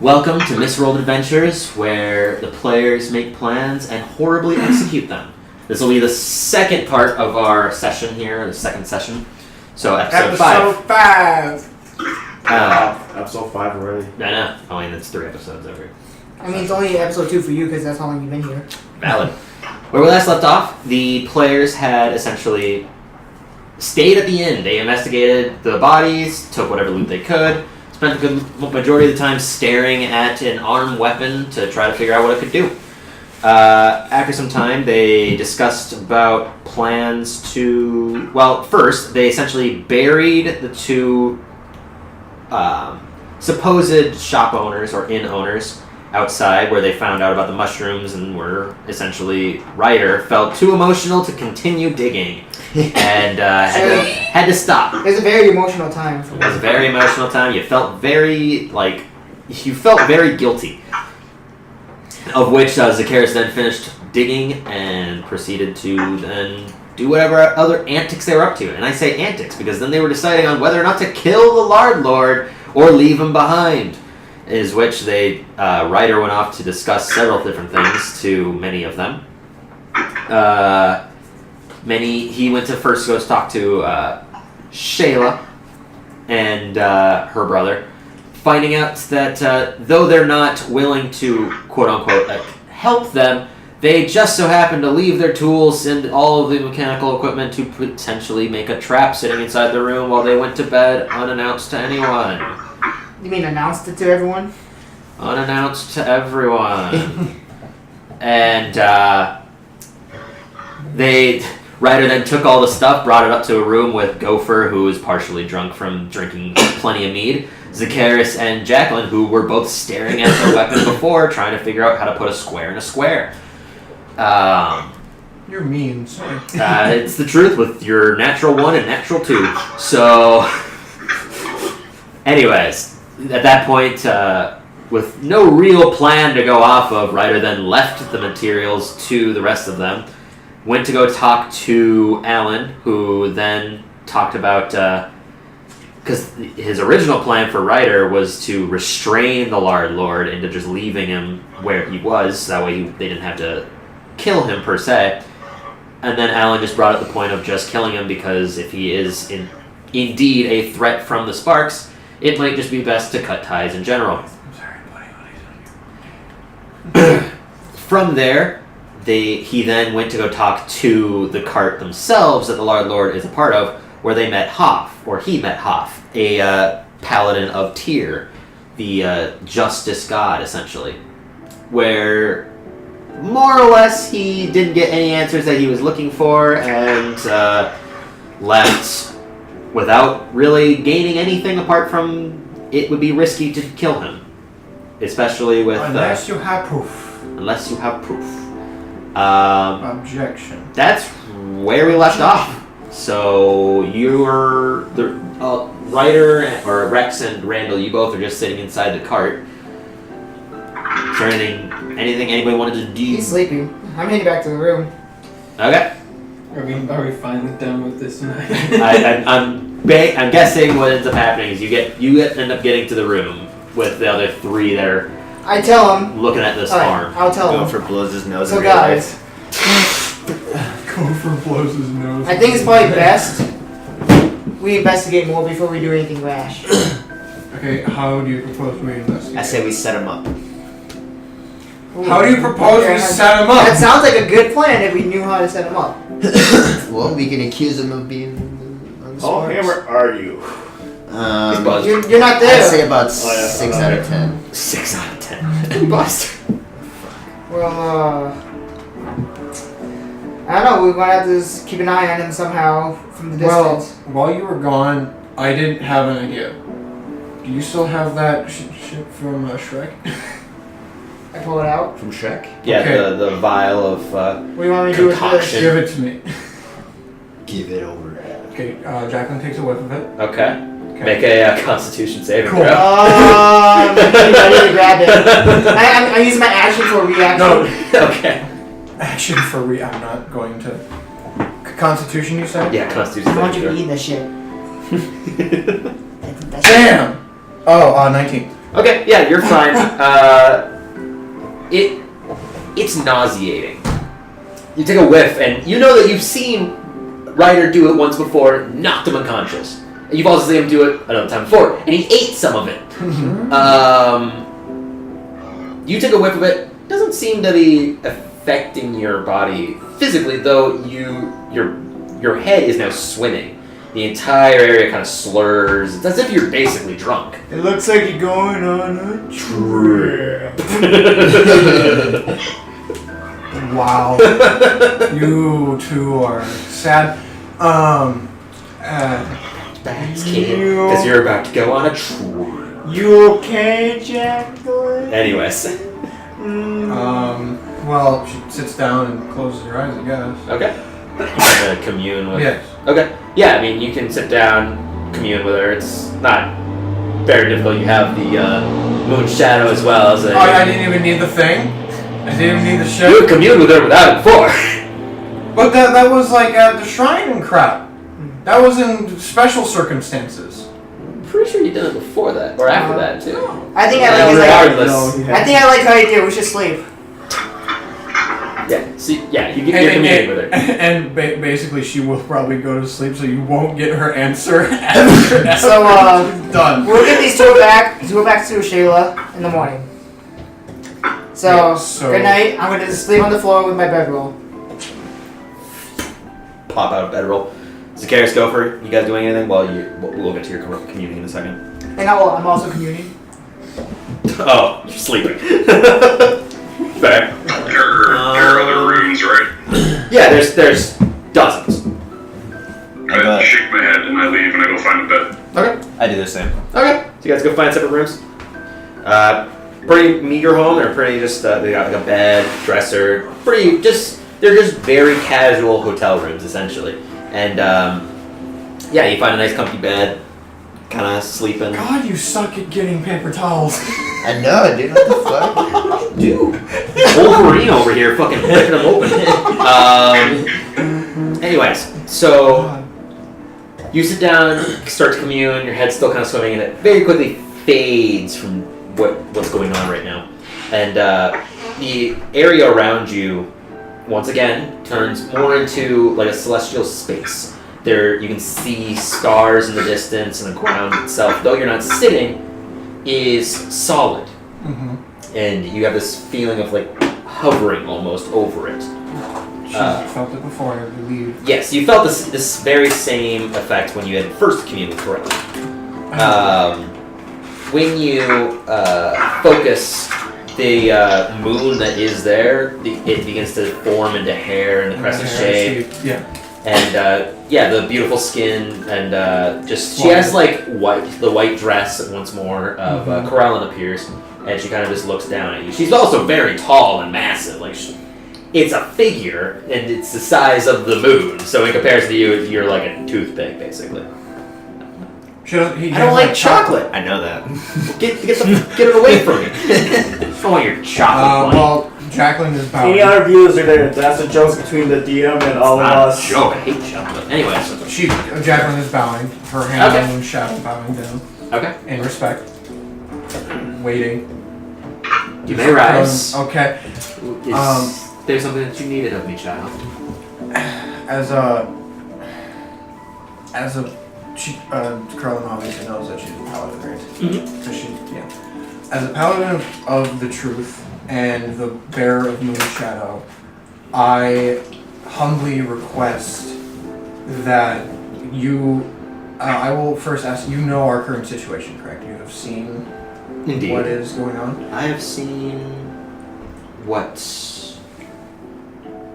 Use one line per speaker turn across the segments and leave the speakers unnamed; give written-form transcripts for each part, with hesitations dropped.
Welcome to Misrolled Adventures, where the players make plans and horribly execute them. This will be the second part of our session here, the second session. So episode 5.
Episode 5 already.
I know. I mean, it's 3 episodes over.
I mean, it's only episode 2 for you because that's how long you've been here.
Valid. Where we last left off, the players had essentially stayed at the inn. They investigated the bodies, took whatever loot they could, spent the good majority of the time staring at an armed weapon to try to figure out what it could do. After some time, they discussed about plans to... Well, first, they essentially buried the two supposed shop owners or inn owners outside, where they found out about the mushrooms and were essentially... Ryder felt too emotional to continue digging and had to stop.
It was a very emotional time.
It was a very emotional time. You felt very, very guilty. Of which Zacchaeus then finished digging and proceeded to then do whatever other antics they were up to. And I say antics because then they were deciding on whether or not to kill the Lard Lord or leave him behind. Is which Ryder went off to discuss several different things to many of them. He went to first go talk to Shayla and her brother, finding out that though they're not willing to, quote-unquote, help them, they just so happen to leave their tools and all of the mechanical equipment to potentially make a trap sitting inside the room while they went to bed unannounced to anyone.
You mean announced it to everyone?
Unannounced to everyone. And Ryder then took all the stuff, brought it up to a room with Gopher, who was partially drunk from drinking plenty of mead, Zacchaeus and Jacqueline, who were both staring at their weapon before, trying to figure out how to put a square in a square.
You're mean, sorry.
It's the truth with your natural 1 and natural 2. So, anyways, at that point, with no real plan to go off of, Ryder then left the materials to the rest of them, went to go talk to Alan, who then talked about... Because his original plan for Ryder was to restrain the Lard Lord into just leaving him where he was, that way they didn't have to kill him per se. And then Alan just brought up the point of just killing him because if he is indeed a threat from the Sparks, it might just be best to cut ties in general.
I'm sorry, buddy.
From there, he then went to go talk to the cart themselves that the Lard Lord is a part of, where they met Hoff, or he met Hoff, a paladin of Tyr, the justice god, essentially. Where, more or less, he didn't get any answers that he was looking for, and left without really gaining anything apart from it would be risky to kill him. Especially with...
Unless you have proof.
Unless you have proof.
Objection.
That's where we left off. So you're the Ryder or Rex and Randall. You both are just sitting inside the cart. Is there anything anybody wanted to do?
He's sleeping. I'm heading back to the room.
Okay.
Are we finally done with this tonight?
I'm guessing what ends up happening is you end up getting to the room with the other 3 that are.
I tell him.
Looking at this
Alright,
farm.
I'll tell him.
Gopher blows his nose.
So guys,
Gopher blows his nose.
I think it's probably best we investigate more before we do anything rash.
Okay, how do you propose we investigate?
I say we set him up.
How do you propose we set him up?
That sounds like a good plan if we knew how to set him up.
Well, we can accuse him of being on the
How hammer are you?
You're not there.
I'd say about 6 out of 10.
6 out of 10. Bust.
Well, I don't know. We're gonna have to just keep an eye on him somehow from the distance.
Well, while you were gone, I didn't have an idea. Do you still have that shit from Shrek?
I pull it out.
From Shrek?
Yeah,
Okay.
the vial of
What do you want me to do with this?
Give it to me.
Give it over.
Okay, Jacqueline takes a whiff of it.
Okay.
Okay.
Make a Constitution saving
Cool.
throw.
I need to grab it. I'm using my action for a reaction.
No.
Okay.
Action for I'm not going to. Constitution, you said?
Yeah, Constitution
I want you
saving
to
throw.
eat this shit.
Damn! Oh, 19.
Okay, yeah, you're fine. It's nauseating. You take a whiff, and you know that you've seen Ryder do it once before, knocked him unconscious. And you've also seen him do it another time before, and he ate some of it. You take a whiff of it. Doesn't seem to be affecting your body physically, though. Your head is now swimming. The entire area kind of slurs. It's as if you're basically drunk.
It looks like you're going on a trip.
Wow. You two are sad.
That's because you're about to go on a trip.
You okay, Jacqueline?
Anyways.
Well, she sits down and closes her eyes, I guess.
Okay. You're gonna commune with.
Yes.
Okay. Yeah, I mean, you can sit down, commune with her. It's not very difficult. You have the moon shadow as well as a.
Oh, I didn't even need the thing? I didn't even need the shit?
You communed with her without it before.
But that was like at the shrine and crap. That was in special circumstances.
I'm pretty sure you did it before that, or after that too.
I think I like his idea.
Regardless.
I think I like her idea. We should sleep.
Yeah. See, yeah, you get communing with her.
And basically, she will probably go to sleep, so you won't get her answer ever.
So,
done.
we'll get these two back to Shayla in the morning. So, good night. I'm gonna just sleep on the floor with my bedroll.
Pop out of bedroll. Zacchaeus, Gopher, you guys doing anything? We'll get to your communing in a second.
And I'm also communing.
Oh, you're sleeping. Fair.
There are other rooms, right?
Yeah, there's dozens.
I shake my head and I leave and I go find a bed.
Okay.
I do the same.
Okay. So you guys go find separate rooms. Pretty meager home. They're pretty just they got like a bed, dresser. They're just very casual hotel rooms essentially. And yeah, you find a nice comfy bed, kind of sleeping.
God, you suck at getting paper towels.
I know, dude. What the fuck?
Dude, Wolverine over here fucking ripping them open. Anyways, so you sit down, start to commune, your head's still kind of swimming, and it very quickly fades from what's going on right now. And the area around you, once again, turns more into like a celestial space. There, you can see stars in the distance, and the ground itself, though you're not sitting, is solid.
Mm-hmm.
And you have this feeling of like hovering almost over it.
She felt it before, I believe.
Yes, you felt this very same effect when you had first communed with Corella. When you focus the moon that is there, it begins to form into hair in the crescent shape.
Yeah.
And the beautiful skin and just she has like the white dress once more of Corellin appears, and she kind of just looks down at you. She's also very tall and massive, like it's a figure, and it's the size of the moon. So in comparison to you, you're like a toothpick basically. I don't like chocolate.
I know that.
Get it away from me. I don't want your chocolate.
Well, Jacqueline is bowing.
Any other views are there. That's the jokes between the DM and all of us.
Joke. I hate chocolate. Anyways.
Jacqueline is bowing. Her hand on the shadow bowing down.
Okay.
In respect. Waiting.
You may rise.
Okay.
There's something that you needed of me, child.
Carlin obviously knows that she's a paladin, right?
Mm-hmm.
So as a paladin of the truth and the bearer of moon shadow, I humbly request that you. I will first ask. You know our current situation, correct? You have seen
Indeed.
what is going on.
I have seen what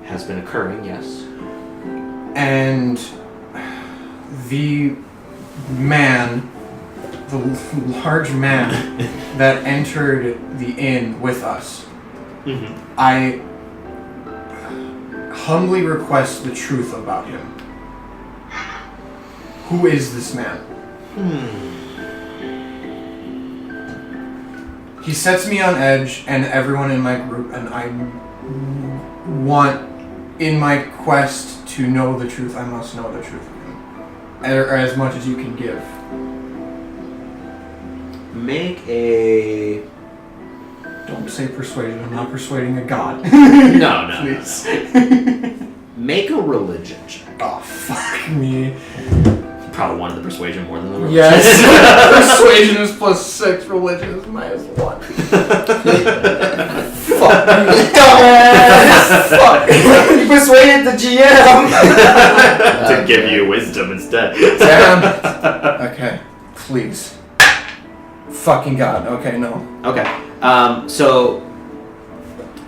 has been occurring. Yes.
And the large man that entered the inn with us, I humbly request the truth about him. Who is this man? He sets me on edge and everyone in my group, and I want, in my quest to know the truth, I must know the truth of him. Or as much as you can give.
Make a...
Don't say persuasion. I'm not persuading a god.
No.
Please.
Make a religion check.
Oh, fuck me.
Probably wanted the persuasion more than the religion.
Yes. Persuasion is +6. Religion is -1. Fuck. Dumbass. Fuck.
You persuaded the GM.
To give you wisdom instead.
Damn. Okay. Please. Fucking god. Okay, no.
Okay. So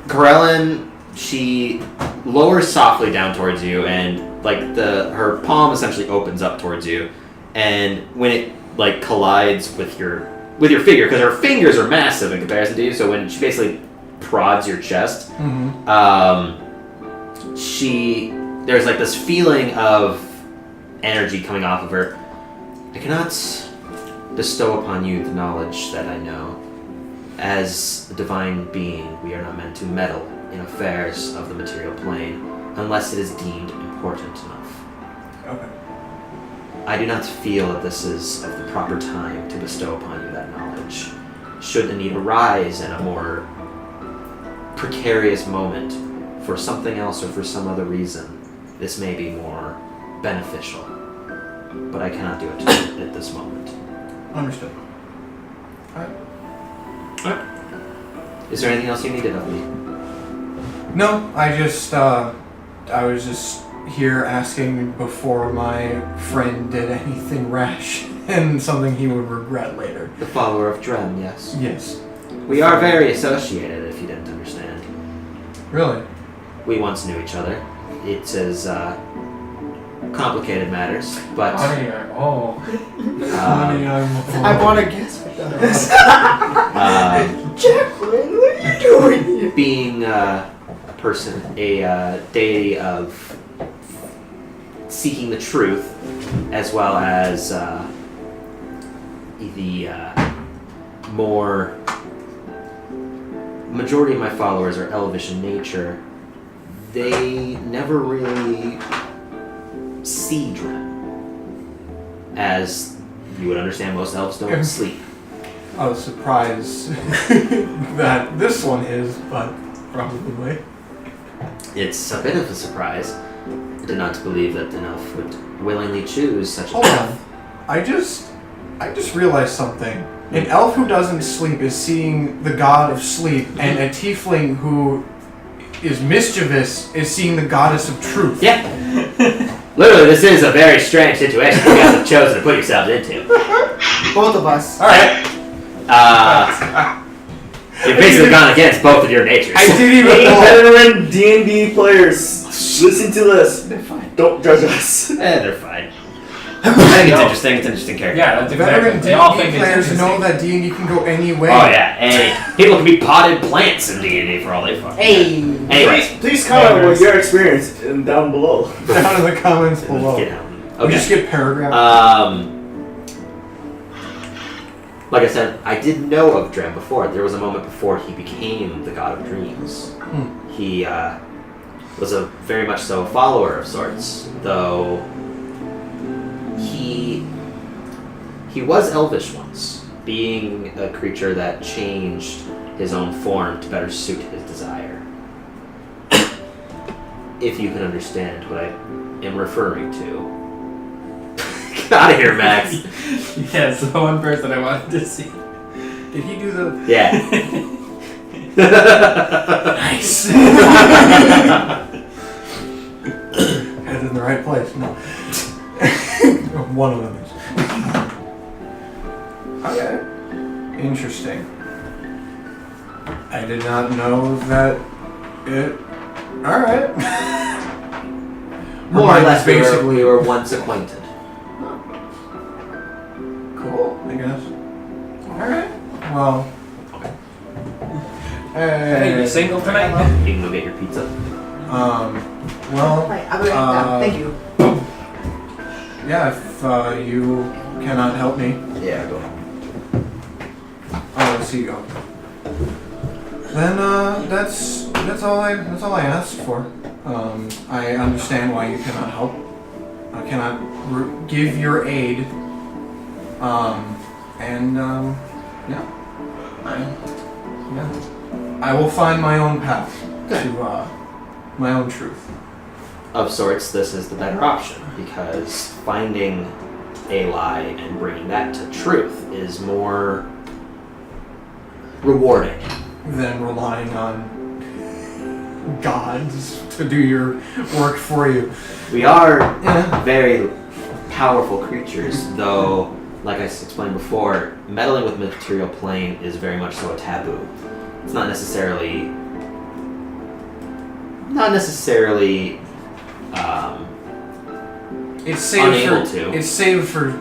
Corellin, she lowers softly down towards you, and like her palm essentially opens up towards you, and when it like collides with your figure, because her fingers are massive in comparison to you, so when she basically prods your chest, there's like this feeling of energy coming off of her. I cannot bestow upon you the knowledge that I know. As a divine being, we are not meant to meddle in affairs of the material plane unless it is deemed important enough.
Okay.
I do not feel that this is of the proper time to bestow upon you that knowledge. Should the need arise in a more precarious moment for something else or for some other reason, this may be more beneficial. But I cannot do it at this moment.
Understood. Alright.
Is there anything else you needed of me?
No, I was just here asking before my friend did anything rash and something he would regret later.
The follower of Drem, yes.
Yes.
We are very associated, if you didn't understand.
Really?
We once knew each other. It is complicated matters, but
Honey,
Honey,
I want to guess what that is. Jacqueline, what are you doing here?
being a person, a deity of seeking the truth, as well as the more majority of my followers are elvish in nature. They never really see Drem. As you would understand, most elves don't sleep.
I was surprised that this one is, but probably.
It's a bit of a surprise. I did not believe that an elf would willingly choose such a
Hold
path.
on. I just realized something. An elf who doesn't sleep is seeing the god of sleep, and a tiefling who is mischievous is seeing the goddess of truth.
Yeah. Literally, this is a very strange situation you guys have chosen to put yourselves into.
Both of us.
Alright.
You've basically gone against both of your natures.
I didn't even
Hey,
know.
veteran D&D players, listen to this.
They're fine.
Don't judge us.
They're fine. I think it's interesting. It's an interesting character.
Yeah, that's
Veteran
exactly. They all
D&D
think it's
players know
interesting.
that D&D can go any way.
Oh yeah, and people can be potted plants in D&D for all they fucking care.
Hey.
Anyways,
Please comment what your experience down below.
Down in the comments below.
get out.
We
Okay.
just get paragraphs.
Like I said, I did know of Drem before. There was a moment before he became the god of dreams. He was a very much so follower of sorts, though he was elvish once, being a creature that changed his own form to better suit his desire. If you can understand what I am referring to. Get out of here, Max.
Yeah, it's the one person I wanted to see.
Did he do the...
Yeah.
Nice! Head in the right place. No. One of them is. Okay. Interesting. I did not know that it... Alright.
More or less, we were once acquainted.
Cool, I guess. Alright. Well.
Hey, you single tonight?
You can go get your pizza.
Well,
Right, I'll be right down. Thank you.
yeah, if you cannot help me.
Yeah, go.
Oh, let's see you go. Then that's all I asked for. I understand why you cannot help. I cannot give your aid. I will find my own path to my own truth.
Of sorts, this is the better option, because finding a lie and bringing that to truth is more rewarding
Than relying on gods to do your work for you.
We are very powerful creatures, though, like I explained before, meddling with material plane is very much so a taboo. It's not necessarily
It's saved
unable
for,
to.
It's saved for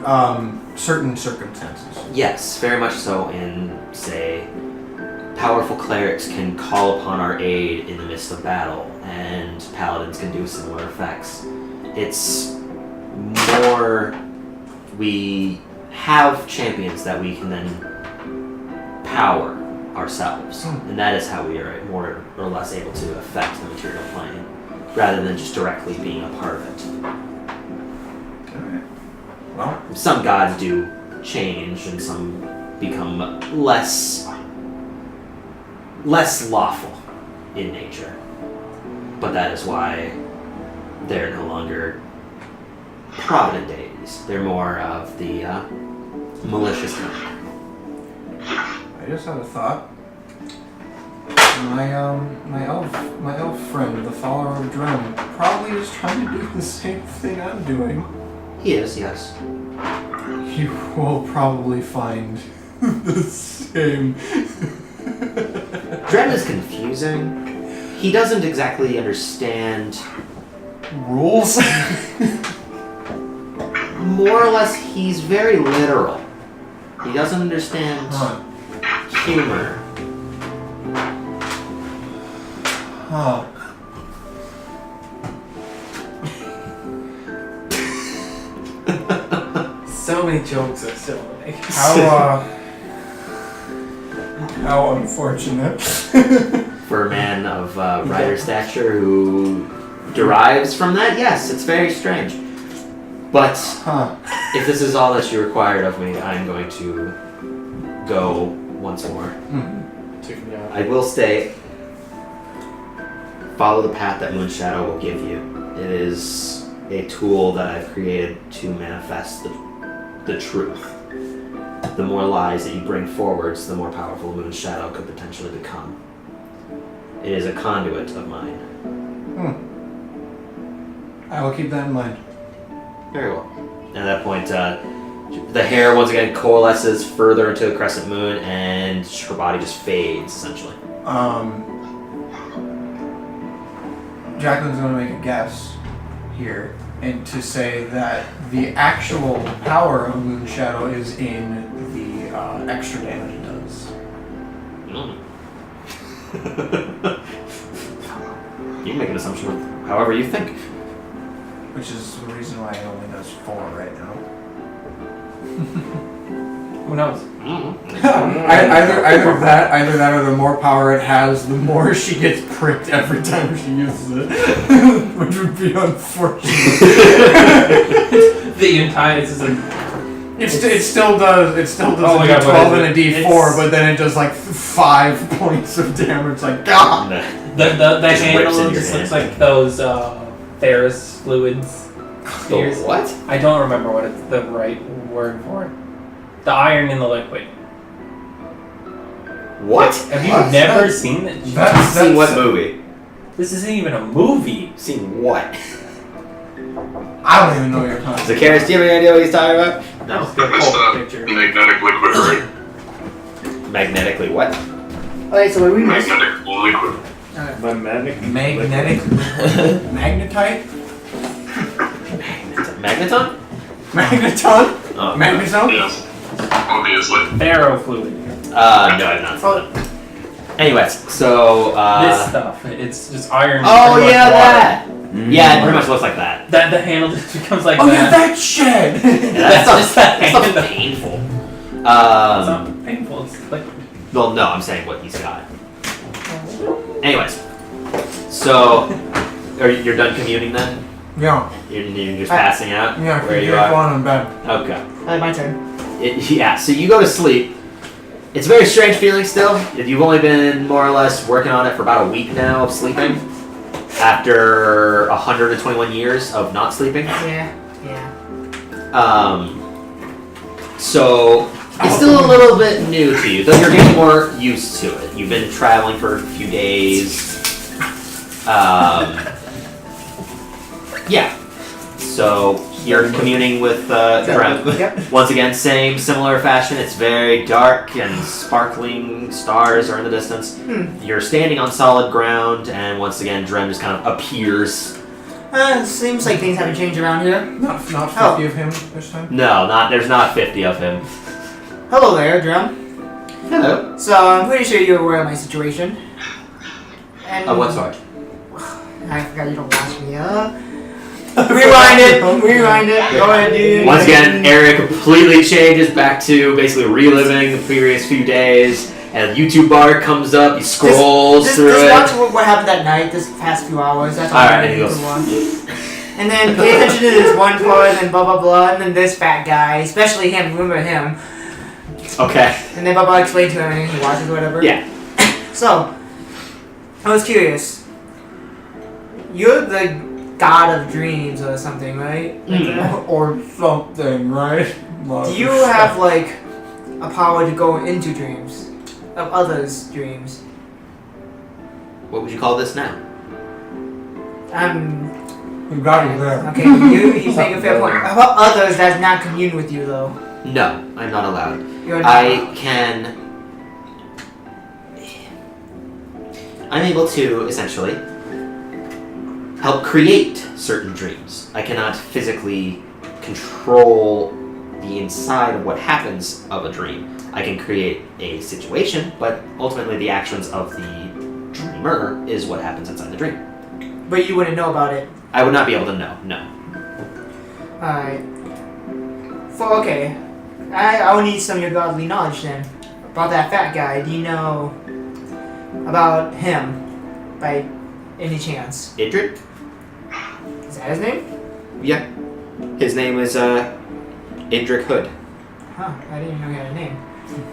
certain circumstances.
Yes, very much so in, say, powerful clerics can call upon our aid in the midst of battle, and paladins can do similar effects. It's more, we have champions that we can then power ourselves, and that is how we are more or less able to affect the material plane, rather than just directly being a part of it.
Alright. Well,
Some gods do change, and some become less lawful in nature. But that is why they're no longer provident deities. They're more of the malicious kind.
I just had a thought. My elf friend, the follower of Dren, probably is trying to do the same thing I'm doing.
He is, yes.
He will probably find the same.
Dren is confusing. He doesn't exactly understand.
Rules?
More or less, he's very literal. He doesn't understand humor.
Huh.
So many jokes are still like.
How unfortunate.
For a man of rider stature who derives from that, yes, it's very strange. But if this is all that you required of me, I'm going to go once more. I will stay. Follow the path that Moonshadow will give you. It is a tool that I've created to manifest the truth. The more lies that you bring forwards, the more powerful Moonshadow could potentially become. It is a conduit of mine.
I will keep that in mind.
Very well. And at that point, the hair once again coalesces further into a crescent moon, and her body just fades, essentially.
Jacqueline's going to make a guess here, and to say that the actual power of Moonshadow is in the extra damage it does.
You can make an assumption of however you think.
Which is the reason why it only does 4 right now.
Who knows?
Either that or the more power it has, the more she gets pricked every time she uses it. Which would be unfortunate.
The entire
It still does a D12 and a D4, but then it does like 5 points of damage. Like God.
The
Just whips in
handle
your
just looks
hand.
like those Ferris fluids. Spheres.
What?
I don't remember what it's the right word for it. The iron in the liquid.
What?
Have you
What?
never seen it?
Seen what movie?
This isn't even a movie.
Seen what?
I don't even know what you're talking about.
Zacchaeus, do you have any idea what he's talking about?
That was the
It's
whole
the
picture.
magnetic liquid, right?
Magnetically what?
Okay, so what we missed?
Magnetic liquid.
Magnetic.
Magnetite?
Magneton?
Magneton?
Oh,
Magneton?
Yes. Obviously.
Ferrofluid.
no, I've not seen it. Anyways, so
This stuff. It's just iron.
oh
pretty much
yeah,
water.
that. Yeah, it pretty much looks like that.
That the handle just becomes like
Oh
that.
yeah, that shit!
That's
just that
not
handle.
painful.
It's not painful. It's like
Well, no, I'm saying what he's got. Anyways, so you're done communing then?
Yeah,
You're just passing out
yeah,
where you
go
are?
on in bed.
Okay.
My turn.
Yeah, so you go to sleep, It's a very strange feeling still. You've only been more or less working on it for about a week now of sleeping. After 121 years of not sleeping.
Yeah.
So it's still a little bit new to you, though you're getting more used to it. You've been traveling for a few days. Yeah. So you're communing with Drem.
Yep.
Once again, same, similar fashion. It's very dark and sparkling stars are in the distance. You're standing on solid ground, and once again, Drem just kind of appears.
Seems like things haven't changed around here.
Not 50 of him this time.
No, there's not 50 of him.
Hello there, Drum.
Hello.
So I'm pretty sure you're aware of my situation. And
Of what sort?
I forgot you don't watch me. Rewind it. Go ahead, dude.
Once again, area completely changes back to basically reliving the previous few days. And a YouTube bar comes up, he scrolls through
just
it.
watch what happened that night, this past few hours. That's all
Alright,
I
and he
need
goes,
to watch. And then pay attention to this one part, and then blah blah blah, and then this fat guy, especially him, remember him.
Okay.
And then blah blah explained to him, and he watches or whatever.
Yeah.
So, I was curious. You're the god of dreams or something, right?
Or something, right?
Do you have like a power to go into dreams? Of others' dreams?
What would you call this now?
You got it there.
Okay, you make a fair point. How about others that not commune with you though?
No, I'm not allowed.
You're not.
I'm able to, essentially, help create certain dreams. I cannot physically control the inside of what happens of a dream. I can create a situation, but ultimately the actions of the dreamer is what happens inside the dream.
But you wouldn't know about it.
I would not be able to know, no.
Alright. Okay. I will need some of your godly knowledge then. About that fat guy. Do you know about him by any chance?
Idrik?
Is that his name?
Yeah. His name is, Idrik Hood.
Huh, I didn't even know he had a name.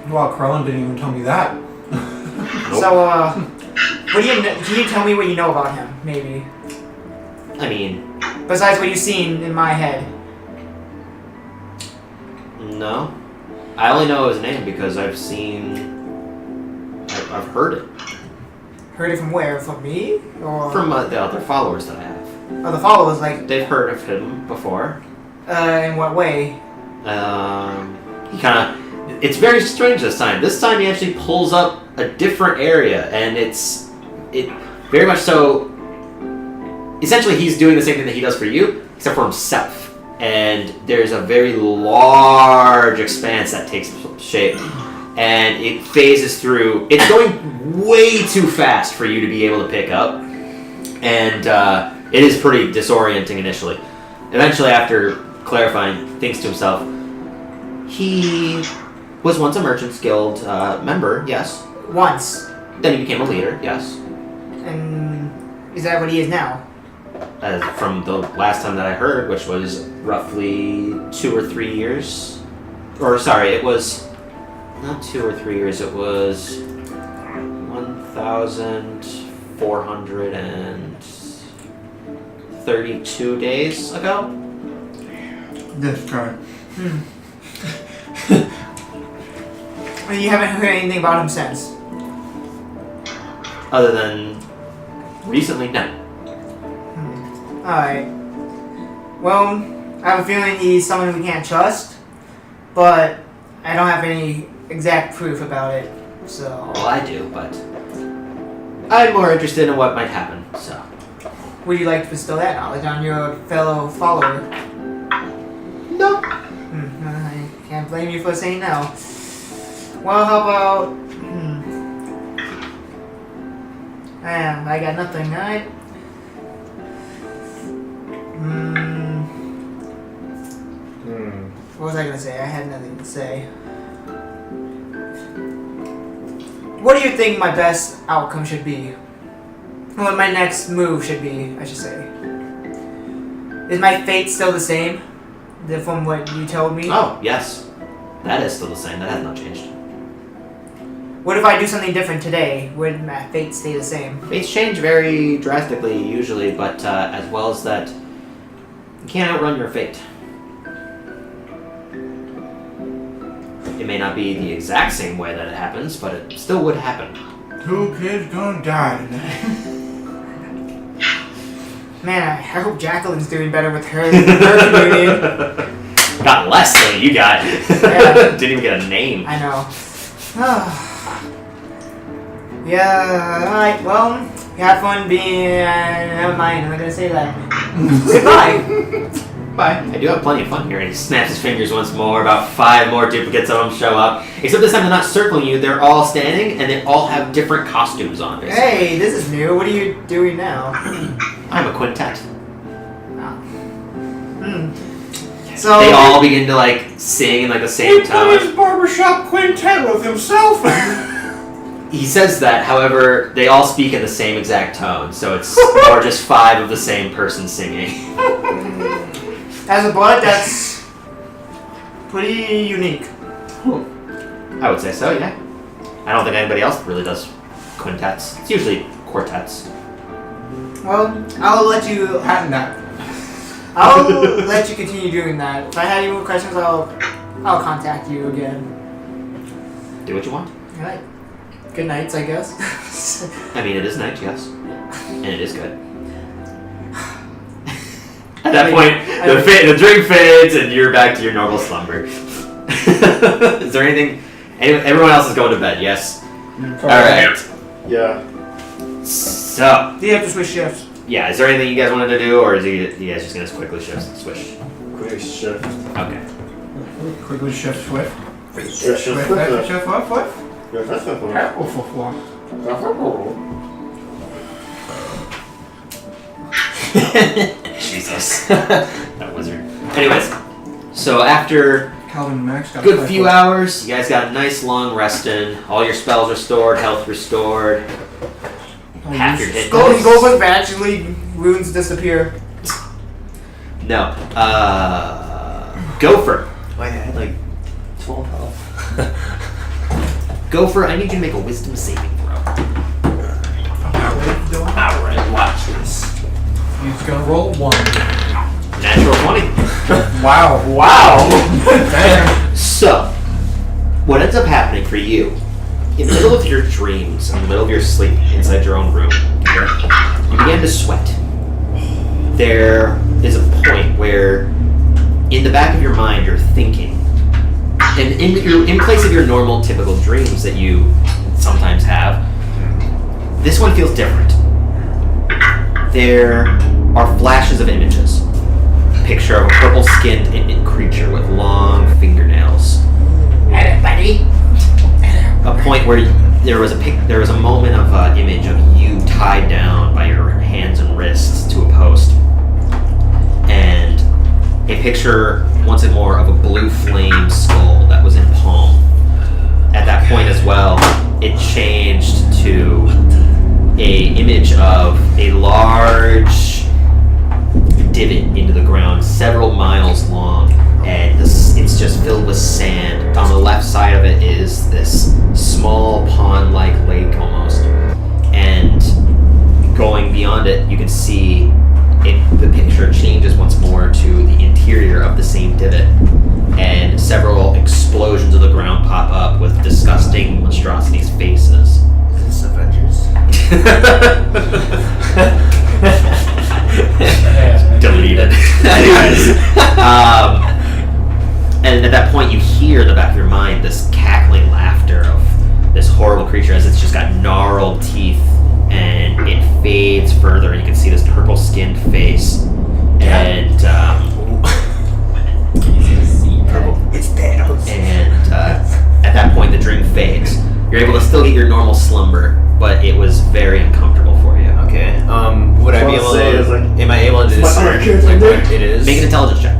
Well, Krellin didn't even tell me that.
Nope.
So, what do you can you tell me what you know about him, maybe?
I mean,
Besides what you've seen in my head.
no. I only know his name because I've heard it.
Heard it from where? From me? Or
From the other followers that I have.
Oh, the followers, like,
They've heard of him before.
in what way?
He kind of... It's very strange this time. This time he actually pulls up a different area, and it very much so... Essentially, he's doing the same thing that he does for you, except for himself. And there's a very large expanse that takes shape, and it phases through. It's going way too fast for you to be able to pick up, and it is pretty disorienting initially. Eventually, after clarifying things to himself, he was once a Merchants Guild member, yes.
Once.
Then he became a leader, yes.
And is that what he is now?
From the last time that I heard, which was roughly 2 or 3 years. Or, sorry, it was not 2 or 3 years, it was 1,432 days ago.
This guy.
And you haven't heard anything about him since?
Other than recently, no.
Alright. Well, I have a feeling he's someone we can't trust, but I don't have any exact proof about it, so...
Well, I do, but I'm more interested in what might happen, so.
Would you like to bestow that knowledge on your fellow follower?
No.
I can't blame you for saying no. Well, how about... I got nothing, alright? What was I gonna say? I had nothing to say. What do you think my best outcome should be? What my next move should be, I should say. Is my fate still the same? From what you told me?
Oh, yes. That is still the same. That has not changed.
What if I do something different today? Would my fate stay the same?
Fates change very drastically, usually, but as well as that, you can't outrun your fate. It may not be the exact same way that it happens, but it still would happen.
2 kids gonna die today.
Man, I hope Jacqueline's doing better with her communion.
Got less than you got.
Yeah.
Didn't even get a name.
I know. Yeah, alright, well, you have fun being. Never mind, I'm not gonna say that. Goodbye!
Bye. I do have plenty of fun here. And he snaps his fingers once more. About 5 more duplicates of them show up. Except this time they're not circling you. They're all standing, and they all have different costumes on. Basically.
Hey, this is new. What are you doing now?
I'm a quintet.
So
They all begin to sing in the same
He put
tone.
his barbershop quintet with himself.
He says that, however, they all speak in the same exact tone, so it's more just 5 of the same person singing.
as a bard, that's pretty unique.
I would say so, yeah. I don't think anybody else really does quintets. It's usually quartets.
Well, I'll let you. I'll let you continue doing that. If I have any more questions, I'll contact you again.
Do what you want.
All right. Good nights, I guess.
I mean, it is night, yes. And it is good. At that point, the drink fades and you're back to your normal slumber. Is there anything... Everyone else is going to bed, yes? Alright.
Yeah.
So...
Do you have to switch shifts?
Yeah, is there anything you guys wanted to do, or is you guys just going to quickly switch?
Quick shift.
Okay.
Quickly shift swift.
Shift.
Swift.
Jesus. That wizard. Anyways, so after
Calvin Max got
good few hours, you guys got a nice long rest in. All your spells restored, health restored. Half your hit
Go
dice.
for magically runes disappear.
No. Gopher.
Wait, I had like 12 health.
Gopher, I need you to make a wisdom saving throw. Alright, watch this.
He's gonna roll 1.
Natural 20.
Wow. Damn.
So, what ends up happening for you, in the middle of your dreams, in the middle of your sleep, inside your own room, you begin to sweat. There is a point where, in the back of your mind, you're thinking, and in place of your normal, typical dreams that you sometimes have, this one feels different. There are flashes of images. Picture of a purple-skinned creature with long fingernails.
Hello, buddy.
A point where there was a moment of image of you tied down by your hands and wrists to a post, and a picture once more of a blue flame skull that was in palm. At that point as well, it changed to a image of a large divot into the ground, several miles long, and it's just filled with sand. On the left side of it is this small pond-like lake almost, and going beyond it, you can see the picture changes once more to the interior of the same divot, and several explosions of the ground pop up with disgusting monstrosities' faces.
Is this Avengers?
Deleted. Anyways, and at that point you hear in the back of your mind this cackling laughter of this horrible creature as it's just got gnarled teeth, and it fades further and you can see this purple-skinned face, and
It's Thanos.
and at that point the dream fades. You're able to still get your normal slumber, but it was very uncomfortable for you.
Okay. Would I be able to? Am I able to discern where it is?
Make an intelligence check.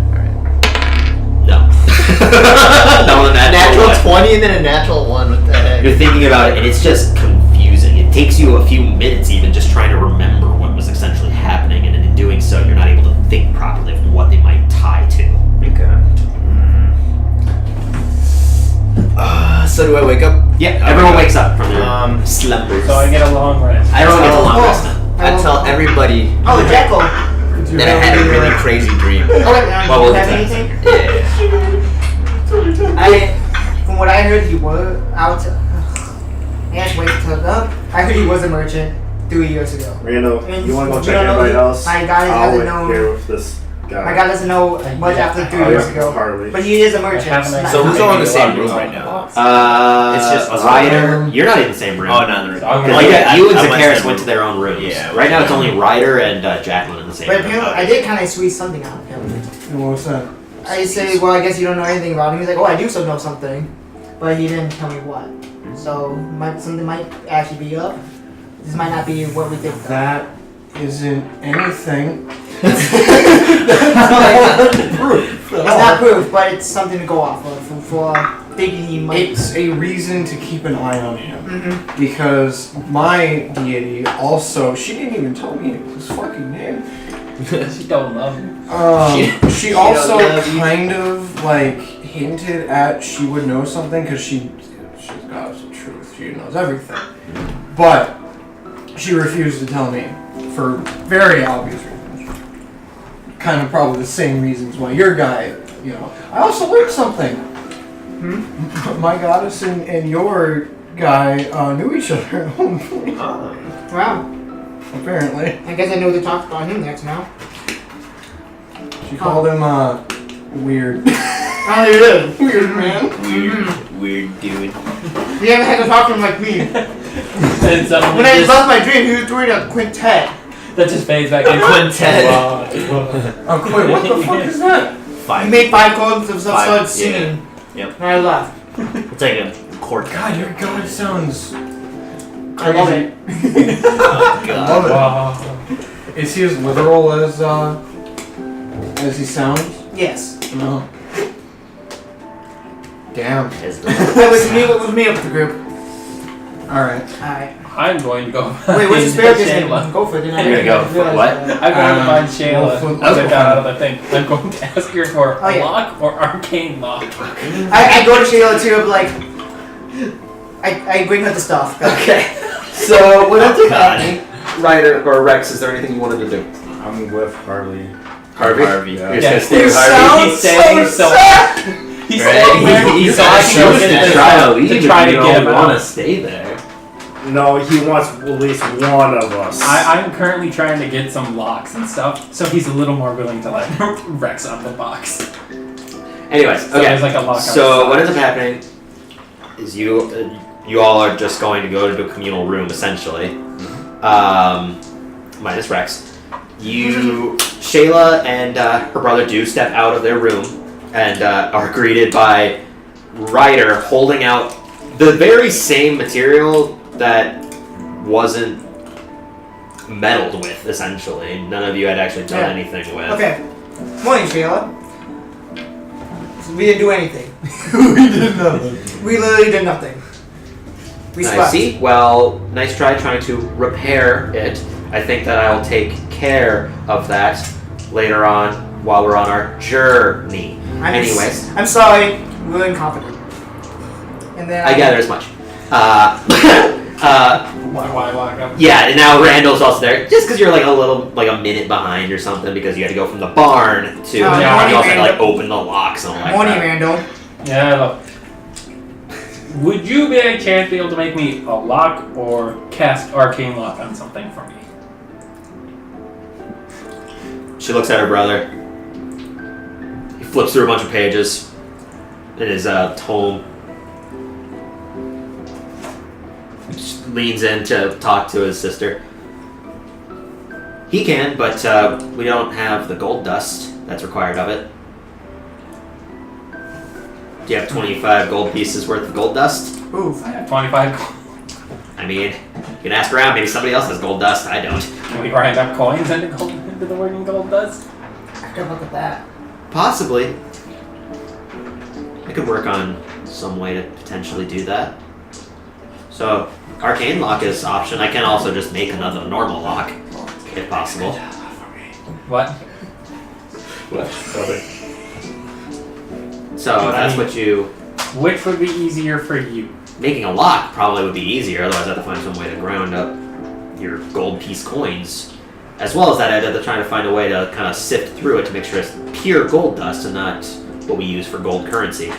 No. No, a
Natural
one.
20 and then a natural 1. What the heck?
You're thinking about it, and it's just confusing. It takes you a few minutes even just trying to remember what was essentially happening, and in doing so, you're not able to think properly of what they might tie to.
Okay. So do I wake up?
Yeah, everyone wakes up from their
Slumbers.
So I get a long rest.
Everyone gets a long
Oh.
rest then.
I tell everybody
Oh, the Jekyll.
that I had a really crazy dream.
Oh, wait,
Well, we'll
do you have
get
anything?
Yeah.
From what I heard, he was out. I have to wait until I heard he was a merchant 3 years ago.
Randall, you want to go
We
check
don't know
anybody
who-
else?
my guy
I'll
doesn't
wait
know-
here with this guy.
My guy doesn't know much after 3
Oh,
years
yeah,
ago.
Harley.
But he is a merchant.
haven't I-
So who's all in the same room
Harley.
right now?
It's
just us
Ryder. You're not in the same room.
Oh, not in the room.
I'm
Because
gonna-
like, you and
I went to
Zacharias
the
went to their own rooms.
Yeah,
Right now it's only Ryder and Jacqueline in the same
But
room.
apparently, I did kind of squeeze something out of him.
What was that?
I say, well, I guess you don't know anything about him. He's like, oh, I do so know something. But he didn't tell me what. So, something might actually be up. This might not be what we think. though.
That isn't anything.
It's not proof, but it's something to go off of for thinking he might.
It's a reason to keep an eye on him.
Mm-hmm.
Because my deity also, she didn't even tell me his fucking name.
She don't love me.
She also
don't love you.
kind of like hinted at she would know something because she's goddess of truth. She knows everything, but she refused to tell me for very obvious reasons. Kind of probably the same reasons why your guy, you know. I also learned something. My goddess and your guy knew each other.
Wow.
Apparently,
I guess I know to talk about him next now.
she called him weird.
Oh, you did.
Weird man.
Weird dude.
You haven't had to talk to him like me.
And suddenly
When I
just-
lost my dream, he was doing a quintet.
that just fades back in.
Quintet.
Wow.
Oh, wait, what the fuck is that?
He
Five.
made 5 chords and
Five,
started
yeah.
singing.
Yep.
And I left.
It's like a chord.
God, your god sounds
I love it.
Oh,
I
God.
love
Wow.
it. Is he as literal as he sounds?
Yes.
No. Damn.
Is the-
It was me with the group.
Alright.
Alright.
I'm going to go.
Wait, what's your spirit name?
Shayla.
Go for it. Didn't I?
There you go.
Realize
What?
that.
I'm going to find Shayla
well,
as I got out of the thing. I'm going to ask her for
Oh, yeah.
lock or arcane lock.
I go to Shayla too, I'm like, I bring her the stuff.
Okay. So what ends up happening? Ryder or Rex, is there anything you wanted to do?
I'm with Harley.
Harvey?
Yeah.
You're just gonna stay with
You
Harvey?
He's staying so. He's
Right?
staying there.
He's
so I can go
choosing
get
to
this
try to
stuff
leave
to
if
try to
you
get
don't
him
want to
out.
stay there.
No, he wants at least one of us.
I'm currently trying to get some locks and stuff, so he's a little more willing to let Rex out of the box.
Anyways,
So
okay.
there's like a lock.
So what ends up happening is you all are just going to go to a communal room essentially, minus Rex. Shayla and her brother do step out of their room and are greeted by Ryder holding out the very same material that wasn't meddled with. Essentially, none of you had actually done
Yeah.
anything with.
Okay. Morning, Shayla. We didn't do anything.
We did nothing.
We literally did nothing. We
I
slept.
see. Well, nice try trying to repair it. I think that I'll take care of that later on while we're on our journey. Anyways,
I'm sorry. We were incompetent. And then
I gather as much.
Why walk up?
Yeah, and now Randall's also there. Just because you're like a minute behind or something because you had to go from the barn to.
Oh,
and
yeah,
you also had to like
Randall.
open the locks and all that.
Morning,
crap.
Randall.
Yeah, look. Would you by any chance be able to make me a lock or cast arcane lock on something for me?
She looks at her brother. He flips through a bunch of pages in his tome. Just leans in to talk to his sister. He can, but we don't have the gold dust that's required of it. Do you have 25 gold pieces worth of gold dust?
Oof.
I have 25 gold.
I mean, you can ask around. Maybe somebody else has gold dust. I don't.
Can we grind up coins into the working gold dust?
I could look at that.
Possibly. I could work on some way to potentially do that. So, arcane lock is option. I can also just make another normal lock, if possible.
What?
So if that's what you
Which would be easier for you?
Making a lock probably would be easier, otherwise I'd have to find some way to ground up your gold piece coins. As well as that, I'd have to try to find a way to kind of sift through it to make sure it's pure gold dust and not what we use for gold currency.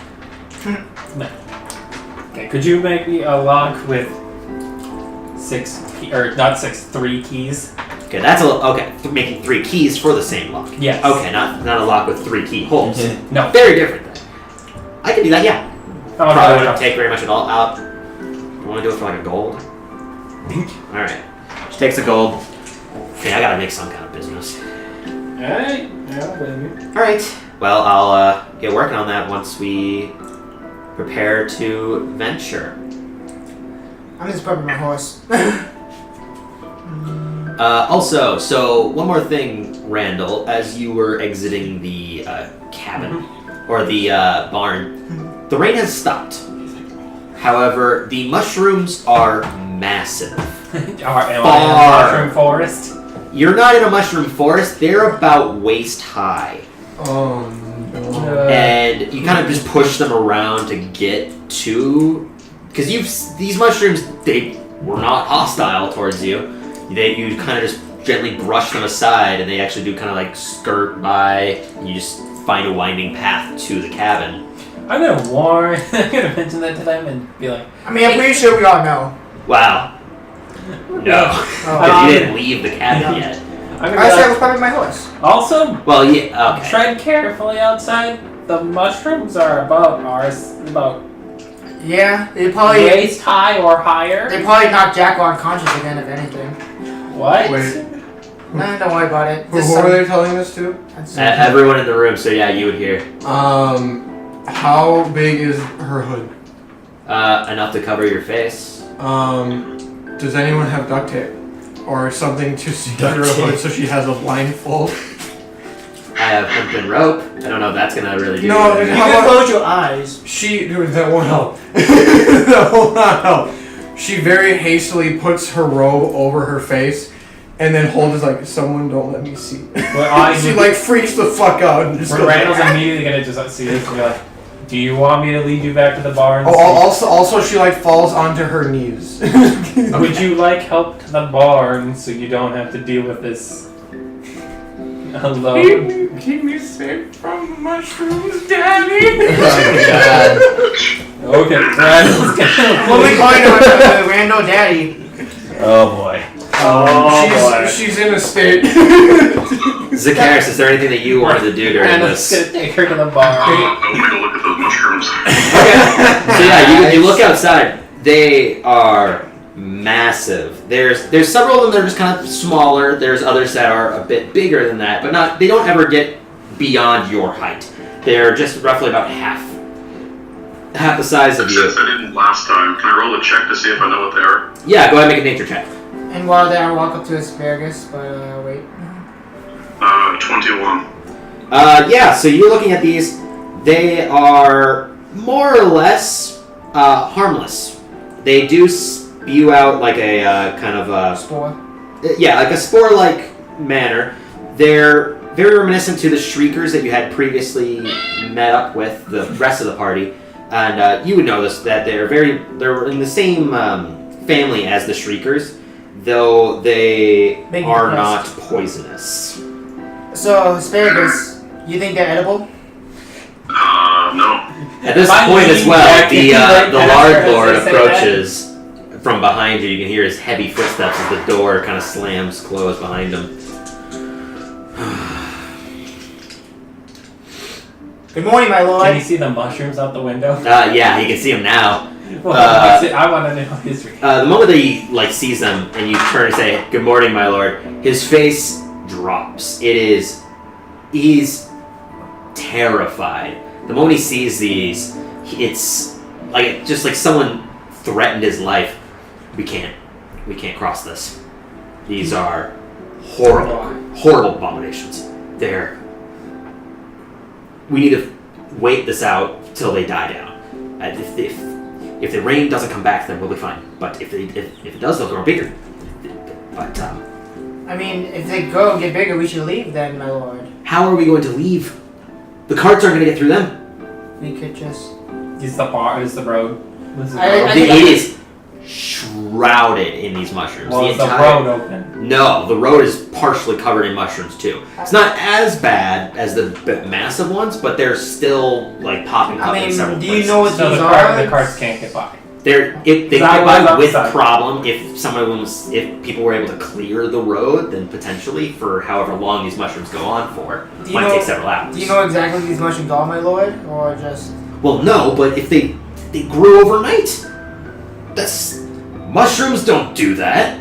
No. Okay, could you make me a lock with 3 keys?
Okay, that's making 3 keys for the same lock.
Yes.
Okay, not a lock with 3 keyholes.
No.
Very different then. I can do that, yeah.
Oh,
Probably
no.
wouldn't take very much at all. You want to do it for like a gold? Alright. She takes the gold. Okay, I gotta make some kind of business.
Alright. Yeah, baby.
Alright. Well, I'll get working on that once we prepare to venture.
I'm just prepping my horse.
Also, so one more thing, Randall, as you were exiting the cabin, or the barn, the rain has stopped. However, the mushrooms are massive.
Am I in a mushroom forest?
You're not in a mushroom forest, they're about waist high.
Oh no.
And you kind of just push them around to get to... Because these mushrooms, they were not hostile towards you. You kind of just gently brush them aside, and they actually do kind of like skirt by, and you just find a winding path to the cabin.
I'm gonna warn. I'm gonna mention that to them and be like,
I mean, I'm pretty sure we all know.
Wow. No. Because you didn't leave the cabin yet.
I'm gonna
I
be
said I
like,
was prepping my horse.
also,
Well, yeah, okay.
tread carefully outside. The mushrooms are about
Yeah, they probably
waist high or higher.
they probably knocked Jack unconscious again, if anything.
What?
Wait,
No, don't worry about it.
who are they telling this to?
Everyone in the room, so yeah, you would hear.
How big is her hood?
Enough to cover your face.
Does anyone have duct tape? Or something to secure her hood so she has a blindfold?
I have hemp and rope. I don't know if that's gonna really do
No,
anything.
You can close your eyes.
Dude, that won't help. That will not help. She very hastily puts her robe over her face and then holds like, someone don't let me see. She like freaks the fuck out and just goes
Randall's
like,
immediately gonna just see this and be like, do you want me to lead you back to the barn?
Also she like falls onto her knees.
Would you like help to the barn so you don't have to deal with this alone?
Keep me safe from the mushrooms, Daddy.
Okay, Randall's gonna
What we calling Randall Daddy?
Oh boy.
She's in a state.
Zacharias, is there anything that you wanted to do during
Randall's
this?
gonna take her to the barn.
No way to look at those mushrooms.
So yeah, you look outside. They are massive. There's several of them that are just kind of smaller. There's others that are a bit bigger than that, but they don't ever get beyond your height. They're just roughly about half the size of you.
Since I didn't last time, can I roll a check to see if I know what they are?
Yeah, go ahead and make a nature check.
And while there, I walk up to asparagus, but wait.
21.
Yeah, so you're looking at these. They are more or less harmless. They do spew out like a kind of a...
Spore.
Yeah, like a spore-like manner. They're very reminiscent to the Shriekers that you had previously met up with, the rest of the party. And you would notice that they're in the same family as the Shriekers, though they are not poisonous.
So, asparagus, you think they're edible?
No.
At this point as well, the Lard Lord approaches from behind you. You can hear his heavy footsteps as the door kind of slams closed behind him.
Good morning, my lord.
Can you see the mushrooms out the window?
Yeah, you can see him now.
Well, I want to know history.
The moment that he sees them and you turn and say, "Good morning, my lord," his face drops. He's terrified. The moment he sees these, it's like just like someone threatened his life. We can't cross this. These are horrible abominations. We need to wait this out till they die down. If the rain doesn't come back, then we'll be fine. But if it does, they'll grow bigger. But
I mean, if they grow and get bigger, we should leave then, my lord.
how are we going to leave? The carts aren't going to get through them.
We could just
Is the bar? Is the road? Is the
I-
road?
I-
It is shrouded in these mushrooms.
Well,
the
is the
entire
road open?
No, the road is partially covered in mushrooms too. It's not as bad as the massive ones, but they're still like popping up
I
in several
mean, do
places.
you know what
So
these
the
are?
carts can't get by.
If they
That
get by
was
with
outside.
problem, if people were able to clear the road, then potentially for however long these mushrooms go on for,
Do you
might
know-
take several hours.
Do you know exactly what these mushrooms are, my lord, or just?
Well, no, but if they grew overnight, mushrooms don't do that.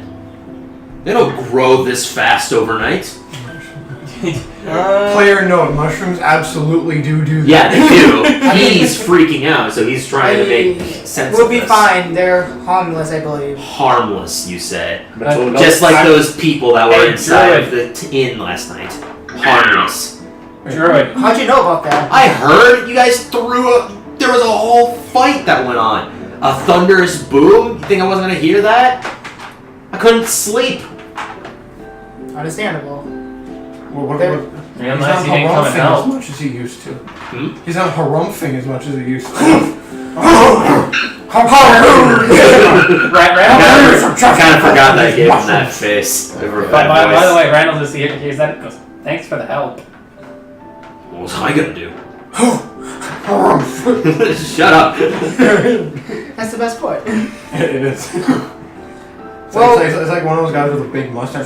They don't grow this fast overnight.
Player note: mushrooms absolutely do that.
Yeah, they do. He's freaking out, so he's trying to make sense
We'll
of
be
this.
fine. They're harmless, I believe.
Harmless, you say.
Just
Just like those people that were
Hey,
inside of the inn last night. Harmless.
Druid.
How'd you know about that?
I heard you guys there was a whole fight that went on. A thunderous boom? You think I wasn't gonna hear that? I couldn't sleep.
Understandable.
Well,
They're-
he's
Unless
not
he didn't come and
harumphing as
help.
much as he used to.
Hmm?
He's not harumphing as much as he used to.
I kind of forgot that I gave him that face. Over
But
that
by the
voice.
way, Randall just hears that and goes, "Thanks for the help."
What was I gonna do? Shut up.
That's the best part.
It is.
Well-
It's like one of those guys with a big mustache.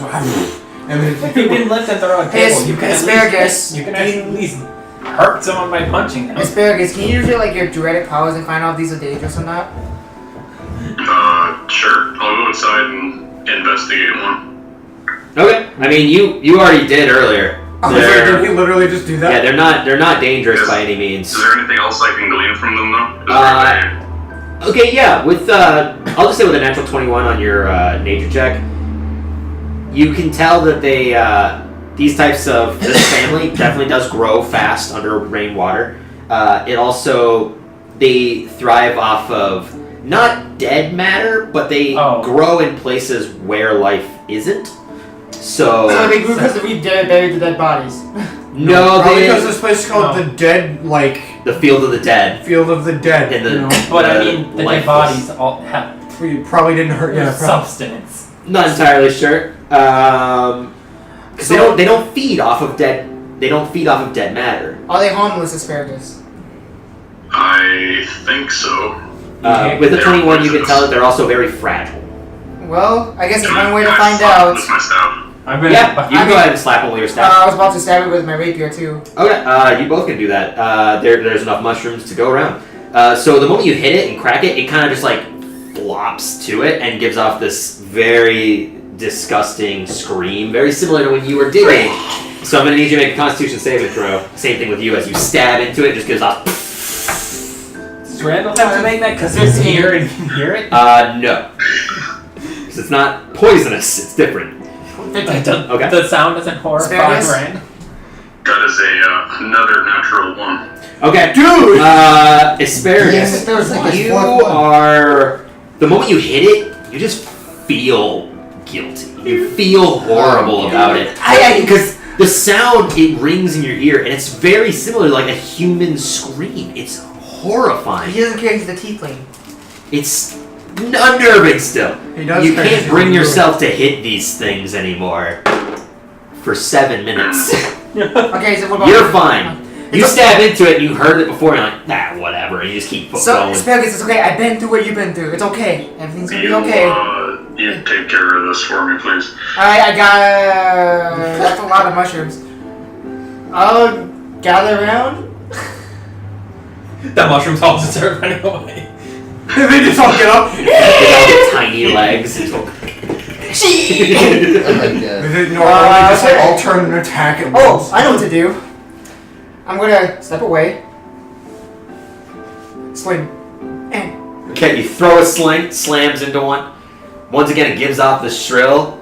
And
If you
then
can lift and throw a
Hey,
table, you can
asparagus.
at least hurt someone by punching them.
Asparagus, can you use your like your druidic powers and find out if these are dangerous or not?
Sure. I'll go inside and investigate one.
Okay. I mean, you already did earlier.
did he literally just do that?
Yeah, they're not dangerous by any means.
Is there anything else I can glean from them, though?
Okay, yeah. With I'll just say with a natural 21 on your nature check, you can tell that they these types of this family definitely does grow fast under rainwater. It also they thrive off of not dead matter, but they grow in places where life isn't. So
they grew because we buried the dead bodies.
no,
Probably
they
because this place is called the Dead,
the Field of the Dead.
Field of the Dead.
In the-
you know?
But I mean, the dead
lifeless.
bodies all have
We probably didn't hurt. Yeah, probably.
substance.
Not entirely sure. Because they don't feed off of dead. They don't feed off of dead matter.
Are they harmless, asparagus?
I think so.
With the 21, you can tell that they're also very fragile.
Well, I guess there's one way to
Can I
find
slap
out.
with my staff?
I'm gonna.
Yeah, you can go ahead and slap them with your staff.
I was about to stab it with my rapier too.
Okay, you both can do that. There's enough mushrooms to go around. So the moment you hit it and crack it, it kind of just like flops to it and gives off this very disgusting scream, very similar to when you were digging. So I'm gonna need you to make a Constitution saving throw. Same thing with you as you stab into it, just gives off.
Does Randall have to make that because it's here and you can hear it?
No, because it's not poisonous. It's different. Okay.
The sound doesn't horrify
Asparagus?
Rand.
That is another natural one.
Okay,
Dude!
Asparagus.
Yes, there was like a
You
fourth one.
are the moment you hit it, you just feel guilty. You feel horrible about it. Because the sound it rings in your ear, and it's very similar to like a human scream. It's horrifying.
He doesn't care, he's the tiefling.
It's unnerving still.
He does
You
care,
can't
he's
bring
doing
yourself to hit these things anymore for 7 minutes.
Okay, so what about
You're fine. You
It's
stab into it and you heard it before and you're like, nah, whatever, and you just keep
So,
going.
asparagus, it's okay. I've been through what you've been through. It's okay. Everything's gonna be
You,
okay.
you take care of this for me, please.
Alright, I got. That's a lot of mushrooms. I'll gather around.
The mushrooms all just start running away.
They just all get up.
They got the tiny legs. And go,
No, they just like all turn and attack at
Oh,
once.
I know what to do. I'm gonna step away. Swing.
okay, you throw a sling, slams into one. Once again, it gives off the shrill.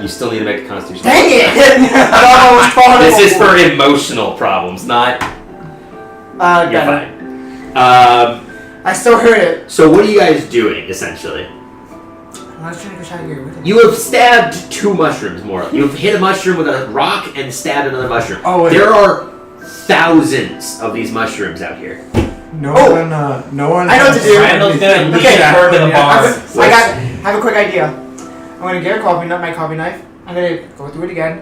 You still need to make a Constitution.
Dang it! No,
This is for emotional problems, not. You're
got it.
fine.
I still heard it.
So what are you guys doing essentially?
I was trying to go try to get rid of it.
You have stabbed 2 mushrooms more. You've hit a mushroom with a rock and stabbed another mushroom.
Oh, wait.
There are thousands of these mushrooms out here.
No
Oh!
one. No one.
I know what to do.
Randall's gonna lead
Okay.
her to the bar.
Have a quick idea. I'm gonna get my coffee knife. I'm gonna go through it again.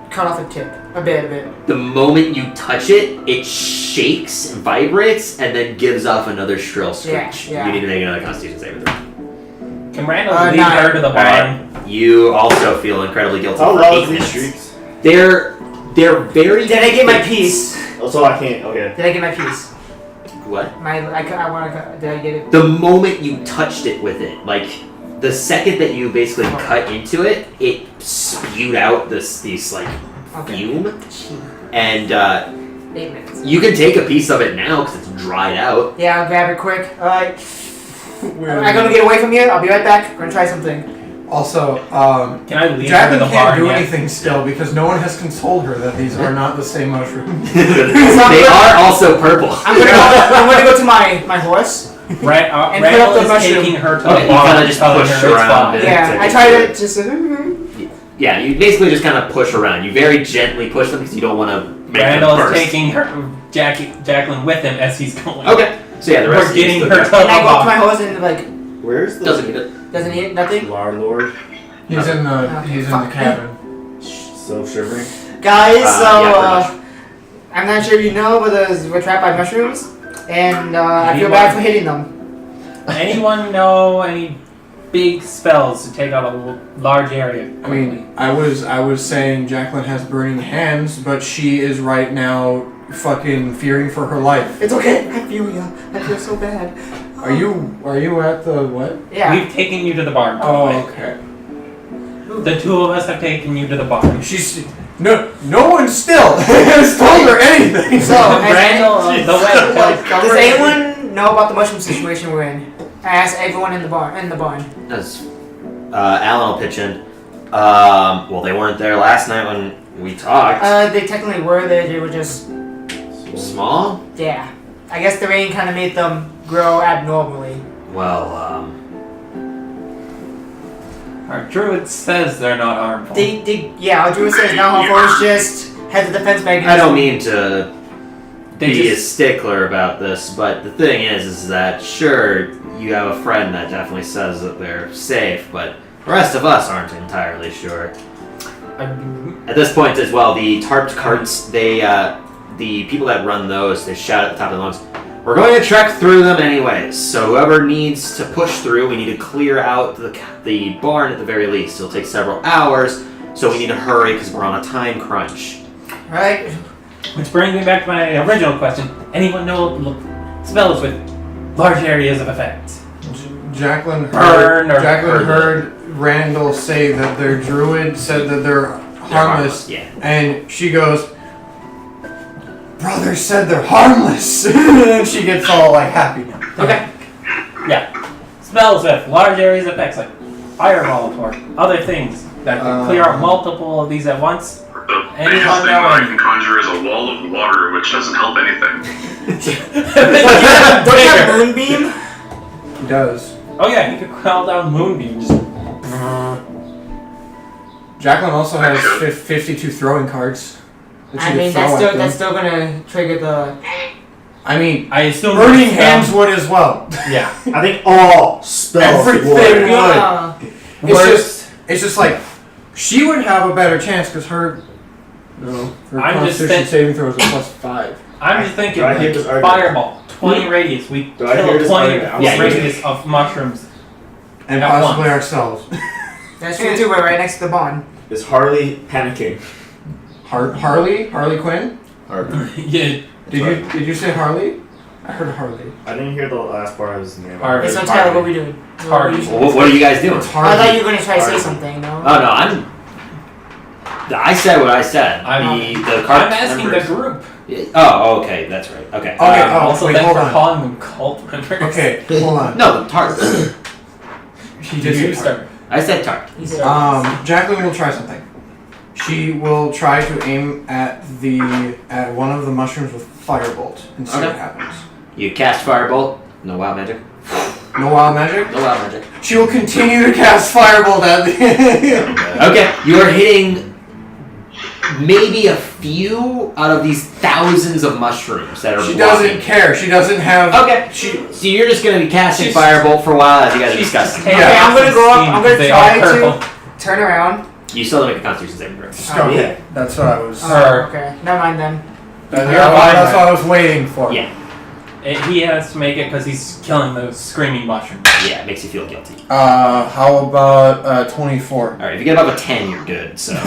Cut off a tip. A bit.
The moment you touch it, it shakes, vibrates, and then gives off another shrill screech.
Yeah.
You need to make another Constitution saving throw.
Can Randall lead
9.
her to the bar?
Alright. You also feel incredibly guilty
How
for
loud
8
is these
minutes.
streaks?
They're very.
Did I get my
thick.
piece?
Oh, so I can't. Okay.
Did I get my piece?
What?
I want to. Did I get it?
The moment you touched it with it, like the second that you basically cut into it, it spewed out these like fume, and
8 minutes.
you can take a piece of it now because it's dried out.
Yeah, I'll grab it quick. Alright. I'm gonna get away from you. I'll be right back. I'm gonna try something.
Also,
Can I lead her to
Jacqueline
the
can't
bar
do
yet?
anything still because no one has consoled her that these are not the same mushrooms.
They are also purple.
I'm gonna go to my horse. And put up
Randall
the
is
mushroom.
taking her to
Okay,
the
you
bar.
kinda just
telling
push
her it's
around
fine.
it.
Yeah, I try to just.
Yeah, you basically just kind of push around. You very gently push them because you don't want to make
Randall
them
is
burst.
taking her Jacqueline with him as he's going.
Okay, so yeah, the rest
We're getting
of
her
you
to
Can I
the
go up to
bar.
my horse and like
Where's the
doesn't need it.
doesn't he nothing?
Lord?
He's in the cabin.
So shivering.
Guys,
Yeah, pretty
I'm not sure if you know, but we're trapped by mushrooms, and I feel bad for hitting them.
Anyone know any big spells to take out a large area?
I mean, I was saying Jacqueline has burning hands, but she is right now fucking fearing for her life.
It's okay. I feel you. I feel so bad.
Are you at the what?
Yeah.
We've taken you to the bar.
Oh, okay.
The two of us have taken you to the bar.
She's no one still has told her anything.
So,
Randall,
does anyone know about the mushroom situation we're in? I asked everyone in the barn.
As Alan will pitch in. Well, they weren't there last night when we talked.
They technically were there. They were just
Small?
yeah. I guess the rain kind of made them grow abnormally.
Well,
Our druid says they're not harmful.
Our druid says now harmful is just has a defense mechanism.
I don't mean to
They
be a
just
stickler about this, but the thing is that sure, you have a friend that definitely says that they're safe, but the rest of us aren't entirely sure. At this point as well, the tarped carts, the people that run those, they shout at the top of their lungs, "We're going to trek through them anyways, so whoever needs to push through, we need to clear out the barn at the very least. It'll take several hours, so we need to hurry because we're on a time crunch."
Right.
Which brings me back to my original question. Anyone know spells with large areas of effect?
Jacqueline
Burn or
heard Randall say that their druid said that they're harmless,
Yeah.
and she goes, "Brother said they're harmless," and she gets all like happy.
Okay. Yeah. Spells with large areas of effects like fireball or other things that can clear out multiple of these at once.
The
Anyone
biggest thing
know
that I
any?
can conjure is a wall of water, which doesn't help anything.
Don't you have moonbeam?
He does.
Oh yeah, he could crawl down Moonbeam. Just
Jacqueline also has 52 throwing cards. that she
I
could
mean,
throw at them.
that's still gonna trigger the.
I mean,
I assume
burning
it's,
hands would as well.
Yeah.
I think all spells
Everything
would.
would. It's just like she would have a better chance because her
I'm just
Constitution saving throw is a +5.
I'm just thinking
Do I hear
like,
this argument?
fireball, 20 radius. We
Do I hear
kill
this
20
argument?
Yeah, you
radius of mushrooms.
And
At
possibly
once.
ourselves.
That's true too. We're right next to the barn.
Is Harley panicking?
Harley Quinn?
Yeah.
Did you say Harley? I heard Harley.
I didn't hear the last part of his name.
Harvey.
So Tyler, what are we doing?
Harvey.
Well, what are you guys doing?
It's
I
Harley.
thought you were gonna try to say
Harvey.
something. No.
Oh no, I said what I said. The cart
I'm asking
members-
the group.
Oh, okay, that's right. Okay.
Okay,
Also,
wait,
thanks
hold
for
on.
calling them cult members.
Okay, hold on.
No, the tart.
She
You
just said
start.
I said tart.
He said.
Jacqueline will try something. She will try to aim at one of the mushrooms with firebolt and see
Okay.
what happens.
You cast firebolt. No wild magic.
No wild magic?
No wild magic.
She will continue to cast firebolt at the
Okay, you are hitting maybe a few out of these thousands of mushrooms that are
She
blocking.
doesn't care. She doesn't have.
Okay. So you're just gonna be casting firebolt for a while as you guys are discussing.
Okay, I'm gonna go up. I'm gonna try to turn around.
You still have to make a Constitution saving throw.
Okay, that's what I was.
Okay, never mind then.
That's what I was waiting for.
Yeah.
He has to make it because he's killing those screaming mushrooms.
Yeah, it makes you feel guilty.
How about 24?
Alright, if you get above a 10, you're good, so.
So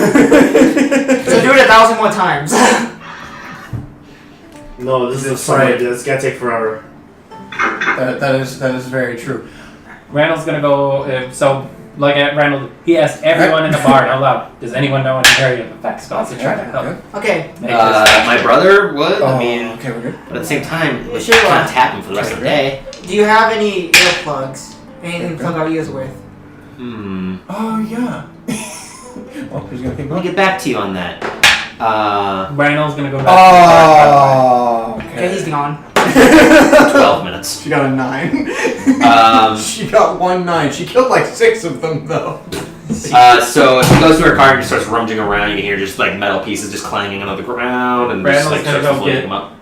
do it 1,000 more times.
No, this is a fight. It's gonna take forever.
That is very true.
Randall's gonna go. Like Randall, he asked everyone in the bar out loud, does anyone know any area of effect spells to try to help?
Okay.
My brother would,
Oh,
I mean,
okay, we're good.
but at the same time, we
Sure.
can't tap him for the rest of the day.
Do you have any earplugs? Anything to plug our ears with?
Oh yeah. Well, who's gonna keep
Let me
going?
get back to you on that.
Randall's gonna go back
Oh,
Okay, he's gone.
12 minutes.
She got a 9. She got 1 9. She killed like 6 of them though.
So she goes to her car and just starts rummaging around. You can hear just like metal pieces just clanging on the ground and just
Randall's
like
gonna
starts
go
floating them up.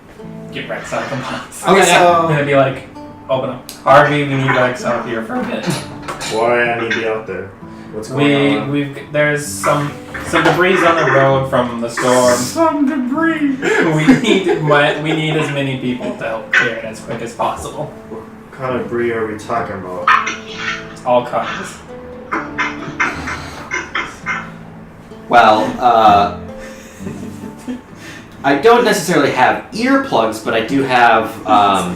get Rex out of the box.
Okay,
I'm
so
gonna be like, open up. Harvey, we need Rex out here for a bit.
Why I need to be out there? What's going on?
There's some debris on the road from the storm.
Some debris.
we need as many people to help clear it as quick as possible.
What kind of breed are we talking about?
All kinds.
Well, I don't necessarily have earplugs, but I do have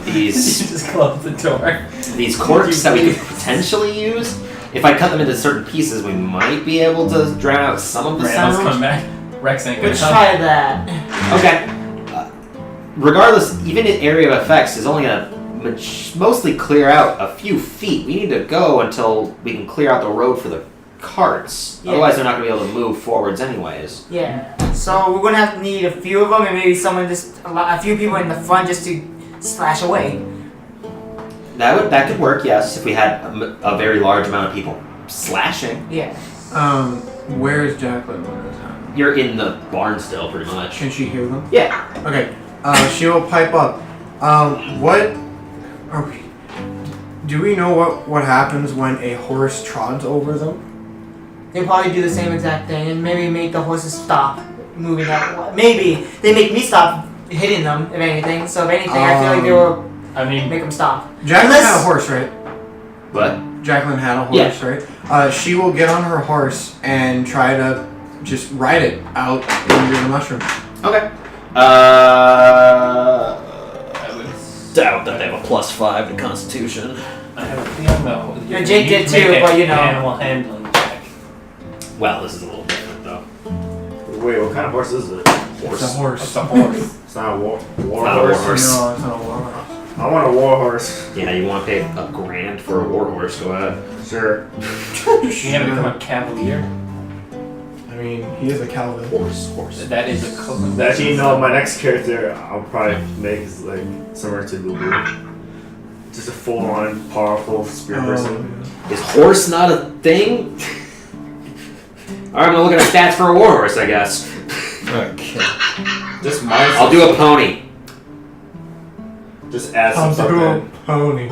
You
these
just close the door.
these corks that we could potentially use. If I cut them into certain pieces, we might be able to drown out some of the
Randall's
sound.
come back. Rex ain't gonna
let's
come.
try that.
Okay. Regardless, even the area of effects is only going to mostly clear out a few feet. We need to go until we can clear out the road for the carts.
Yeah.
Otherwise, they're not going to be able to move forwards anyways.
Yeah. So we're gonna need a few of them, and maybe someone a few people in the front just to slash away.
That could work, yes, if we had a very large amount of people slashing.
Yeah.
Where is Jacqueline when this happens?
You're in the barn still, pretty much.
Can she hear them?
Yeah.
Okay. She will pipe up. What are we? Do we know what happens when a horse trods over them?
They probably do the same exact thing, and maybe make the horses stop moving that. Maybe they make me stop hitting them, if anything. So if anything, I feel like they will make them stop.
Jacqueline had a horse, right?
What?
Jacqueline had a horse, right? She will get on her horse and try to just ride it out into the mushroom.
Okay. I would doubt that they have a +5 to Constitution.
I have a feeling though.
Yeah, Jake did too, but you know.
Animal handling check.
Well, this is a little different, though.
Wait, what kind of horse is it?
It's a horse.
It's a horse.
It's not a war
Not a war
horse.
horse.
No, it's not a war horse.
I want a war horse.
Yeah, you want to pay $1,000 for a war horse? Go ahead.
Sure.
You gotta become a cavalier.
I mean, he is a Calvin.
Horse.
That is a code.
Actually, no, my next character I'll probably make is like similar to Lulu. Just a full-on, powerful spear person.
Is horse not a thing? Alright, I'm gonna look at the stats for a war horse, I guess.
Okay.
Just mine.
I'll do a pony.
Just add some
I'll
stuff
do a
in.
pony.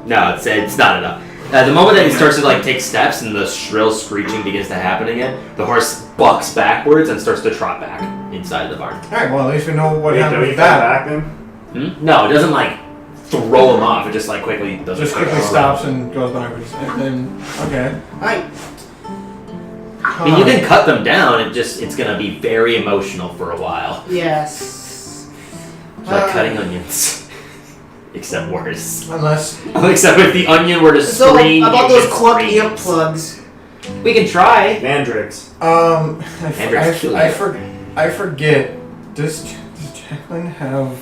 No, it's not enough. The moment that he starts to take steps and the shrill screeching begins to happen again, the horse bucks backwards and starts to trot back inside the barn.
Alright, well, at least we know what
Wait,
happened
do we
with
fight
that.
back then?
No, it doesn't throw him off. It just quickly does.
Just quickly stops and goes backwards. And then, okay.
Alright.
I mean, you can cut them down. It's gonna be very emotional for a while.
Yes.
It's like cutting onions. Except worse. Except if the onion were to
So
scream.
about
it
those
just
clock
screams.
earplugs.
We can try.
Mandrakes.
I forget. Does Jacqueline have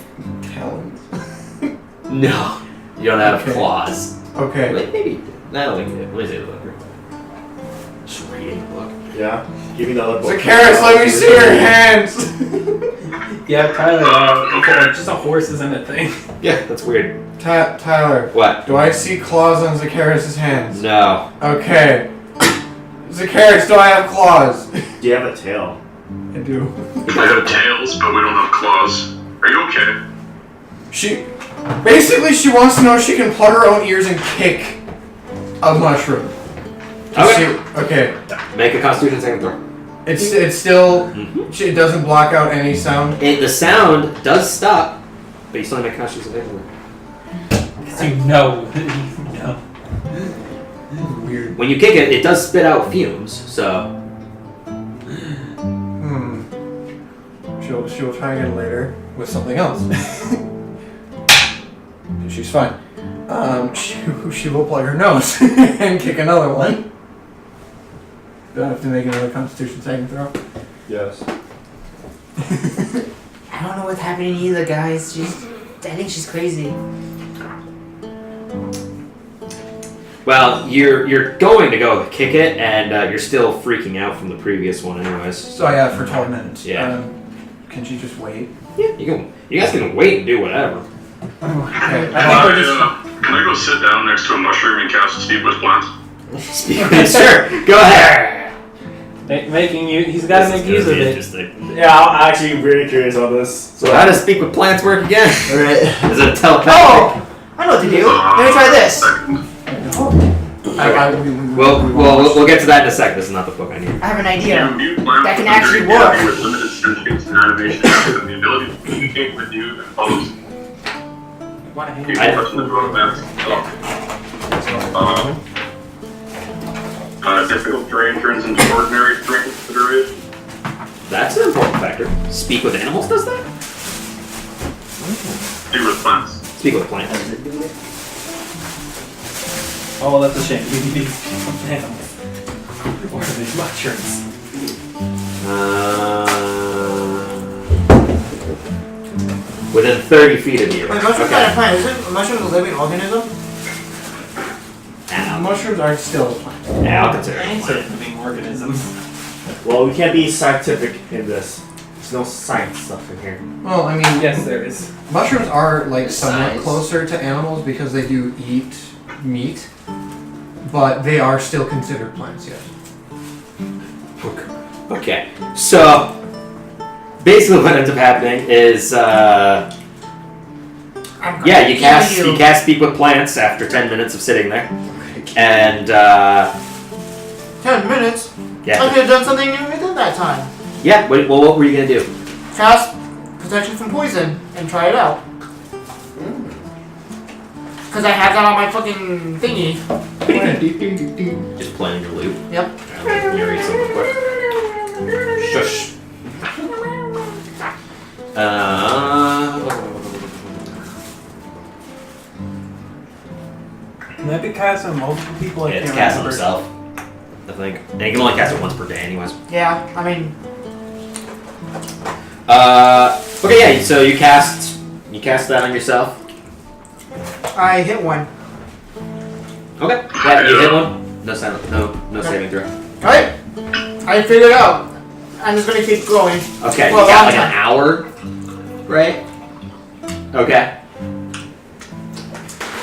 talons?
No, you don't have
Okay.
claws.
Okay.
Wait, maybe. I don't think you do. Let me see the book. Just reading the book.
Yeah. Give me the other book.
Zacchaeus, let me see your hands!
Yeah, Tyler, just a horse isn't a thing.
Yeah, that's weird.
Tyler.
What?
Do I see claws on Zacchaeus' hands?
No.
Okay. Zacchaeus, do I have claws?
Do you have a tail?
I do.
We have tails, but we don't have claws. Are you okay?
She wants to know if she can plug her own ears and kick a mushroom. Okay.
Make a Constitution saving throw.
It's still. It doesn't block out any sound.
The sound does stop, but you still have to make a Constitution saving throw.
Because you know.
Weird.
When you kick it, it does spit out fumes. So.
She'll try again later with something else. She's fine. She will plug her nose and kick another one. Do I have to make another Constitution saving throw?
Yes.
I don't know what's happening either, guys. I think she's crazy.
Well, you're going to go kick it, and you're still freaking out from the previous one, anyways.
So yeah, for 12 minutes.
Yeah.
Can she just wait?
Yeah, you guys can wait and do whatever.
Okay.
Can I go sit down next to a mushroom and cast Speak with Plants?
Sure, go ahead.
He's got to make use of it.
Interesting.
Yeah, I'm actually really curious on this.
So how does Speak with Plants work again?
Alright.
Is it a telepathic?
Oh! I know what to do. Let me try this.
We'll get to that in a second. This is not the book I need.
I have an idea.
Mute plants
That can
under
actually
a
work.
With limited sentience and animation, and the ability to communicate with you and follows. Difficult terrain turns into ordinary terrain for the duration.
That's an important factor. Speak with animals does that?
Do with plants.
Speak with plants.
Oh, that's a shame. You need animals. Or these mushrooms.
Within 30 feet of you.
Wait, mushroom kind of plant. Isn't a mushroom a living organism?
Mushrooms are still a plant.
Yeah, I'll consider it.
Plants are living organisms.
Well, we can't be scientific in this. There's no science stuff in here.
Well, I mean,
Yes, there is.
mushrooms are like somewhat
Size.
closer to animals because they do eat meat, but they are still considered plants, yes.
Okay, so basically what ends up happening is, you cast Speak with Plants after 10 minutes of sitting there, and
10 minutes? I
yeah,
could have done something within that time.
yeah. What were you gonna do?
Cast protection from poison and try it out. Because I have that on my fucking thingy.
Just playing your loop.
Yep.
Let me read something quick. Shush.
Can that be cast on multiple people?
Yeah, it's cast on himself, I think. And you can only cast it once per day, anyways.
Yeah, I mean,
Okay, yeah. So you cast that on yourself.
I hit one.
Okay. Yeah, you hit one. No saving throw.
Alright. I figured it out. I'm just gonna keep going.
Okay,
Well,
you got
long
like an hour, right? Okay.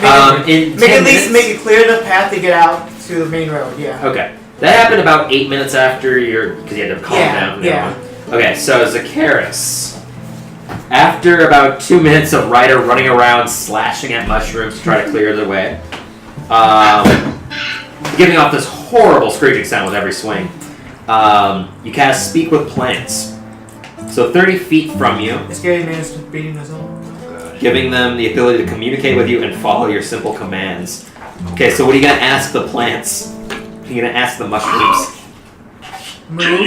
In 10
Make at least
minutes-
make it clear the path to get out to the main road, yeah.
Okay. That happened about 8 minutes after because you had to calm down.
Yeah.
Okay, so Zacchaeus. After about 2 minutes of Ryder running around slashing at mushrooms to try to clear the way, giving off this horrible screeching sound with every swing, you cast Speak with Plants. So 30 feet from you,
The scary man is beating us up.
giving them the ability to communicate with you and follow your simple commands. Okay, so what are you gonna ask the plants? What are you gonna ask the mushrooms?
Can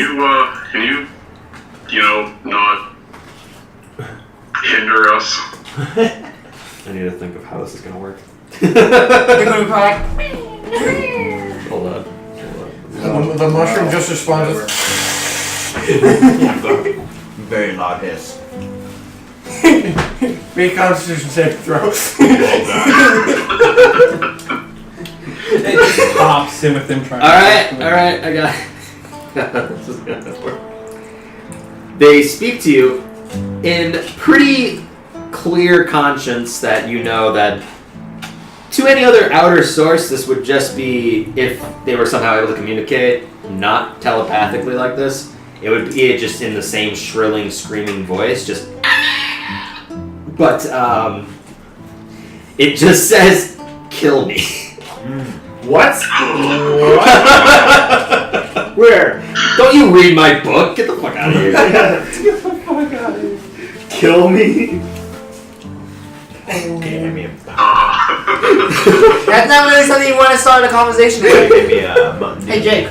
you not hinder us?
I need to think of how this is gonna work.
They're gonna be like,
Hold on.
The mushroom just responds with
Very loud hiss.
make Constitution saving throw.
It just pops in with them trying
Alright, I got it. This is gonna work. They speak to you in pretty clear conscience that you know that to any other outer source this would just be if they were somehow able to communicate, not telepathically like this. it would be just in the same shrilling, screaming voice, just. But it just says, "Kill me."
What? Where?
Don't you read my book? Get the fuck out of here.
Get the fuck out of here. Kill me.
Give me a
That's not really something you want to start a conversation with.
give me a button.
Hey Jake,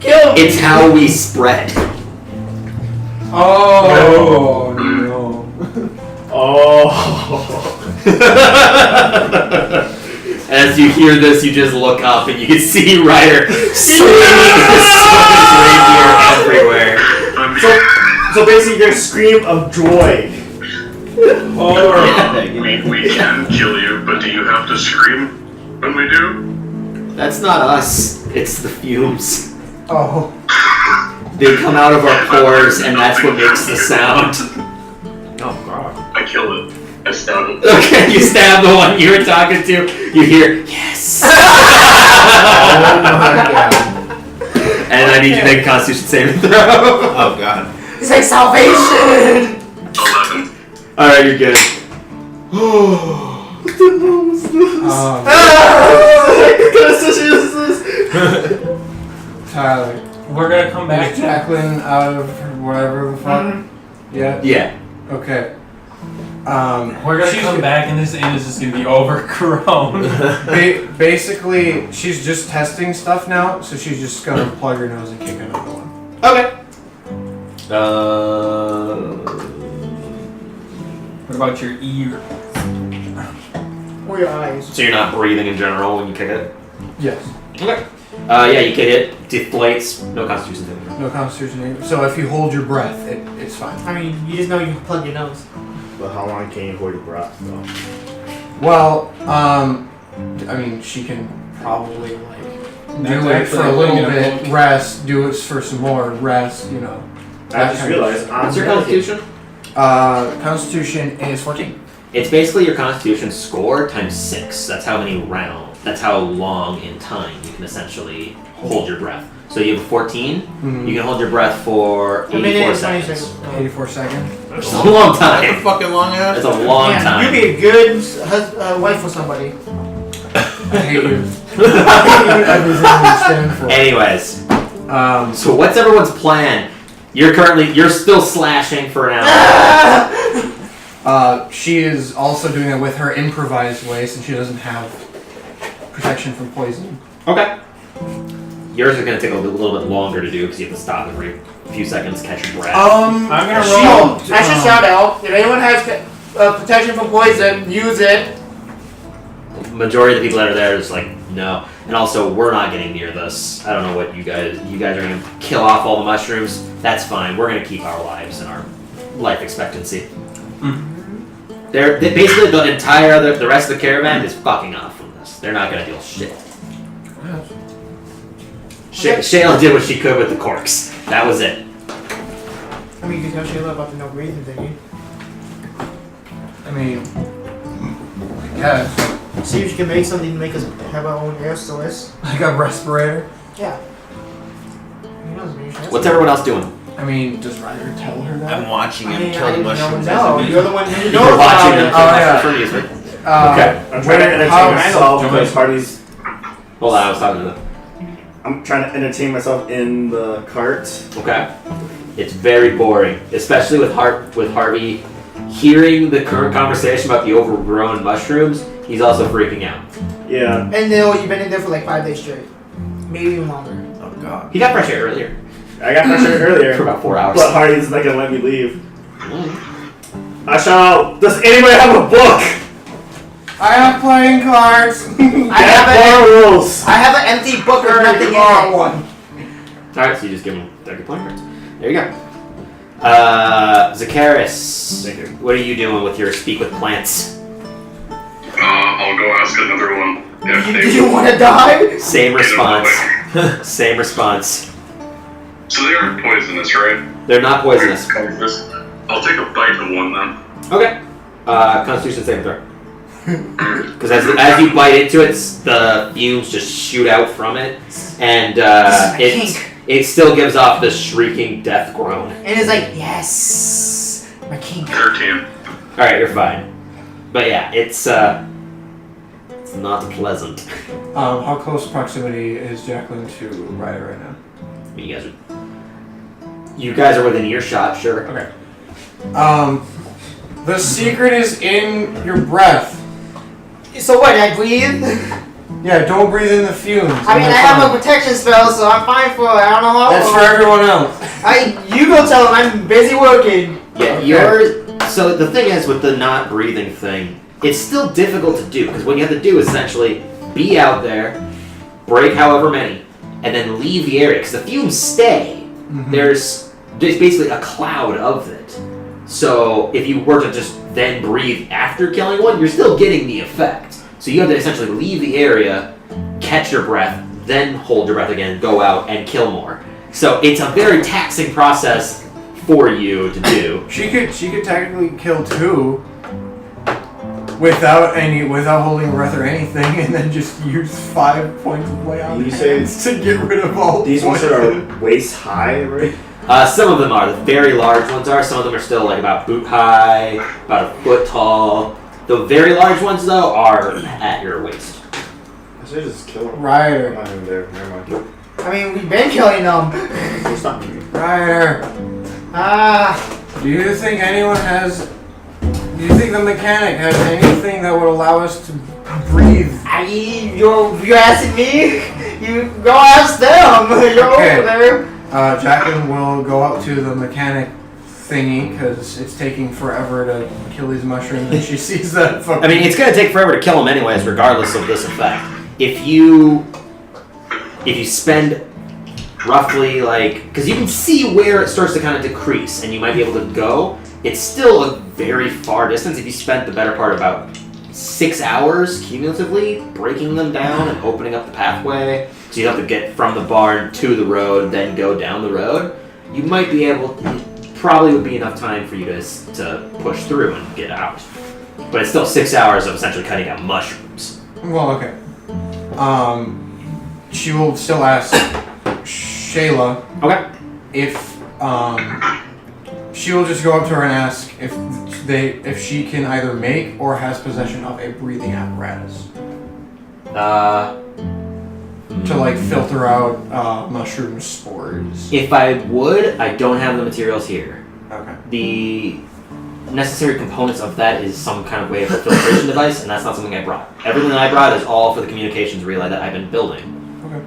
kill me.
It's how we spread.
Oh no.
Oh.
As you hear this, you just look up and you can see Ryder swinging his rapier everywhere.
So basically, you're gonna scream of joy.
We can kill you, but do you have to scream when we do?
That's not us. It's the fumes.
Oh.
They come out of our pores, and that's what makes the sound.
Oh god.
I kill it. I stab it.
Okay, you stab the one you were talking to. You hear yes.
Oh my god.
And I need you to make a Constitution saving throw.
Oh god.
It's like salvation.
11.
All right, you're good.
Tyler.
We're gonna come back.
Is Jacqueline out of whatever the fuck? Yeah.
Yeah.
Okay.
We're gonna come back, and this inn is just gonna be overgrown.
Basically, she's just testing stuff now, so she's just gonna plug her nose and kick another one.
Okay.
What about your ear?
Or your eyes.
So you're not breathing in general when you kick it?
Yes.
Okay. Yeah, you kick it. Deflates. No Constitution saving throw.
No Constitution. So if you hold your breath, it's fine.
I mean, you just know you can plug your nose.
But how long can you hold your breath though?
Well, I mean, she can probably do it for a little bit, rest, do it for some more, rest, you know.
I just realized.
What's your Constitution?
Constitution is 14.
It's basically your Constitution score times 6. That's how many rounds. That's how long in time you can essentially hold your breath. So you have 14.
Mm-hmm.
You can hold your breath for 84 seconds.
84 seconds.
It's a long
That's a
time.
fucking long ass.
It's a long
Man,
time.
you'd be a good wife for somebody.
I hate you. I hate everything you stand for.
Anyways, so what's everyone's plan? You're still slashing for an hour.
She is also doing it with her improvised way since she doesn't have protection from poison.
Okay. Yours is going to take a little bit longer to do because you have to stop every few seconds, catch your breath.
I'm gonna
Oh, I should shout out. If anyone has protection from poison, use it.
Majority of the people that are there is like, no. And also, we're not getting near this. I don't know what you guys are going to kill off all the mushrooms. That's fine. We're going to keep our lives and our life expectancy. They basically the rest of the caravan is fucking off from this. They're not going to deal shit. Shayla did what she could with the corks. That was it.
I mean, you can tell Shayla about the no breathing thingy.
I mean, I guess.
See if you can make something to make us have our own air source.
Like a respirator.
Yeah. Who knows, maybe that's
What's everyone else doing?
I mean, does Ryder tell her that?
I'm watching
I
him
mean,
kill
I
the
didn't
mushrooms.
know. You're the one who
You're
knows
watching them
about
kill
it.
mushrooms for amusement.
Okay.
I'm trying to entertain myself because parties.
Hold on, I was talking to them.
I'm trying to entertain myself in the cart.
Okay. It's very boring, especially with Harvey hearing the current conversation about the overgrown mushrooms. He's also freaking out.
Yeah.
And you've been in there for like 5 days straight. Maybe even longer.
Oh god.
He got fresh air earlier
I got pressure earlier.
for about 4 hours.
But Hardy's not gonna let me leave. I shout, does anybody have a book?
I have playing cards.
I have
rules.
I have an empty book with nothing in it.
one.
Alright, so you just give him 30 point cards. There you go. Zacharias,
Thank you.
what are you doing with your speak with plants?
I'll go ask another one. If
Do you want to die?
Same response. Same response.
So they aren't poisonous, right?
They're not poisonous.
I'll take a bite of one then.
Okay. Constitution saving throw. Because as you bite into it, the fumes just shoot out from it, and it still gives off this shrieking death groan.
And it's like, yes, my king.
13.
Alright, you're fine. But yeah, it's not pleasant.
How close proximity is Jacqueline to Ryder right now?
I mean, you guys are within earshot, sure.
Okay. The secret is in your breath.
So what, I breathe?
Yeah, don't breathe in the fumes.
I mean, I have a protection spell, so I'm fine for it. I don't know how
That's for everyone else.
You go tell them I'm busy working.
Yeah, so the thing is with the not breathing thing, it's still difficult to do, because what you have to do is essentially be out there, break however many, and then leave the area, because the fumes stay.
Mm-hmm.
There's basically a cloud of it. So if you were to just then breathe after killing one, you're still getting the effect. So you have to essentially leave the area, catch your breath, then hold your breath again, go out, and kill more. So it's a very taxing process for you to do.
She could technically kill 2 without holding your breath or anything, and then just use 5 points of lay on
You say
to get rid of all
these ones that are waist high, right?
Some of them are. The very large ones are. Some of them are still like about boot high, about a foot tall. The very large ones, though, are at your waist.
I should just kill him.
Ryder.
I'm not even there. Never mind.
I mean, we've been killing them.
It's not me.
Ryder. Do you think the mechanic has anything that would allow us to breathe?
You're asking me? You go ask them. You're
Okay.
over there.
Jacqueline will go up to the mechanic thingy because it's taking forever to kill these mushrooms, and she sees that.
I mean, it's going to take forever to kill them anyways, regardless of this effect. If you spend roughly because you can see where it starts to kind of decrease, and you might be able to go. It's still a very far distance. If you spent the better part about 6 hours cumulatively breaking them down and opening up the pathway, so you have to get from the barn to the road, then go down the road, you might be able. Probably would be enough time for you to push through and get out. But it's still 6 hours of essentially cutting out mushrooms.
Well, okay. She will still ask Shayla.
Okay.
If she will just go up to her and ask if she can either make or has possession of a breathing apparatus to filter out mushroom spores.
If I would, I don't have the materials here.
Okay.
The necessary components of that is some kind of way of filtration device, and that's not something I brought. Everything that I brought is all for the communications relay that I've been building.
Okay.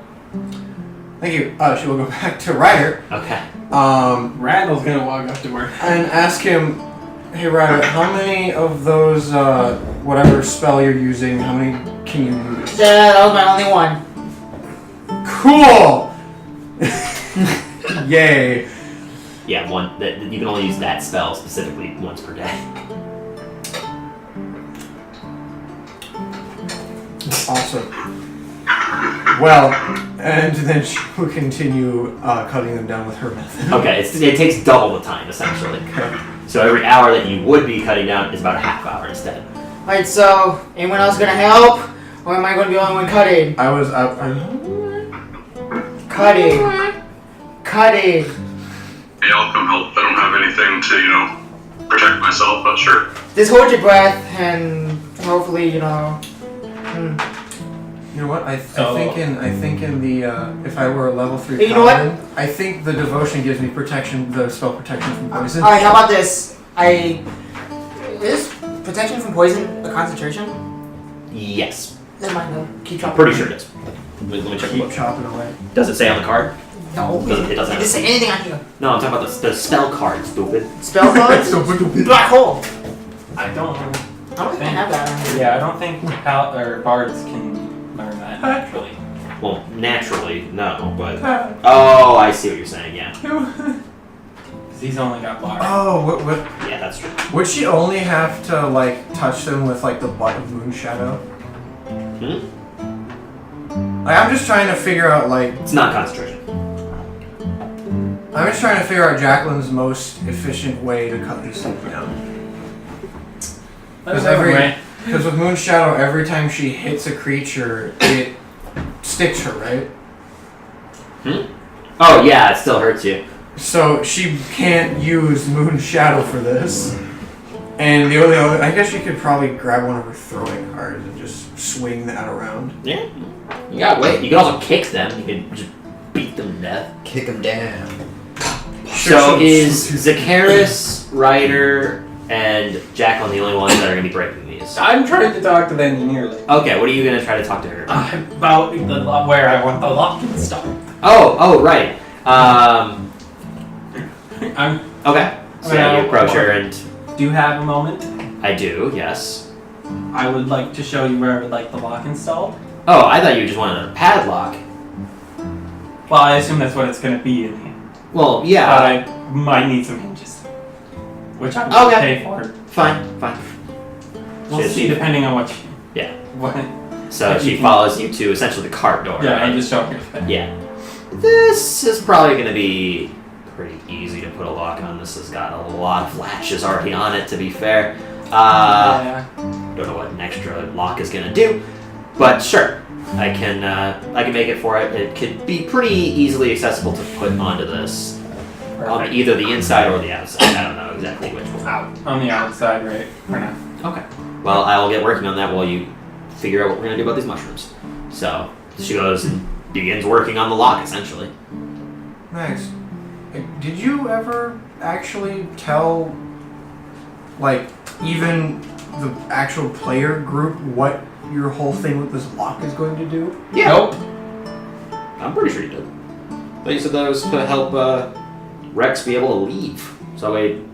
Thank you. She will go back to Ryder.
Okay.
Randall's gonna walk up to her
And ask him, hey Ryder, how many of those whatever spell you're using, how many can you use?
That was my only one.
Cool! Yay.
Yeah, one that you can only use that spell specifically once per day.
Awesome. Well, and then she will continue cutting them down with her method.
Okay, it takes double the time essentially.
Okay.
So every hour that you would be cutting down is about a half hour instead.
Alright, so anyone else gonna help? Or am I gonna be the only one cutting?
I was up.
Cutting. Cutting.
Yeah, I'll come help. I don't have anything to, protect myself, but sure.
Just hold your breath and hopefully,
You know what? I think in the if I were a level 3
You know what?
paladin, I think the devotion gives me protection, the spell protection from poison.
Alright, how about this? Is protection from poison a concentration?
Yes.
Never mind though. Keep
I'm
chopping.
pretty sure it is. Let me check the
Keep
book.
chopping away.
Does it say on the card?
No.
It doesn't have
Just say anything on here.
No, I'm talking about the spell card, stupid.
Spell cards? Black hole.
I don't know.
I don't think I have that on here.
Yeah, I don't think bards can learn that naturally.
Well, naturally, no, but... Oh, I see what you're saying, yeah.
Because he's only got bard.
Oh, what?
Yeah, that's true.
Would she only have to touch them with the butt of moon shadow? I'm just trying to figure out
It's not concentration.
I'm just trying to figure out Jacqueline's most efficient way to cut these things down. Because with moon shadow, every time she hits a creature, it sticks her, right?
Oh yeah, it still hurts you.
So she can't use Moon Shadow for this. And the only other, I guess you could probably grab one of her throwing cards and just swing that around.
Yeah. You gotta wait. You can also kick them. You can just beat them to death.
Kick him down.
So is Zakaris, Ryder, and Jacqueline the only ones that are gonna be breaking these?
I'm trying to talk to the engineer.
Okay, what are you gonna try to talk to her about?
About where I want the lock installed.
Oh, right.
I'm.
Okay. So
Well,
you approach her and
Do you have a moment?
I do, yes.
I would like to show you where I would like the lock installed.
Oh, I thought you just wanted a padlock.
Well, I assume that's what it's going to be in here.
Well,
But
yeah.
I might need some hinges, which I'm going to
Okay.
pay for.
Fine.
We'll
Should
see
she-
depending on what.
Yeah.
What?
So
If
she
you can-
follows you to essentially the cart door.
Yeah,
right?
I'm just showing you.
Yeah. This is probably going to be pretty easy to put a lock on. This has got a lot of latches already on it, to be fair.
Yeah.
Don't know what an extra lock is going to do, but sure. I can make it for it. It could be pretty easily accessible to put onto this. On
Perfect.
either the inside or the outside. I don't know exactly which one.
Out on the outside, right? For now.
Okay. Well, I will get working on that while you figure out what we're going to do about these mushrooms. So she goes and begins working on the lock, essentially.
Nice. Did you ever actually tell, like, even the actual player group what your whole thing with this lock is going to do?
Yeah.
Nope.
I'm pretty sure you did. But you said that was to help Rex be able to leave. So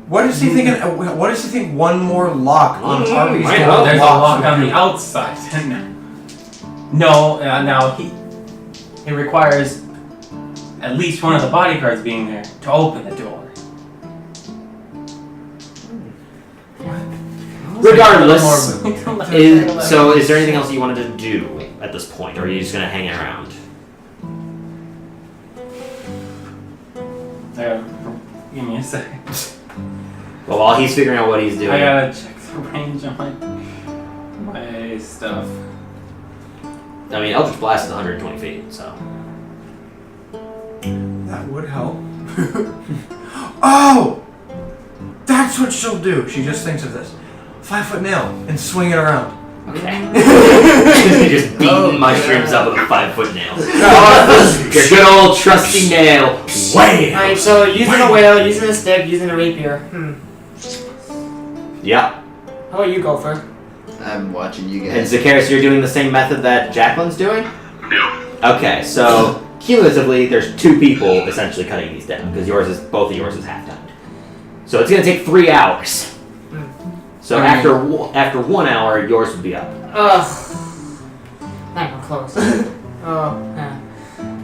What is he thinking? What does he think? One more lock on Harvey's
I
door?
know.
There's a
locks
lock
would
on
do?
the outside. No, now it requires at least one of the bodyguards being there to open the door.
regardless,
Is
is there anything else you wanted to do at this point, or are you just gonna hang around?
Give me a second.
Well, while he's figuring out what he's doing,
I gotta check the range on my stuff.
I mean, Eldritch Blast is 120 feet, so.
That would help. Oh! That's what she'll do. She just thinks of this. 5-foot nail and swing it around.
Okay. You just beating mushrooms up with a 5-foot nail. Your good old trusty nail. Wham!
Alright, so using a whale, using a stick, using a rapier.
Yeah.
How about you, Gopher?
I'm watching you
And
guys.
Zakaris, you're doing the same method that Jacqueline's doing?
Yep.
Okay, so cumulatively, there's 2 people essentially cutting these down because both of yours is half timed. So it's gonna take 3 hours. So
Alright.
after 1 hour, yours would be up.
Ugh. Not even close. Oh, yeah.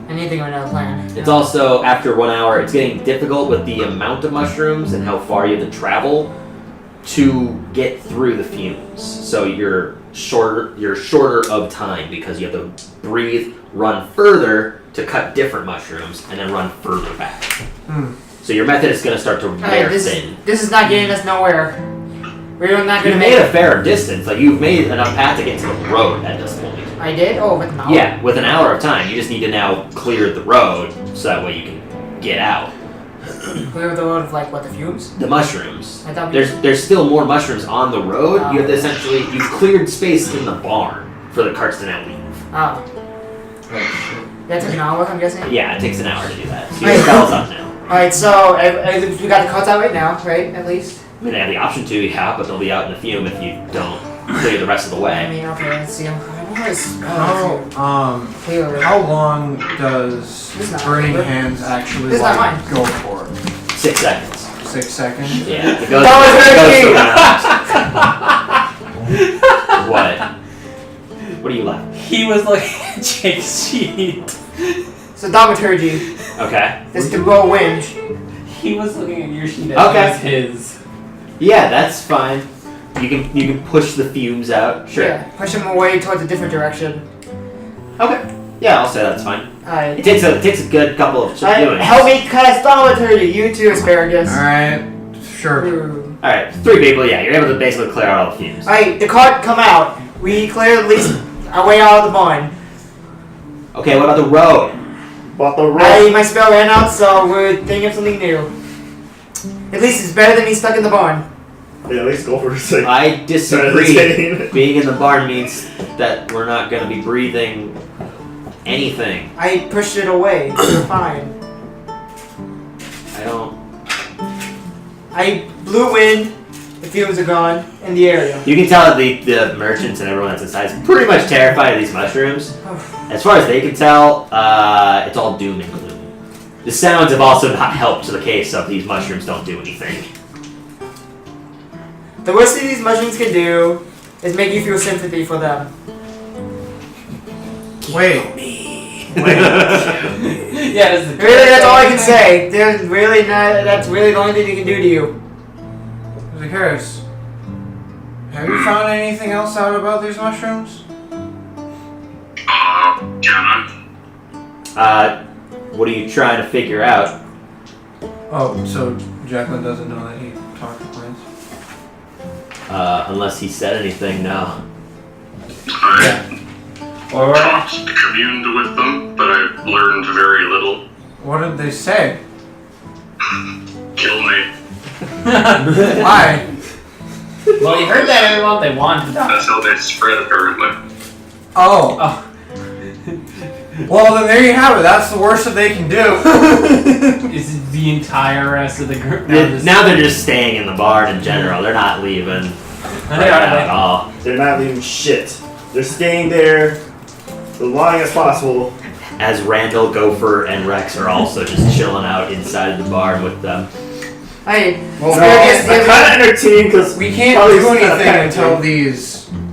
I need to think of another plan.
It's also after 1 hour, it's getting difficult with the amount of mushrooms and how far you have to travel to get through the fumes. So you're shorter of time because you have to breathe, run further to cut different mushrooms, and then run further back. So your method is going to start to wear
Alright,
thin.
this is not getting us nowhere. We're not
You've
gonna
made
make
a fair distance. Like you've made enough path to get to the road at this point.
I did? Oh, with an hour?
Yeah, with an hour of time, you just need to now clear the road so that way you can get out.
Clear the road of, like, what, the fumes?
The mushrooms.
I thought we...
There's still more mushrooms on the road.
Oh.
You have to essentially you've cleared space in the barn for the carts to now leave.
Oh. That took an hour, I'm guessing?
Yeah, it takes an hour to do that. So your spell's up now.
Alright, so we got the carts out right now, right? At least?
I mean, they have the option to, yeah, but they'll be out in the fume if you don't clear the rest of the
I
way.
mean, okay, let's see. I wonder what
How long does
This is not
Burning
mine.
Hands actually
This is not
like
mine.
go for?
6 seconds.
6 seconds?
Yeah, it goes.
That was
What? What are you left?
He was looking at Jake's sheet.
So, Thaumaturgy.
Okay.
This is to roll wind.
He was looking at your sheet as
Okay.
his.
Yeah, that's fine. You can push the fumes out. Sure.
Yeah, push him away towards a different direction.
Okay. Yeah, I'll say that's fine. It
Alright.
takes a good couple of doing.
Help me cast Thaumaturgy. You too, Asparagus.
Alright, sure.
All right, 3 people. Yeah, you're able to basically clear out all the fumes.
Alright, the cart come out. We clear at least our way out of the barn.
Okay, what about the road?
Bought the rock.
My spell ran out, so we're thinking of something new. At least it's better than me stuck in the barn.
Yeah, at least go for a second.
I disagree.
Meditating.
Being in the barn means that we're not going to be breathing anything.
I pushed it away. You're fine.
I don't.
I blew in. The fumes are gone in the area.
You can tell that the merchants and everyone that's inside is pretty much terrified of these mushrooms. As far as they can tell, it's all doom and gloom. The sounds have also not helped to the case of these mushrooms don't do anything.
The worst thing these mushrooms can do is make you feel sympathy for them.
Wait.
Yeah, this is the
Really, that's all I can say. There's really not. That's really the only thing they can do to you.
Zacharias, have you found anything else out about these mushrooms?
Can
What are you trying to figure out?
Oh, so Jacqueline doesn't know that he talked to plants?
Unless he said anything, no.
I
Or
talked, communed with them, but I learned very little.
What did they say?
Kill me.
Why?
well, you heard that everyone they wanted to die.
That's how they spread, apparently.
Oh. Well, then there you have it. That's the worst that they can do.
Is the entire rest of the group
Now they're just staying in the barn in general. They're not leaving right now at all.
They're not leaving shit. They're staying there as long as possible.
As Randall, Gopher, and Rex are also just chilling out inside the barn with them.
Hey,
Well,
I'm
Asparagus,
kind of entertained because
we can't do anything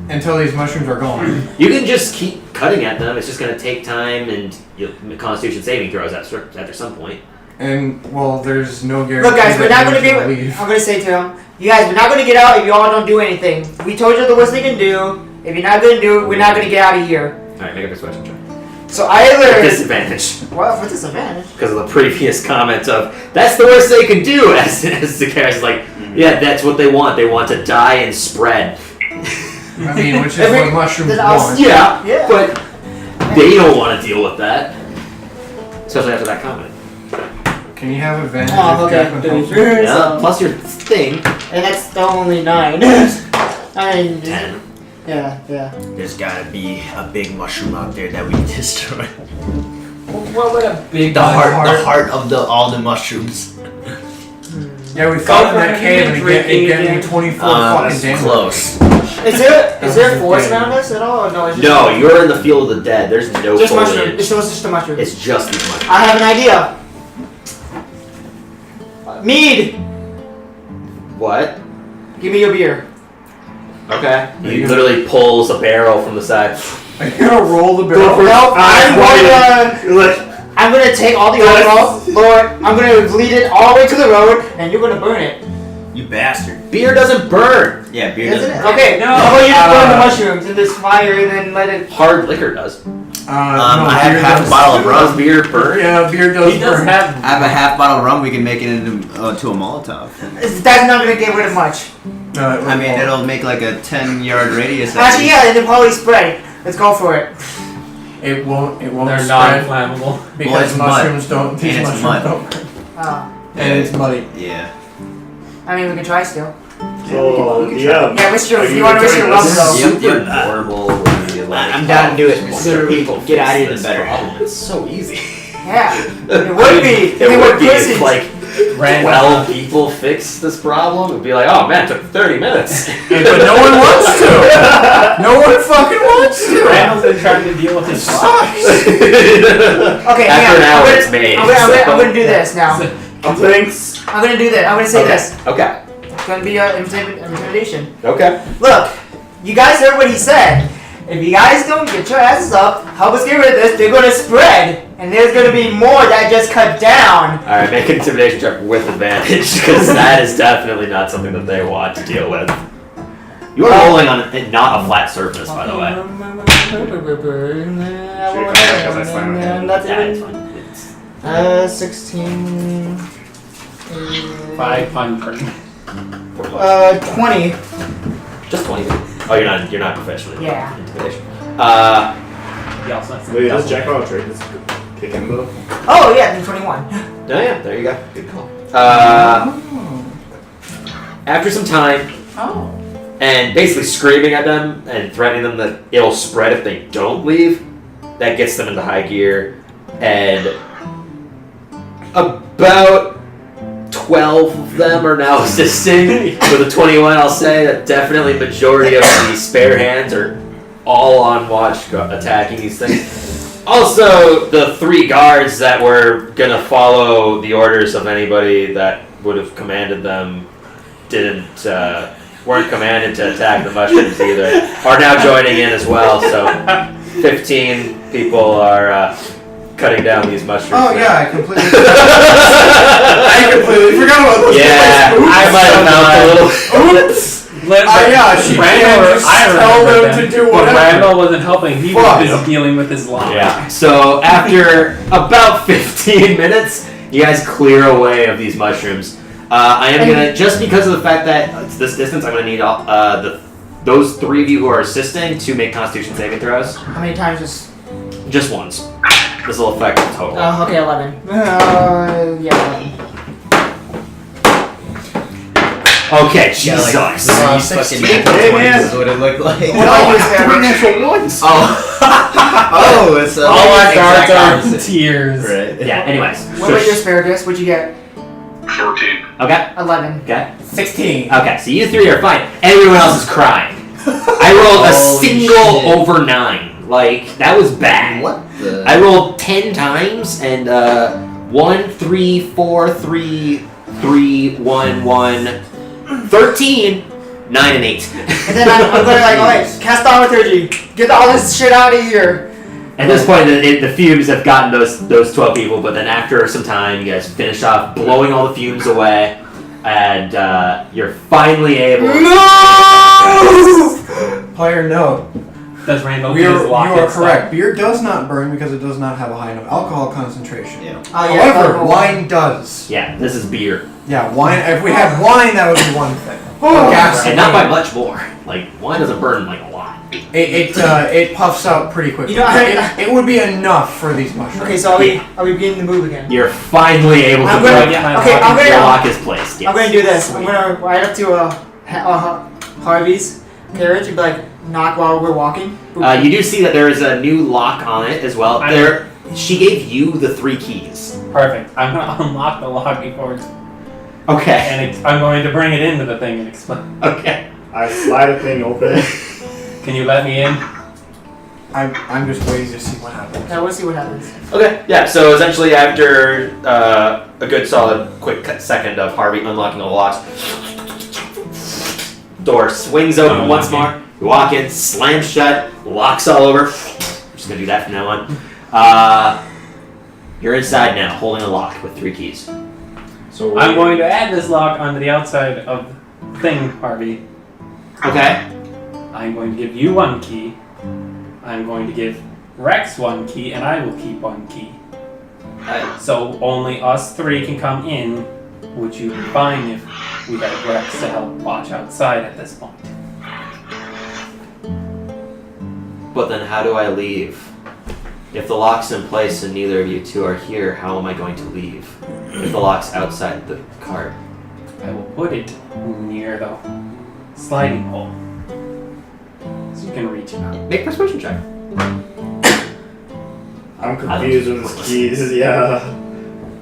until these mushrooms are gone.
You can just keep cutting at them. It's just going to take time, and you'll Constitution saving throws after some point.
And, well, there's no guarantee.
look, guys, we're not
that
going to be.
they're leave.
I'm going to say to them, you guys, we're not going to get out if you all don't do anything. We told you the worst they can do. If you're not going to do it, we're not going to get out of here.
All right, make a persuasion check.
So either.
Disadvantage.
What? For disadvantage?
Because of the previous comment of, that's the worst they can do, as Zacharias is like, yeah, that's what they want. They want to die and spread.
I mean, which is what mushrooms
then I'll
want.
Yeah,
Yeah.
but they don't want to deal with that. Especially after that comment.
Can you have advantage
Oh,
if
okay.
Jacqueline helps you?
Yeah, plus your thing.
And that's the only 9. I mean,
10.
yeah.
There's gotta be a big mushroom out there that we can destroy.
What would a big
The heart of all the mushrooms.
Yeah, we fought in
for
that
it,
cave and
drinking
it gave me
again.
24 fucking
That's
damage.
close.
Is there forest around us at all? Or no, it's just
No, you're in the field of the dead. There's no
just
foliage.
mushroom. It's just a mushroom.
It's just these mushrooms.
I have an idea. Mead,
What?
give me your beer.
Okay. He literally pulls a barrel from the side.
Are you gonna roll the barrel?
Nope,
Like,
I'm gonna take all the alcohol, Lord. I'm gonna bleed it all the way to the road, and you're gonna burn it.
You bastard.
Beer doesn't burn.
Yeah, beer
Isn't
doesn't.
it? Okay.
No.
How about you just burn the mushrooms in this fire and then let it?
Hard liquor does.
No,
I have
beer
half
does-
a bottle of
Does
rum.
beer burn?
Yeah, beer does
He does
burn.
have.
I have a half bottle of rum. We can make it into to a Molotov.
That's not gonna get rid of much.
No, it
I mean,
won't.
it'll make like a 10-yard radius. at
Actually,
least.
yeah, and then probably spray. Let's go for it.
It won't
They're
spread
non-flammable.
because
it's
mushrooms don't. These
And it's
mushrooms
mud.
don't.
Oh.
And it's muddy.
Yeah.
I mean, we can try still.
so, yeah.
Yeah, risk your.
Are
If you
you
want to risk your
enjoying
rum,
this?
though.
Super normal.
I'm down to do it. The sooner we get out of here, the better.
It's so easy.
Yeah, it would be.
It
They
would
were
be if
pussies.
like
Random.
12 people fix this problem. It'd be like, oh man, it took 30 minutes.
But no one wants to. No one fucking wants to.
Randall's been trying to deal with his
Sucks.
Okay, hang
After
on.
an hour,
I'm
it's made.
I'm gonna do this now.
Thanks.
I'm gonna do that. I'm gonna say this.
Okay.
It's gonna be an intimidation.
Okay.
Look, you guys heard what he said. If you guys don't get your asses up, help us get rid of this, they're gonna spread. And there's gonna be more that just cut down.
Alright, make an intimidation check with advantage, because that is definitely not something that they want to deal with. You are rolling on not a flat surface, by the way.
That's
Yeah, it's
even.
fine.
16.
500.
20.
Just 20. Oh, you're not professional.
Yeah.
Intimidation.
He also has
Wait,
double
let's check
damage.
out trade. Kikembo?
Oh yeah, then 21.
Oh yeah, there you go. Good call. After some time,
Oh.
and basically screaming at them and threatening them that it'll spread if they don't leave, that gets them into high gear, and about 12 of them are now assisting with a 21. I'll say that definitely majority of the spare hands are all on watch attacking these things. Also, the 3 guards that were gonna follow the orders of anybody that would have commanded them weren't commanded to attack the mushrooms either, are now joining in as well. So 15 people are cutting down these mushrooms.
Oh
now.
yeah, I completely forgot about this.
Yeah, I might have mouthed a little.
Oops. Yeah, she can't just tell them to do
But
whatever.
Randall wasn't helping. He was
Fuck.
busy dealing with his lock.
Yeah. So after about 15 minutes, you guys clear away of these mushrooms. I am gonna, just because of the fact that it's this distance, I'm gonna need those 3 of you who are assisting to make Constitution saving throws.
How many times
Just once. This will affect the total.
okay, 11. Yeah, 11.
Okay,
Yeah, like,
Jesus.
3 fucking natural
Hey,
20s
man.
is what it looked like.
What are you spare?
natural ones.
Oh, it's
All our
exact
guards are
opposite.
tears.
Right.
Yeah, anyways.
What about your asparagus? What'd you get?
14.
Okay,
11.
okay.
16.
Okay, so you 3 are fine. Everyone else is crying. I rolled a
Holy
single
shit.
over 9. Like, that was bad.
What the?
I rolled 10 times and 1, 3, 4, 3, 3, 1, 1, 13, 9, and 8.
And then I'm going like, alright, cast thaumaturgy. Get all this shit out of here.
At this point, the fumes have gotten those 12 people, but then after some time, you guys finish off blowing all the fumes away, and you're finally able to...
Player note.
Does Randall
You
get his lock
are
and
correct.
stuff?
Beer does not burn because it does not have a high enough alcohol concentration.
Yeah.
Oh yeah.
However, wine does.
Yeah, this is beer.
Yeah, wine. If we had wine, that would be one thing.
Oh,
Gasoline.
And not by much more. Like, wine doesn't burn, like, a lot.
It puffs out pretty quickly.
You know,
it would be enough for these mushrooms.
Okay, so are we beginning to move again?
You're finally able to
I'm gonna-
break
I'm
your
gonna-
lock is placed. Yes.
I'm gonna do this. I'm gonna ride up to Harvey's carriage and be like, knock while we're walking.
You do see that there is a new lock on it as well.
I
She gave you the 3 keys.
Perfect. I'm gonna unlock the lock before it's,
Okay.
and I'm going to bring it into the thing and explain.
Okay.
I slide a thing open.
Can you let me in?
I'm just waiting to see what happens.
Yeah, we'll see what happens.
Okay. Yeah. So essentially, after a good solid quick second of Harvey unlocking all the locks, door swings open
Oh,
once
okay.
more. You walk in, slams shut, locks all over. I'm just gonna do that from now on. You're inside now, holding a lock with 3 keys.
So
I'm going to add this lock onto the outside of the thing, Harvey.
Okay.
I'm going to give you 1 key. I'm going to give Rex 1 key, and I will keep 1 key. So only us 3 can come in, which you'd be fine if we had Rex to help watch outside at this point.
But then how do I leave? If the lock's in place and neither of you 2 are here, how am I going to leave? If the lock's outside the cart.
I will put it near the sliding hole, so you can reach it out.
Make a persuasion check.
I'm confused with this keys. Yeah.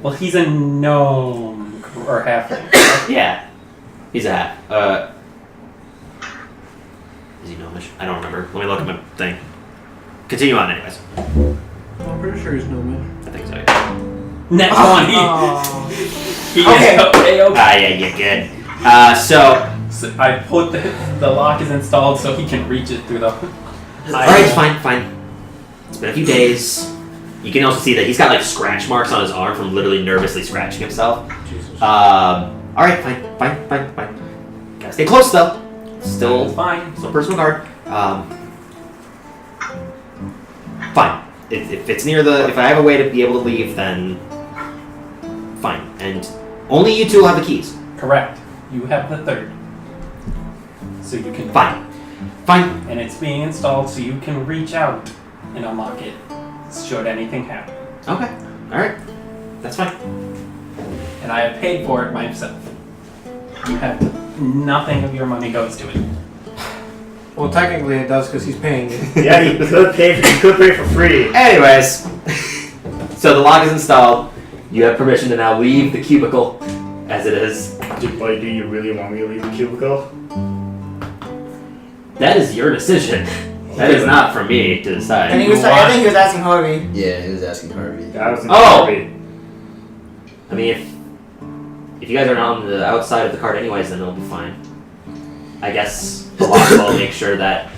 Well, he's a gnome or halfling.
Yeah. He's a hat. Is he gnomish? I don't remember. Let me look at my thing. Continue on anyways.
I'm pretty sure he's no man.
I think so.
Net 20.
Oh.
He
Okay.
is okay.
Ah, yeah, you're good. So
I put the lock is installed so he can reach it through the.
alright, fine. It's been a few days. You can also see that he's got like scratch marks on his arm from literally nervously scratching himself.
Jesus.
Alright, fine. Gotta stay close though. Still
fine.
personal guard. Fine. If it's near the, if I have a way to be able to leave, then fine. And only you 2 will have the keys.
Correct. You have the 3rd, so you can.
Fine.
And it's being installed so you can reach out and unlock it should anything happen.
Okay. All right. That's fine.
And I have paid for it myself. You have to, nothing of your money goes to it.
Well, technically it does because he's paying you.
Yeah, you could pay for free.
Anyways, so the lock is installed. You have permission to now leave the cubicle as it is.
Do you really want me to leave the cubicle?
That is your decision. That is not for me to decide.
I think he was asking Harvey.
Yeah, he was asking Harvey.
That was
I mean, if you guys are on the outside of the cart anyways, then it'll be fine. I guess the lock will make sure that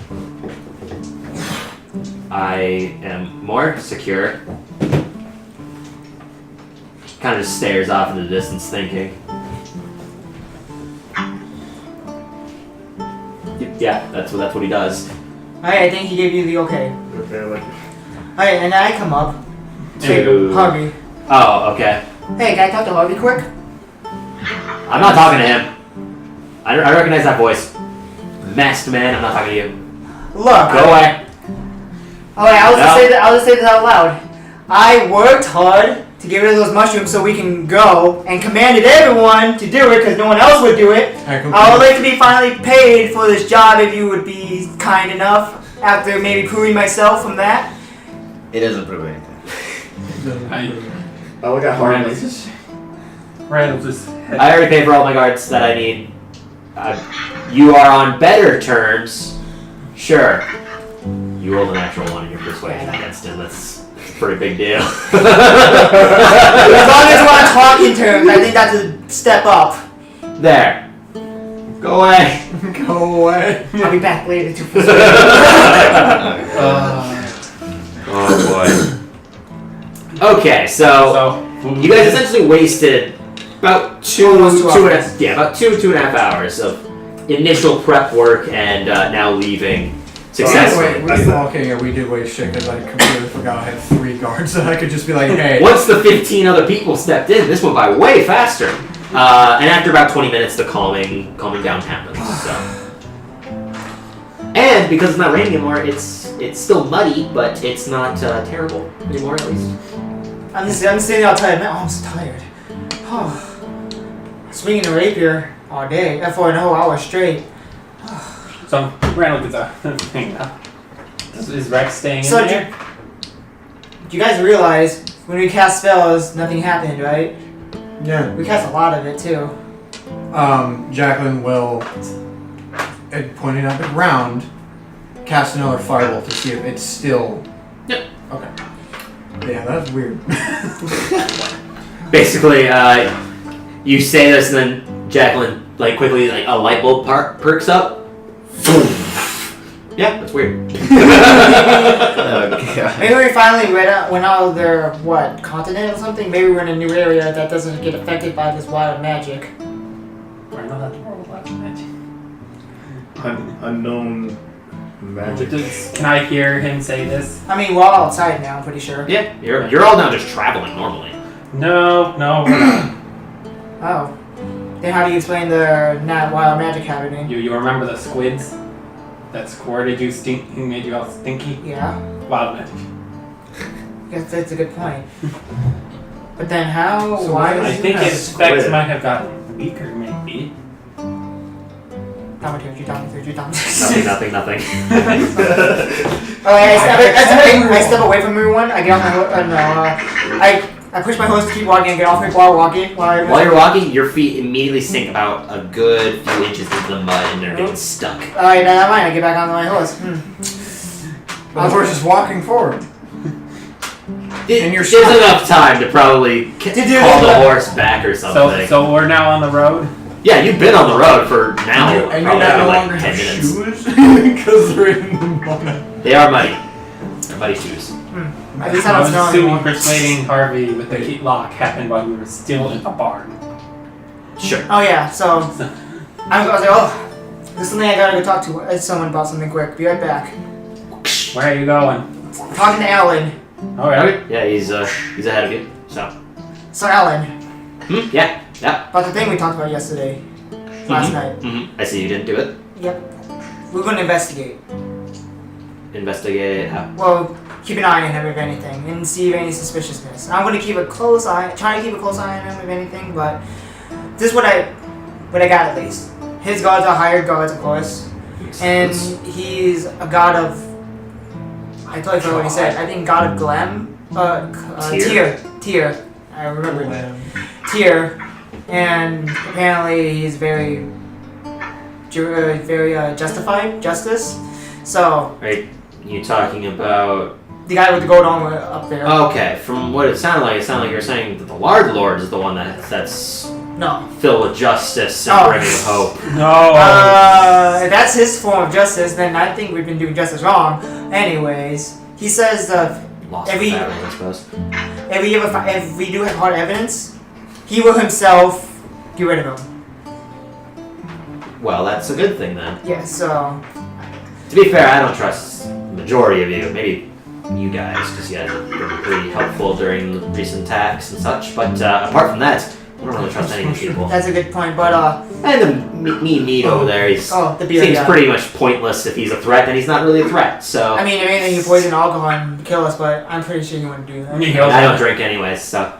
I am more secure. Kind of just stares off into the distance thinking. Yeah, that's what he does.
Alright, I think he gave you the okay.
Okay, like,
Alright, and I come up to
To-
Harvey.
Oh, okay.
Hey, can I talk to Harvey quick?
I'm not talking to him. I recognize that voice. Masked man, I'm not talking to you.
Look.
Go away.
Alright, I'll just
No.
say this out loud. I worked hard to get rid of those mushrooms so we can go and commanded everyone to do it because no one else would do it. I would like to be finally paid for this job if you would be kind enough after maybe proving myself from that.
It doesn't prove anything.
I look at
Randall
Harvey.
just
I already paid for all my guards that I need. You are on better terms. Sure. You rolled a natural one in your persuasion against him. That's a pretty big deal.
As long as we're on talking terms, I think that's a step up.
There. Go away.
Go away.
I'll be back later to
Oh boy. Okay, so you guys essentially wasted about
Almost 2
two and
hours.
about two and a half hours of initial prep work and now leaving successfully.
We did waste shit because I completely forgot I had 3 guards that I could just be like, hey.
Once the 15 other people stepped in, this went by way faster. And after about 20 minutes, the calming down happens. So. And because it's not raining anymore, it's still muddy, but it's not terrible anymore at least.
I'm sitting outside, man. Oh, I'm so tired. Oh. Swinging a rapier all day, for an whole hour straight.
So Randall gets a thing now. Is Rex staying
So
in there?
do you guys realize when we cast spells, nothing happened, right?
Yeah.
We cast a lot of it too.
Jacqueline will, pointing at the ground, cast another firebolt to see if it's still.
Yep.
Okay. Yeah, that's weird.
Basically, you say this, and then Jacqueline, quickly, a light bulb perks up. Yeah, that's weird.
Maybe we finally went out of their, continent or something? Maybe we're in a new area that doesn't get affected by this wild magic.
Randall has to roll black magic.
Unknown magic.
Can I hear him say this?
I mean, we're all outside now, I'm pretty sure.
Yeah, you're all now just traveling normally.
No, we're not.
Oh. Then how do you explain the wild magic happening?
You remember the squids that squirted you, made you all stinky?
Yeah.
Wild magic.
I guess that's a good point. But then how?
So
why?
I
does
think
it have-
its effects might have gotten weaker, maybe.
How much have you done?
Nothing.
Alright, I step away from everyone. I get off my horse. I push my horse to keep walking and get off my bar walking.
While you're walking, your feet immediately sink about a good few inches into the mud and they're getting stuck.
Alright, never mind. I get back on my horse.
But the horse is walking forward. And you're
There's
stuck.
enough time to probably call the horse back or something.
So we're now on the road?
Yeah, you've been on the road for now.
And you
probably
no
like
longer
10
have
minutes.
shoes because they're in the mud.
They are muddy. They're muddy shoes.
At least I
I
don't
was
smell
assuming
anymore.
persuading Harvey with the key lock happened while we were still in the barn.
Sure.
Oh yeah, so I was like, oh, there's something I gotta go talk to someone about something quick. Be right back.
Where are you going?
Talking to Alan.
Alright.
Yeah, he's ahead of you. So.
So Alan,
Yeah.
about the thing we talked about yesterday, last night.
I see you didn't do it.
Yep. We're gonna investigate.
Investigate how.
Well, keep an eye on him if anything, and see if any suspiciousness. I'm gonna keep a close eye, try to keep a close eye on him if anything, but this is what I got at least. His gods are hired gods, of course, and he's a god of. I totally forgot what he said. I think god of Glem. Tyr. I remember Tyr, and apparently he's very justified, justice. So.
Are you talking about
the guy with the gold armor up there?
Okay, from what it sounded like you're saying that the Lord is the one that's
no
filled with justice and bringing hope.
No.
If that's his form of justice, then I think we've been doing justice wrong. Anyways, he says
Lost
every
battle, I suppose.
if we do have hard evidence, he will himself get rid of him.
Well, that's a good thing then.
Yeah. So.
To be fair, I don't trust the majority of you. Maybe you guys, because you guys have been pretty helpful during recent attacks and such. But apart from that, I don't really trust any of these people.
That's a good point, but
And the meat over there, he
the beer
seems
guy.
pretty much pointless if he's a threat, and he's not really a threat. So
I mean, if anything, you poison alcohol and kill us, but I'm pretty sure you wouldn't do that.
I don't drink anyways. So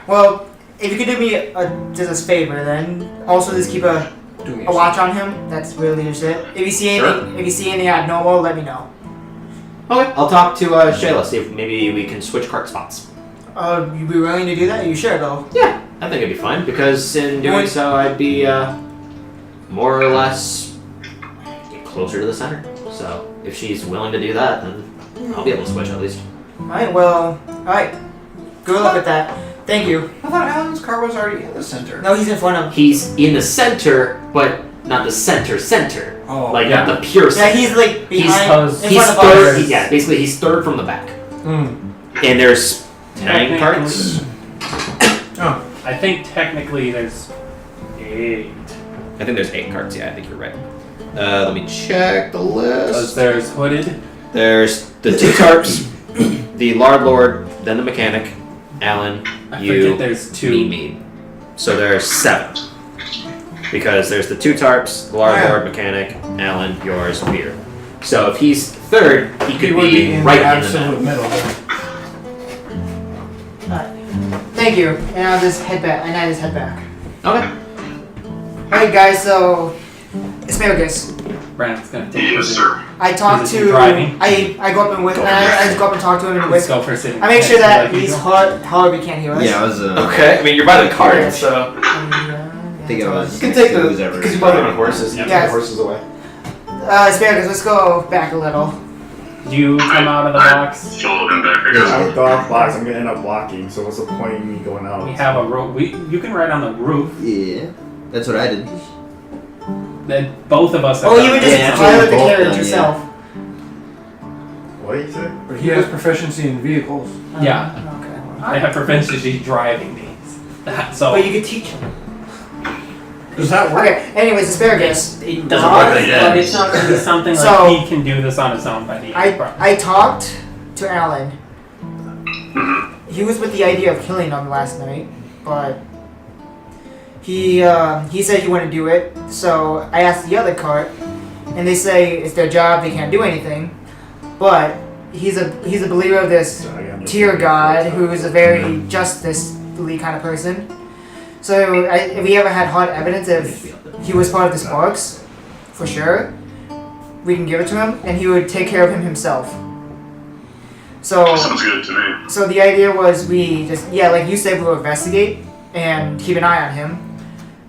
Well, if you could do me just a favor, then also just keep a watch on him. That's really just it. If you see anything abnormal, let me know.
okay, I'll talk to Shayla, see if maybe we can switch cart spots.
You be willing to do that? You sure though?
Yeah, I think it'd be fine because in doing so, I'd be more or less get closer to the center. So if she's willing to do that, then I'll be able to switch at least.
Alright, well, alright. Good luck with that. Thank you.
I thought Alan's car was already in the center.
No, he's in front of.
He's in the center, but not the center.
Oh,
Like
yeah.
not the pure
Yeah,
center.
he's like behind. in
He's
front of
third.
us.
Yeah, basically he's third from the back.
Mm.
And there's 9 carts.
Oh.
I think technically there's 8.
I think there's 8 carts. Yeah, I think you're right. Let me check the
Because
list.
there's Hooded.
There's the 2 tarps, the Lord, then the mechanic, Alan,
I
you,
forget there's 2.
me. So there's 7. Because there's the 2 tarps, the Lord, mechanic, Alan, yours, beer. So if he's third, he could
would
be
in
right
the
in the
absolute
middle.
middle.
Thank you. And I'll just head back. And I just head back.
Okay.
Alright, guys. So, asparagus.
Brandon's gonna take
Yes,
his-
sir.
I talked
Is he
to.
driving?
I go up and with. I just go up and talk to him and
Let's
with.
go for a sitting.
I make sure that
Like
he's
usual.
hard. However, he can't hear us.
Yeah, I was.
Okay, I mean, you're by the cart, so.
I think I was.
You can take the
who's ever-
because you both have horses. You
Yeah.
can take
Yes.
the horses away.
Asparagus, let's go back a little.
Do you come out of the box?
Follow them back, I guess.
I would go off box. I'm gonna end up walking. So what's the point of me going out?
We have a roof. You can ride on the roof.
Yeah, that's what I did.
Then both of us. Have
Oh,
done
you would
it.
just
Yeah,
pilot the
both
carriage
done, yeah.
yourself.
What did you say?
But he has proficiency in vehicles.
Yeah.
Okay.
I have proficiency driving these. So
But you could teach him.
Does that work?
Okay. Anyways, asparagus.
it doesn't
Alright,
work, but it's not going to be something like
So-
he can do this on his own by the end.
I talked to Alan. He was with the idea of killing him last night, but he said he wouldn't do it. So I asked the other cart, and they say it's their job, they can't do anything. But he's a believer of this tier god who is a very justice-ly kind of person. So if we ever had hard evidence if he was part of the Sparks, for sure, we can give it to him, and he would take care of him himself. So,
Sounds good to me.
so the idea was we just, like you said, we'll investigate and keep an eye on him.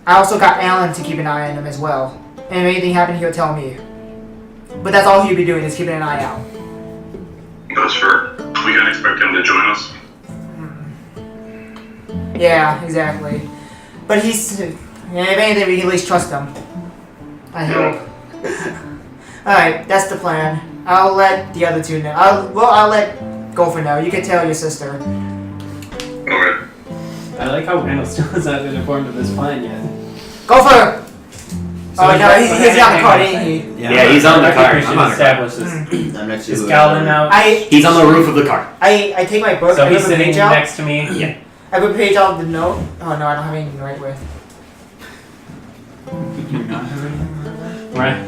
I also got Alan to keep an eye on him as well. And if anything happened, he'll tell me. But that's all he'd be doing, is keeping an eye out.
That's fair. We can expect him to join us.
Yeah, exactly. But he's, if anything, we can at least trust him. I hope. Alright, that's the plan. I'll let the other two know. I'll let go for now. You can tell your sister.
Okay.
I like how Randall still hasn't been informed of this plan yet.
Go for it!
So
Oh, no, he's on the card, ain't he?
Yeah, he's on the
I think
cart.
we should
I'm on the cart.
establish this.
I'm next to
Is
whoever-
Galen out?
He's on the roof of the cart.
I take my book,
So
I
he's
put a
sitting
page out.
next to me.
Yeah.
I put a page out of the note. Oh no, I don't have anything to write with.
Right.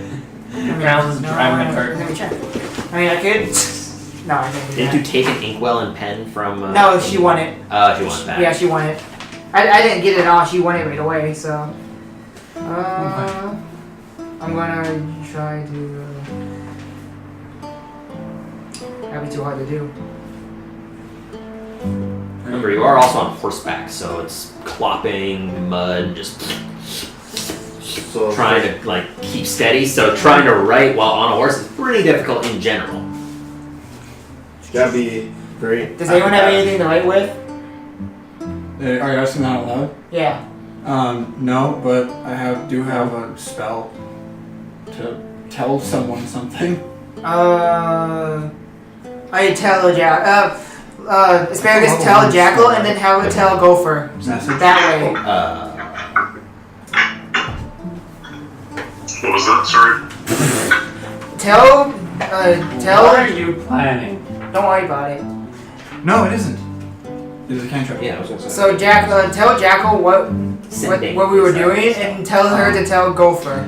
Galen's driving the cart.
Let me check. I mean, I could. No, I didn't do
Didn't
that.
you take an inkwell and pen from?
No, she won it.
She won it back.
Yeah, she won it. I didn't get it all. She won it right away. So, I'm gonna try to. That'd be too hard to do.
Remember, you are also on horseback, so it's clopping mud, just
So
trying to like keep steady. So trying to write while on a horse is pretty difficult in general.
gotta be very.
Does anyone have anything to write with?
Are you asking that out loud?
Yeah.
No, but I do have a spell to tell someone something.
I tell a asparagus tell a jackal and then have a tell a gopher.
Message.
That way.
What was that? Sorry.
Tell.
What are you planning?
Don't worry about it.
No, it isn't. It is a cantrip.
Yeah, I was gonna say.
So tell jackal what we were doing and tell her to tell gopher.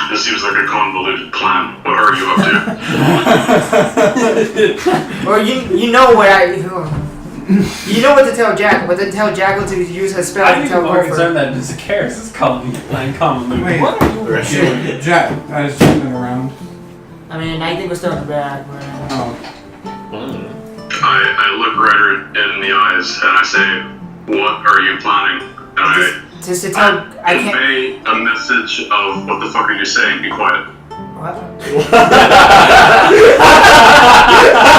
This seems like a convoluted plan. What are you up to?
Or you know what you know what to tell jackal, but then tell jackal to use her spell
I
to
think
tell
I'm more
gopher.
concerned that Zacchaeus is calling convoluted.
Wait.
What are you doing?
Jack, I was jumping around.
I mean, I think we're still in the back.
Oh.
I look Ryder in the eyes and I say, "What are you planning?" And
Just to tell, I can't.
convey a message of what the fuck are you saying? Be quiet.
What?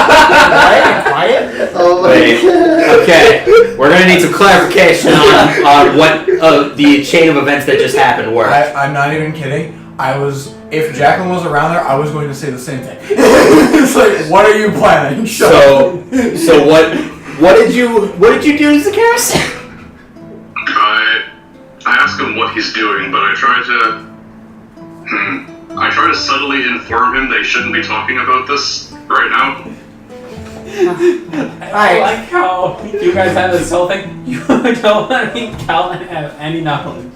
Quiet?
Oh my
Wait.
god.
Okay, we're gonna need some clarification on what the chain of events that just happened were.
I'm not even kidding. If Jacqueline was around there, I was going to say the same thing. It's like, what are you planning?
So what did you do, Zacchaeus?
I ask him what he's doing, but I try to subtly inform him they shouldn't be talking about this right now.
I like how you guys have this whole thing. You don't let me Calvin have any knowledge.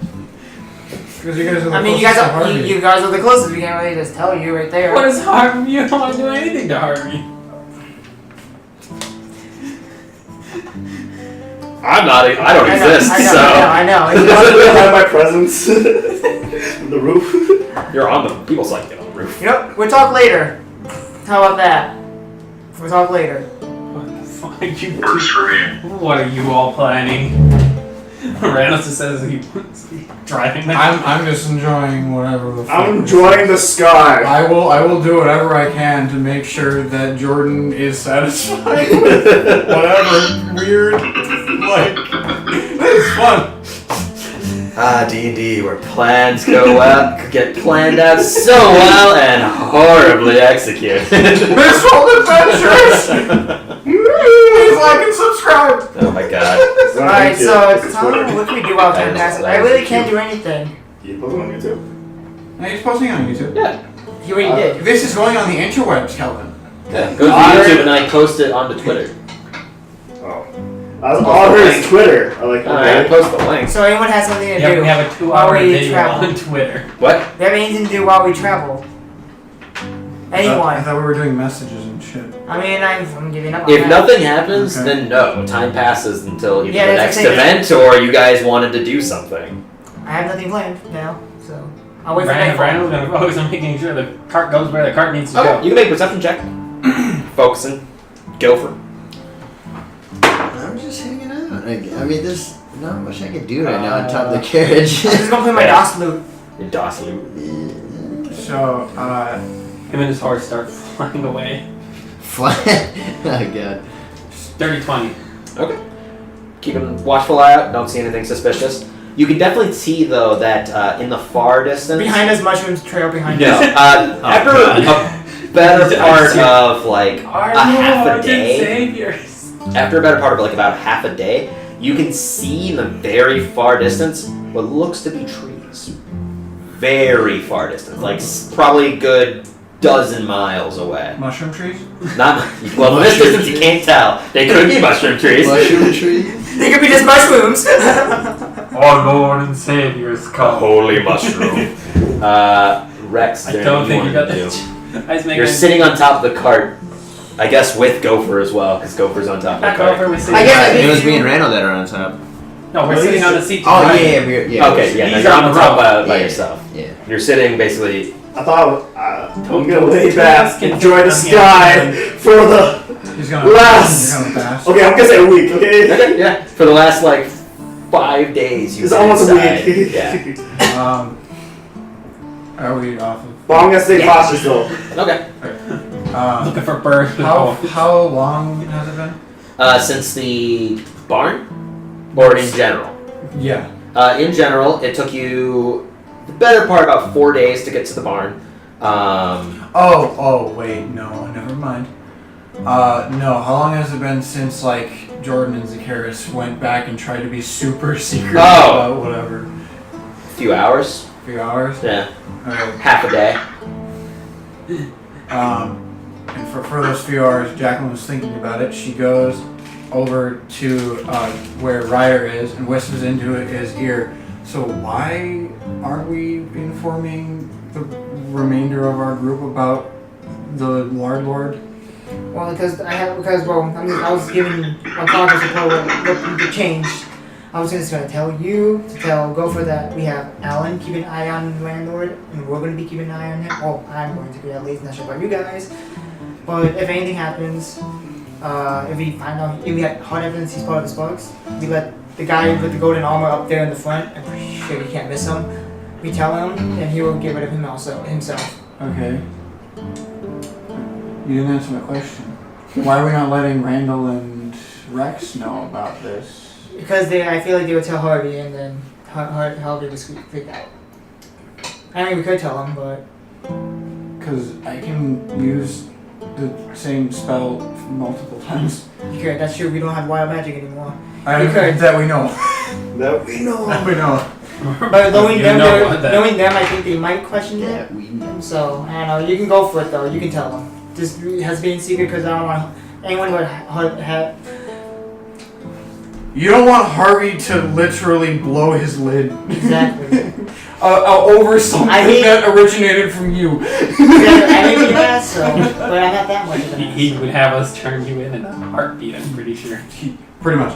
Because you guys are the
I mean, you
closest to Harvey.
you guys are the closest. We can't really just tell you right there.
What is Harvey? You don't want to do anything to Harvey.
I don't exist,
I know.
Out of my presence. The roof.
You're on the people side, get on the roof.
You know, we'll talk later. How about that? We'll talk later.
What the fuck are you
Works for me.
What are you all planning? Randall just says he's driving there.
I'm just enjoying whatever the fuck.
I'm enjoying the sky.
I will do whatever I can to make sure that Jordan is satisfied with whatever weird, it's fun.
D&D, where plans get planned out so well and horribly executed.
Visual adventures! Please like and subscribe!
Oh my god.
Alright, so what can we do while time passes? I really can't do anything.
You post on YouTube?
Now he's posting on YouTube.
Yeah.
He already did.
This is going on the interwebs, Kelvin.
Yeah. Go to YouTube and I post it onto Twitter.
Oh. All I heard is Twitter. I like
I post the link.
So anyone has something to
Yeah,
do
we have a 2-hour
while we
video
travel?
on Twitter.
What?
We have anything to do while we travel?
I
Anyone?
thought we were doing messages and shit.
I mean, I'm giving up on
If
that.
nothing happens,
Okay.
then no. Time passes until either
Yeah,
the
that's
next
the thing.
event or you guys wanted to do something.
I have nothing planned now, so I'll wait for
Brandon's
nightfall.
gonna focus on making sure the cart goes where the cart needs to
Okay,
go.
you can make a perception check. Focusing. Go for it.
I'm just hanging out. I mean, there's not much I can do right now on top of the carriage.
I'm just gonna play my
Yeah.
DOS loot.
Your DOS loot.
So,
Him and his horse start flying away.
Fly. Oh god.
Dirty 20.
Okay. Keeping a watchful eye out. Don't see anything suspicious. You can definitely see though that in the far distance.
Behind us, mushrooms trail behind
No.
us.
After a better part of like
Our
a half a
Lord and
day.
Saviors.
After a better part of like about half a day, you can see in the very far distance what looks to be trees. Very far distance, like probably a good dozen miles away.
mushroom trees?
Not well, from this distance you can't tell. They could be mushroom trees.
Mushroom tree.
They could be just mushrooms.
Our Lord and Saviors come.
Holy mushroom. Rex,
I don't think you got that.
You're sitting on top of the cart. I guess with Gopher as well, because Gopher's on top of the cart.
Gopher was sitting
I guess
It was me and Randall that are on top.
No, we're sitting on the seat.
Oh
right.
yeah.
Okay, yeah, no,
He's
you're
on
on
the
top
rope.
by
Yeah.
yourself.
Yeah.
You're sitting basically.
I thought I'm gonna lay back, enjoy the sky for the
He's gonna
last.
You're gonna fast.
Okay, I'm gonna say a week. Okay.
Okay, yeah. For the last like 5 days, you've
It's
been
almost
inside.
a week.
Yeah.
Are we off of?
Well, I'm gonna stay cautious though.
Okay.
Looking for birds. with
How
bones.
how long has it been?
Since the barn, or in general?
Yeah.
In general, it took you the better part about 4 days to get to the barn.
Oh, wait, no, never mind. No, how long has it been since, like, Jordan and Zacharias went back and tried to be super secret about whatever?
A few hours.
A few hours?
Yeah.
Okay.
Half a day.
And for those few hours, Jacqueline was thinking about it. She goes over to where Ryder is and whispers into his ear, so why aren't we informing the remainder of our group about the Lord?
Well, I was given a progress report what changed. I was just gonna tell you to tell Gopher that we have Alan keep an eye on the landlord, and we're gonna be keeping an eye on him. Well, I'm going to be at least, not sure about you guys. But if anything happens, if we find out if we have hard evidence he's part of the Sparks, we let the guy with the golden armor up there in the front. I'm pretty sure you can't miss him. We tell him, and he will get rid of him himself.
Okay. You didn't answer my question. Why are we not letting Randall and Rex know about this?
Because I feel like they would tell Harvey, and then Harvey would freak out. I mean, we could tell him, but
Because I can use the same spell multiple times.
you could. That's true. We don't have wild magic anymore.
That we know.
That we know.
That we know.
But knowing
You
them,
know what that-
knowing them, I think they might question
Yeah,
it.
we know.
So I don't know. You can go for it though. You can tell them. Just has been secret because I don't want anyone would have.
You don't want Harvey to literally blow his lid
Exactly.
over something
I mean-
that originated from you.
I mean, yeah, so, but I'm not that much of an ass.
He would have us turn you in a heartbeat, I'm pretty sure.
Pretty much.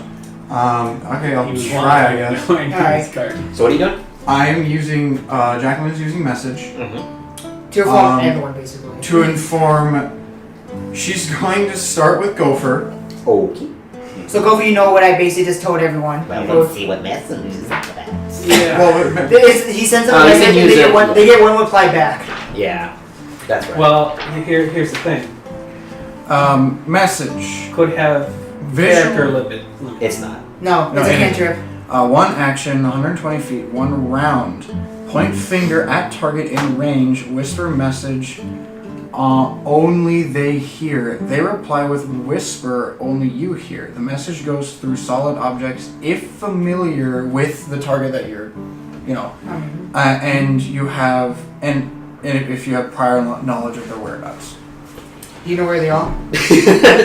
Okay, I'll
He was
try, I guess.
going to
Alright.
his card.
So what are you doing?
I'm using, Jacqueline's using message
To inform
Um,
everyone, basically.
to inform. She's going to start with Gopher.
Okay.
So Gopher, you know what I basically just told everyone. Both-
see what message is about.
Yeah.
Well,
He sends them a
you
message
can
and
use it.
they get one reply back.
Yeah, that's right.
Well, here's the thing.
message.
Could have character
Visual.
limit.
it's not.
No,
No,
it's a
and-
cantrip.
One action, 120 feet, one round. Point finger at target in range. Whisper message. Only they hear. They reply with whisper. Only you hear. The message goes through solid objects if familiar with the target that you're, and you have and if you have prior knowledge of their whereabouts.
Do you know where they are?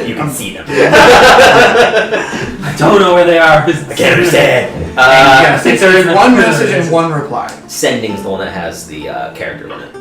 You can see them.
I don't know where they are.
I can't understand.
Yes,
it's
it's
in
one
the-
message and one reply.
Sending's the one that has the character limit.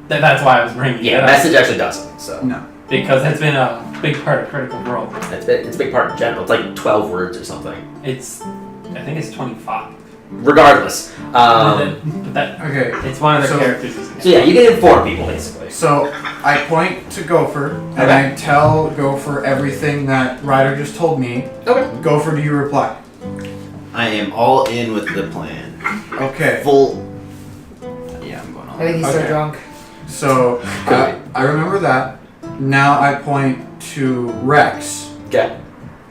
That's why I was bringing
Yeah,
it up.
message actually doesn't. So
No.
Because that's been a big part of Critical Role.
it's a big part in general. It's like 12 words or something.
I think it's 25.
Regardless.
But that,
Okay.
it's one of the
So-
characters. Using
So yeah, you can inform people basically.
So I point to Gopher and
Okay.
I tell Gopher everything that Ryder just told me.
Okay.
Gopher, do you reply?
I am all in with the plan.
Okay.
Full. Yeah, I'm going all
I think he's
Okay.
so drunk.
So I remember that. Now I point to Rex.
Okay.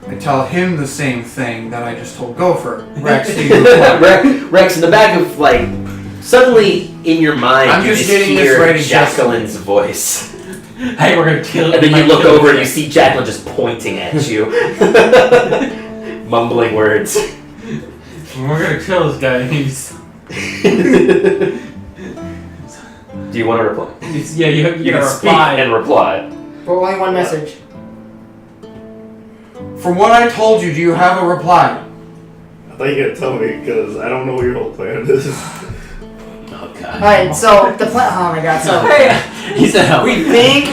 I tell him the same thing that I just told Gopher. Rex, do you reply?
Rex, in the back of like, suddenly in your mind,
I'm
you
just
just
getting this
hear
ready
Jacqueline's voice,
Hey, we're gonna kill.
and then you look over and you see Jacqueline just pointing at you, mumbling words.
We're gonna kill this guy. He's.
Do you want to reply?
Yeah, you
You
gotta
can speak
reply.
and reply.
But only one message.
From what I told you, do you have a reply?
I thought you were gonna tell me because I don't know what your whole plan is.
Oh god.
Alright, so the plan. Oh my god. So
He said help.
we think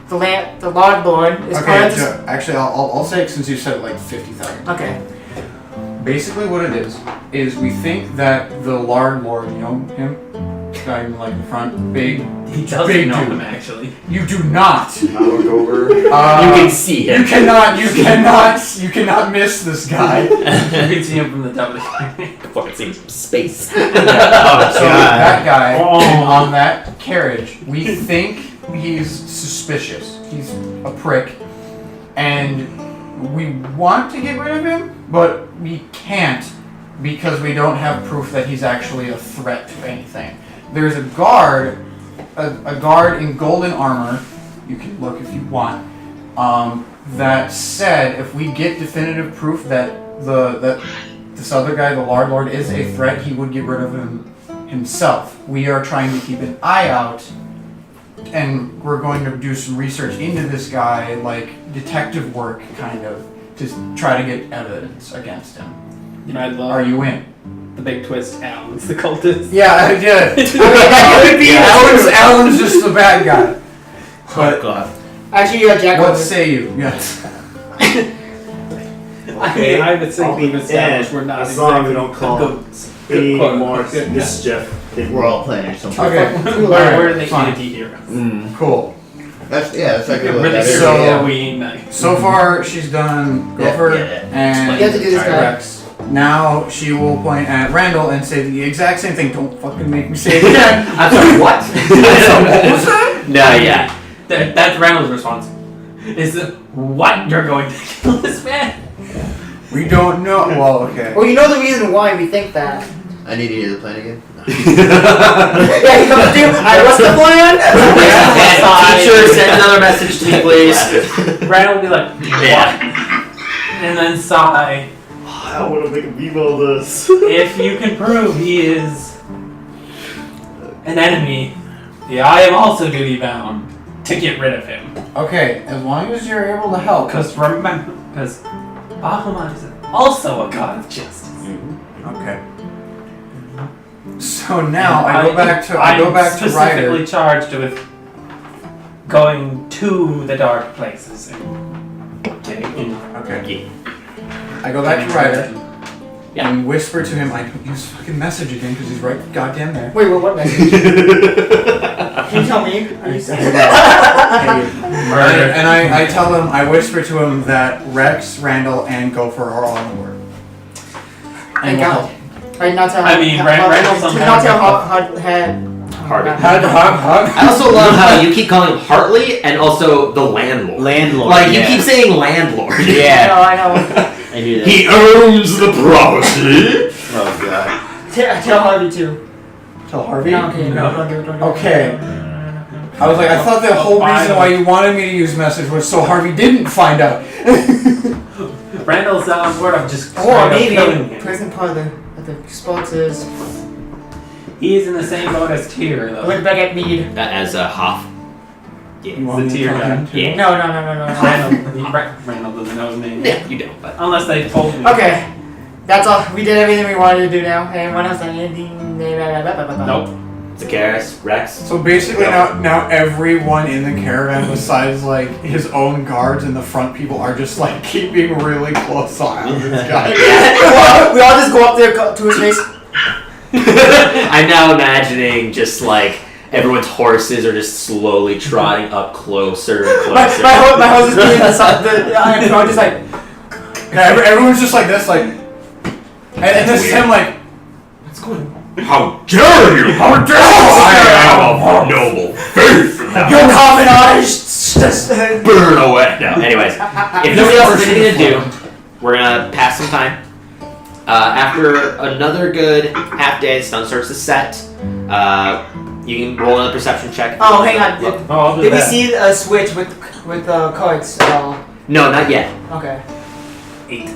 the Lord Lord is part
Okay,
of this.
actually, I'll say it since you said it like 50,000.
Okay.
Basically, what it is we think that the Lard Lord, you know him, guy in like the front, big.
He doesn't
Big
know
dude.
him actually.
You do not.
I look over.
You can see him.
You cannot miss this guy.
You can see him from the top of the
Fucking seems space.
So that guy
Oh.
on that carriage, we think he's suspicious. He's a prick, and we want to get rid of him, but we can't because we don't have proof that he's actually a threat to anything. There's a guard in golden armor. You can look if you want. That said, if we get definitive proof that this other guy, the Lard Lord, is a threat, he would get rid of him himself. We are trying to keep an eye out, and we're going to do some research into this guy, like detective work, kind of, to try to get evidence against him.
You know, I love
Are you in?
the big twist. Alan's the cultist.
Yeah, I did. Alan's just the bad guy. But
god.
Actually, you're a jack.
what say you? Yes.
Okay, I would say we've established we're not
As long as we
exactly
don't call
good-
any
quote,
more
good guy.
mischief.
We're all playing or something.
Okay.
We're the
fine.
anti-heroes.
Cool.
That's like
We're
a
really
that is,
good
So-
yeah.
we ain't nice.
So far, she's done Gopher and
You have to do this guy.
Rex. Now she will point at Randall and say the exact same thing. Don't fucking make me say it again.
I'm sorry, what?
What was that?
No, yeah.
That's Randall's response. Is what you're going to kill this man?
We don't know. Well, okay.
Well, you know the reason why we think that.
I need to hear the plan again.
Yeah, he comes to you. Alright, what's the plan?
Teacher, send another message to me, please.
Randall will be like, what?
Yeah.
And then sigh.
I want to make a rebuild this.
If you can prove he is an enemy, yeah, I am also duty bound to get rid of him.
Okay, as long as you're able to help.
Because remember, because Bahamut is also a god of justice.
Okay. So now
And
I go back to
I'm
Ryder.
specifically charged with going to the dark places and getting in.
Okay. I go back to Ryder
Yeah.
and whisper to him. I don't use fucking message again because he's right goddamn there.
Wait, what message? Can you tell me?
And I tell him, I whisper to him that Rex, Randall, and Gopher are all on board.
Thank God. Alright, not tell
I mean, Randall's
to
somehow-
not tell head.
Hardy.
Hug.
I also love how you keep calling him Hartley and also the landlord.
Landlord.
Like, you
yeah.
keep saying landlord.
Yeah.
I know.
I knew that.
He owns the property.
Oh god.
Tell Harvey too.
Tell Harvey?
No, okay, no, don't do it, don't do it.
Okay. I was like, I thought the whole reason why you wanted me to use message was so Harvey didn't find out.
Randall's on board of just
Or
straight up
maybe
killing him.
present part of the response is
He's in the same boat as Tyr, though.
look back at Mead.
As a Hoff.
You
Yeah.
want me
The
to
tier
tell
guy.
him too?
Yeah.
No.
Randall doesn't know his name.
Yeah, you don't, but.
Unless they told me.
Okay. That's all. We did everything we wanted to do now. Anyone else? Anything?
Nope.
Zakaris, Rex.
So basically now everyone in the caravan besides like his own guards and the front people are just like keeping really close eye on this guy.
we all just go up there to his face.
I'm now imagining just like everyone's horses are just slowly trotting up closer and closer.
My host is doing I'm just like.
Yeah, everyone's just like this, like, and this is him like,
How dare you! How dare you! I am of noble faith!
Your commonage!
Burn away! No, anyways. If nobody else has anything to do, we're gonna pass some time. After another good half day, the sun starts to set. You can roll another perception check.
Oh, hang on.
Look.
Oh, I'll do
Did we
that.
see a switch with cards at all?
No, not yet.
Okay.
8.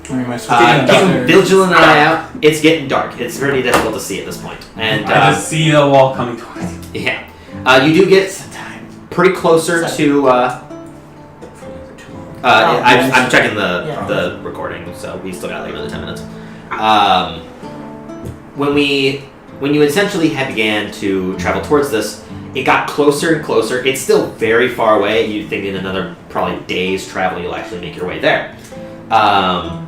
I mean, my
Keep a vigilant eye out. It's getting dark. It's pretty difficult to see at this point. And
I just see the wall coming towards you.
yeah, you do get pretty closer to. I'm checking the recording, so we still got like another 10 minutes. When we when you essentially began to travel towards this, it got closer and closer. It's still very far away. You'd think in another probably day's travel you'll actually make your way there. A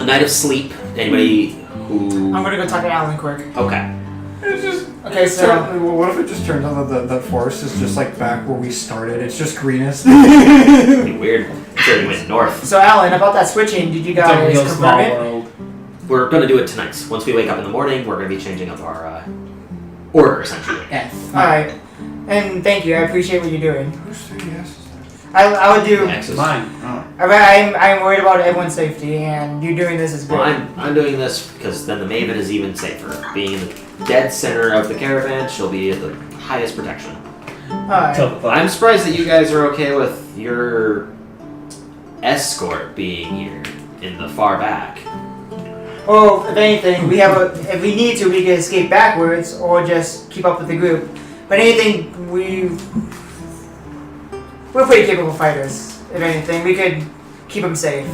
night of sleep. Anybody who...
I'm gonna go talk to Alan quick.
Okay.
It's just
Okay, so
what if it just turns out that the forest is just like back where we started? It's just greenest.
It'd be weird. Sure, you went north.
so Alan, about that switching, did you
It's a
guys
real small
confirm it?
world.
We're going to do it tonight. Once we wake up in the morning, we're going to be changing up our order, essentially.
Yes.
All right, and thank you. I appreciate what you're doing.
Who's 3Ds?
I would do.
X's.
Mine.
Oh.
I'm worried about everyone's safety, and you doing this is
Well,
great.
I'm doing this because then the Maven is even safer. Being in the dead center of the caravan, she'll be at the highest protection.
All right.
I'm surprised that you guys are okay with your escort being here in the far back.
Well, if anything, if we need to, we can escape backwards or just keep up with the group. But anything, we're pretty capable fighters. If anything, we could keep them safe.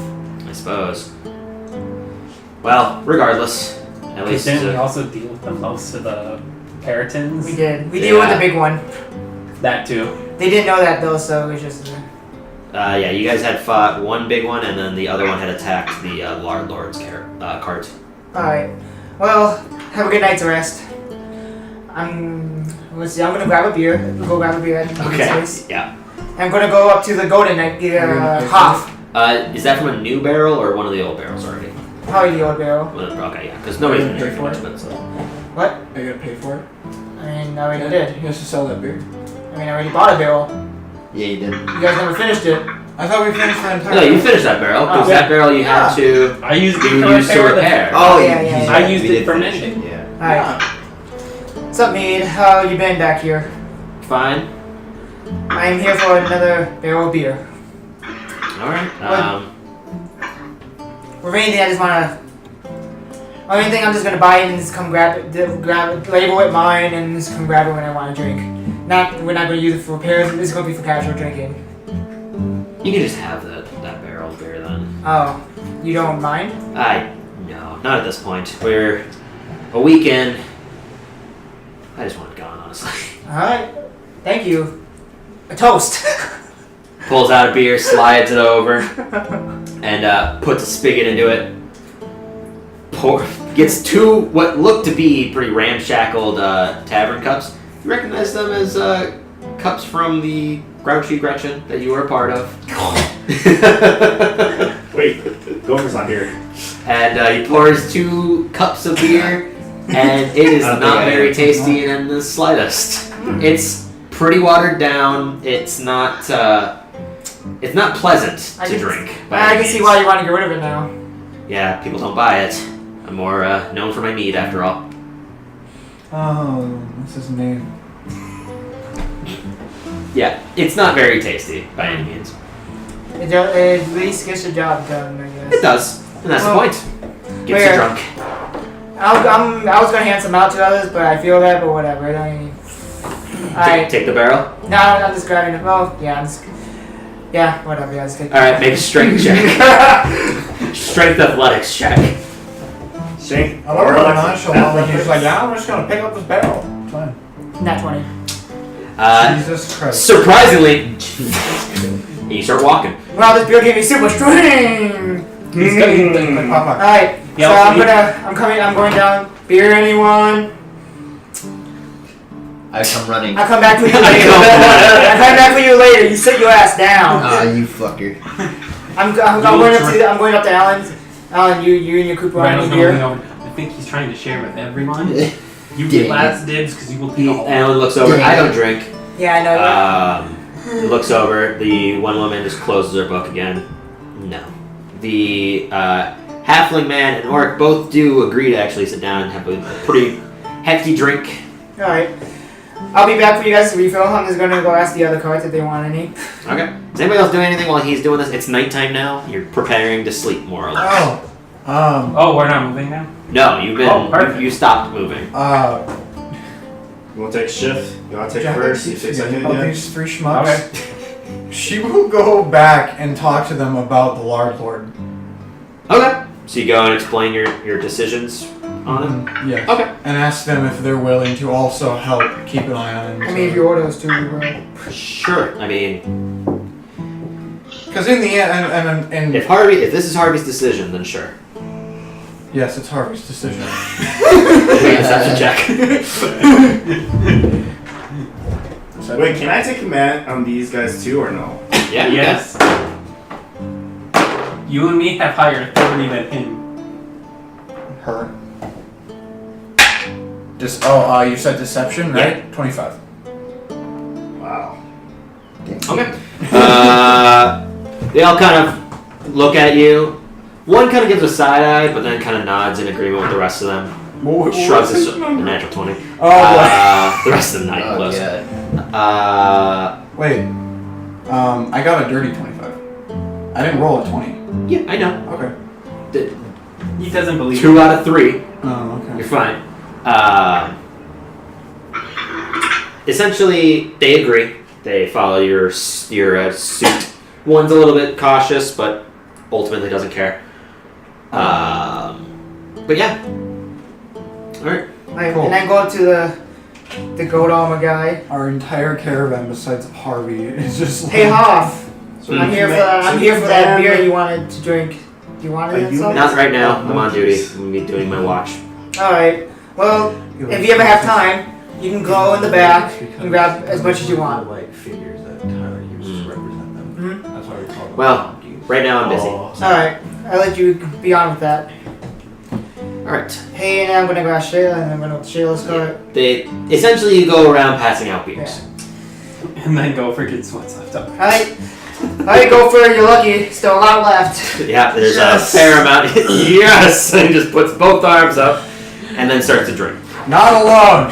I suppose. Well, regardless, at
Because
least
didn't we also deal with the most of the Paratons?
We did. We deal with the big one.
That too.
They didn't know that though, so it was just.
yeah, you guys had fought one big one, and then the other one had attacked the Lord's cart.
Alright. Well, have a good night's rest. Let's see, I'm gonna grab a beer. We'll go grab a beer at the
Okay.
place.
Yeah.
I'm gonna go up to the Golden Knight, Hoff.
Is that from a new barrel or one of the old barrels already?
Probably the old barrel.
Well, okay, yeah, because nobody's been
Pay
drinking
for
much
it?
of it, so.
What?
Are you gonna pay for it?
I mean, I already did.
He has to sell that beer.
I already bought a barrel.
Yeah, you did.
You guys never finished it.
I thought we finished the entire.
No, you finished that barrel, because
Oh.
that barrel you had to
I used it
you
to
used to repair.
Oh, yeah.
I used
we
it
did
for
finish
mending.
it, Yeah.
Alright. What's up, Mead? How you been back here?
Fine.
I am here for another barrel of beer.
Alright.
For anything, I just wanna. Only thing I'm just gonna buy it and just come grab it, label it mine, and just come grab it when I want to drink. We're not gonna use it for repairs. This is gonna be for casual drinking.
You can just have that barrel of beer then.
Oh, you don't mind?
No, not at this point. We're a week in. I just want it gone, honestly.
All right, thank you. A toast.
Pulls out a beer, slides it over, and puts a spigot into it. Gets two what look to be pretty ramshackled tavern cups. You recognize them as cups from the Grouchy Gretchen that you were a part of.
Wait, Gopher's not here.
And he pours 2 cups of beer, and it is
I don't
not
think I
very
am.
tasty in the slightest. It's pretty watered down. It's not pleasant to drink. by
I
any
can see
means.
why you want to get rid of it now.
Yeah, people don't buy it. I'm more known for my mead, after all.
Oh, what's his name?
Yeah, it's not very tasty by any means.
It at least gets the job done, I guess.
It does, and that's
Well,
the point. Gets
where-
you drunk.
I was gonna hand some out to others, but I feel that, but whatever. Alright.
Take the barrel.
No, I'm just grabbing it. Well, yeah, yeah, whatever. Yeah, just get.
All right, make a strength check. Strength athletics check.
Shane,
I love how nonchalant when he's like, yeah, I'm just gonna pick up this barrel. It's fine.
Nat 20.
Jesus Christ.
Surprisingly, you start walking.
Wow, this beer gave me super strength.
Like Papa.
Alright,
Yeah,
so
also
I'm going down. Beer, anyone?
I come running.
I'll come back for you later. I'll come back for you later. You sit your ass down.
Ah, you fucker.
I'm going up to Alan's. Alan, you and your group are
Randall's
on
going
beer.
over. I think he's trying to share with everyone. You
Dang
get
it.
last dibs because you will take all.
Alan looks over. I don't drink.
Yeah, I know.
Looks over. The one woman just closes her book again. No. The halfling man and orc both do agree to actually sit down and have a pretty hefty drink.
Alright. I'll be back for you guys to refill. I'm just gonna go ask the other cards if they want any.
Okay. Is anybody else doing anything while he's doing this? It's nighttime now. You're preparing to sleep, more or less.
Oh.
Oh, we're not moving now?
No, you've been.
Oh, perfect.
you stopped moving.
You want to take a shift? You want to take
Jack
first? You take second
of
again?
these 3 schmucks. She will go back and talk to them about the Lord.
Okay. So you go and explain your decisions. on him?
Yes.
Okay.
And ask them if they're willing to also help keep an eye on him.
I mean, if you order those two, we will.
Sure. I mean,
Because in the end, and
if this is Harvey's decision, then sure.
yes, it's Harvey's decision.
Deception check.
Wait, can I take command on these guys too, or no?
Yeah.
Yes. You and me have higher authority than him.
Her. You said deception, right? 25.
Wow.
Okay. They all kind of look at you. One kind of gives a side eye, but then kind of nods in agreement with the rest of them. Shrugs his natural 20.
Oh,
the rest of them not even close.
God.
wait. I got a dirty 25. I didn't roll a 20.
Yeah, I know.
Okay.
He doesn't believe
2 out of 3.
Oh, okay.
You're fine. Essentially, they agree. They follow your suit. One's a little bit cautious, but ultimately doesn't care. But yeah. Alright.
Cool.
And then go up to the goat armor guy.
Our entire caravan, besides Harvey, is just like...
Hey, Hoff.
So
I'm here for that beer you wanted to drink. Do you want it in something?
Not right now. I'm on duty. I'm going to be doing my watch.
Alright. Well, if you ever have time, you can go in the back and grab as much as you want.
White figures that Tyler uses to represent them.
Mhm.
That's why we call them.
Well, right now I'm busy.
Alright. I'll let you be on with that.
Alright.
Hey, and I'm gonna grab Shayla, and I'm gonna Shayla's cart.
They essentially go around passing out beers.
And then go for kids what's left up.
Alright, go for it. You're lucky. Still a lot left.
Yeah, there's
Yes.
a fair amount. Yes! And he just puts both arms up and then starts to drink.
Not alone!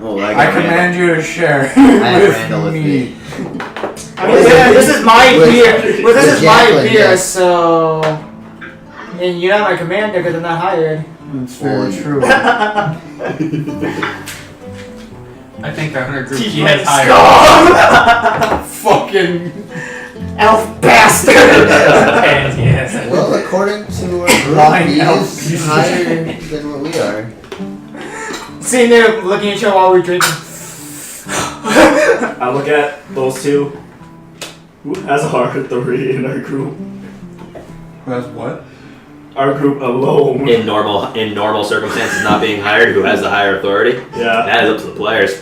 Oh,
I command you to share
have Randall with me.
I mean, this is my
With-
beer. Well, this
with
is my
Jacqueline,
beer,
yes.
so. And you're not my commander because I'm not hired.
That's very true.
I think our group he has higher.
Fucking...
Elf bastard!
And yes.
Well, according to our group,
Lying
he
elf
is
pieces.
higher than what we are.
Sitting there looking at you while we're drinking.
I look at those two. Who has our authority in our group?
That's what?
Our group alone.
In normal circumstances, not being hired, who has the higher authority?
Yeah.
That is up to the players.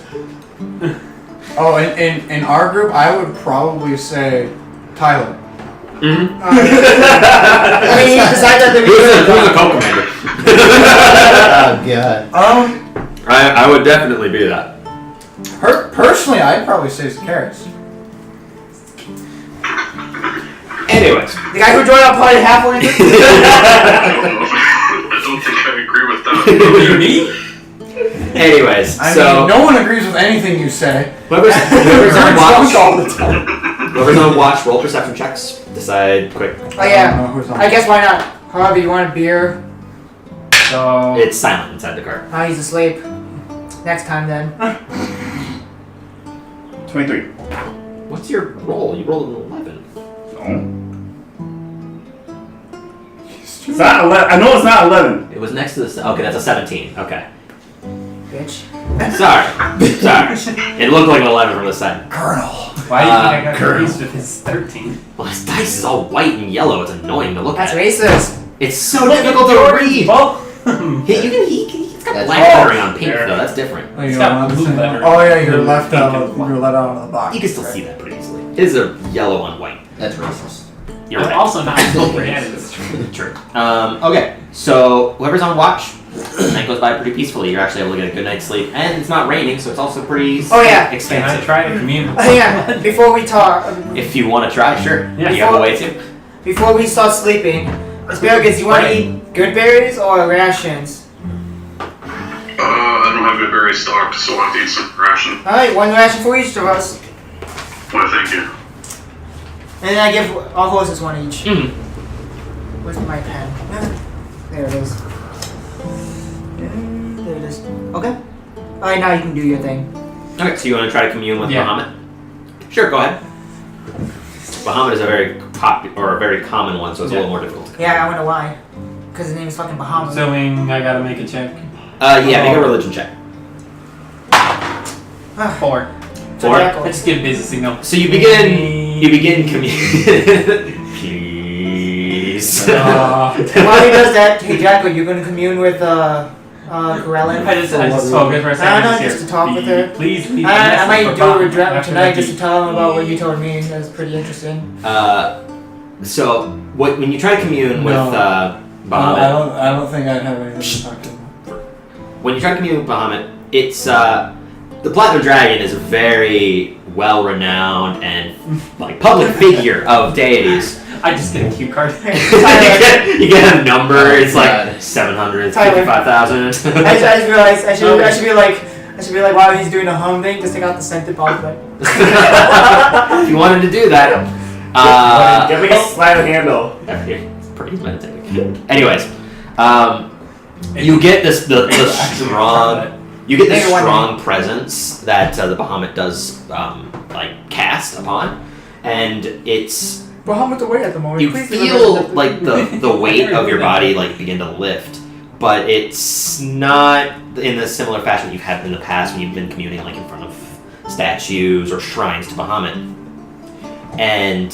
Oh, in our group, I would probably say Tyler.
Mm-hmm.
I mean, you decide that
Who's the co-commander?
Oh, God.
I would definitely be that.
Personally, I'd probably say it's Carrots.
Anyways.
The guy who joined our party halfway into
I don't think I agree with that.
Me?
Anyways,
I mean,
so
no one agrees with anything you say.
whoever's on
Drunk
watch,
all the time.
whoever's on watch, roll perception checks. Decide quick.
Oh,
I don't
yeah.
know who's on.
I guess why not? However, you want a beer?
So
It's silent inside the cart.
Oh, he's asleep. Next time then.
23.
What's your roll? You rolled an 11.
It's not 11. I know it's not 11.
It was next to the. Okay, that's a 17. Okay.
Bitch.
Sorry. It looked like an 11 from the side.
Colonel.
why do you think I got
Colonel.
confused with his 13?
Well, his dice is all white and yellow. It's annoying to look
That's
at.
racist.
It's so difficult to read. He's got
That's
black
all
lettering on pink
there.
though. That's different.
Oh, you
It's
don't
got blue
understand.
lettering.
Oh yeah, you're
Blue,
left
pink,
out.
and white.
You're let out of the box.
You can still see that pretty easily. His are yellow on white.
That's racist.
You're
But
right.
also not propaganda.
True. Okay, so whoever's on watch, night goes by pretty peacefully. You're actually able to get a good night's sleep, and it's not raining, so it's also pretty
Oh, yeah.
Can I
expansive.
try to commune?
Yeah, before we talk,
If you want to try, sure.
Yeah.
You have a way to.
before we start sleeping, asparagus, you want to eat good berries or rations?
I don't have a berry stock, so I need some ration.
Alright, one ration for each of us.
Why, thank you.
And then I give all horses one each.
Mm.
Where's my pen? There it is. There it is. Okay. Alright, now you can do your thing.
Okay, so you want to try to commune with
Yeah.
Bahamut? Sure, go ahead. Bahamut is a very very common one, so it's a little more difficult.
Yeah, I wonder why. because his name is fucking Bahamut.
Assuming I gotta make a check.
Yeah, make a religion check.
4.
Four?
I just give business signal.
So you begin commune. Please.
While he does that, hey Jacko, you're gonna commune with Corellin?
I just focus for a second.
I don't know, just to talk with her.
Please.
I might do a drop tonight just to tell him about what you told me. That was pretty interesting.
So when you try to commune with Bahamut,
I don't think I'd have anything to talk to him.
when you try to commune with Bahamut, it's the Platinum Dragon is a very well-renowned and like public figure of deities.
I just get a cue card.
you get a number. It's like 755,000.
I just realized I should be like while he's doing the home thing, just take out the scented ball play.
If you wanted to do that,
Give me a sleight of handle.
it's pretty meditative. Anyways, you get the strong. You get this strong presence that the Bahamut does like cast upon, and it's
Bahamut away at the moment.
you
Please
feel like the weight of your body like begin to lift, but it's not in the similar fashion that you've had in the past when you've been communing like in front of statues or shrines to Bahamut, and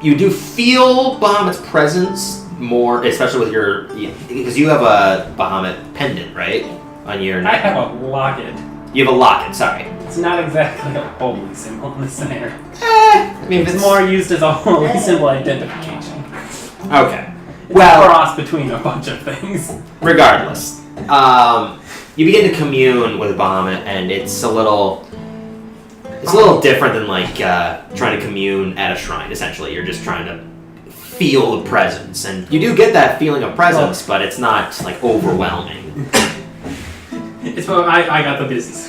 you do feel Bahamut's presence more, especially with your because you have a Bahamut pendant, right? On your
I
neck.
have a locket.
You have a locket, sorry.
It's not exactly a holy symbol in this scenario.
I mean,
It's more used as a holy symbol identification.
Okay.
It's
Well-
a cross between a bunch of things.
Regardless, you begin to commune with Bahamut, and it's a little different than like trying to commune at a shrine. Essentially, you're just trying to feel the presence, and you do get that feeling of presence, but it's not like overwhelming.
It's what I got the business.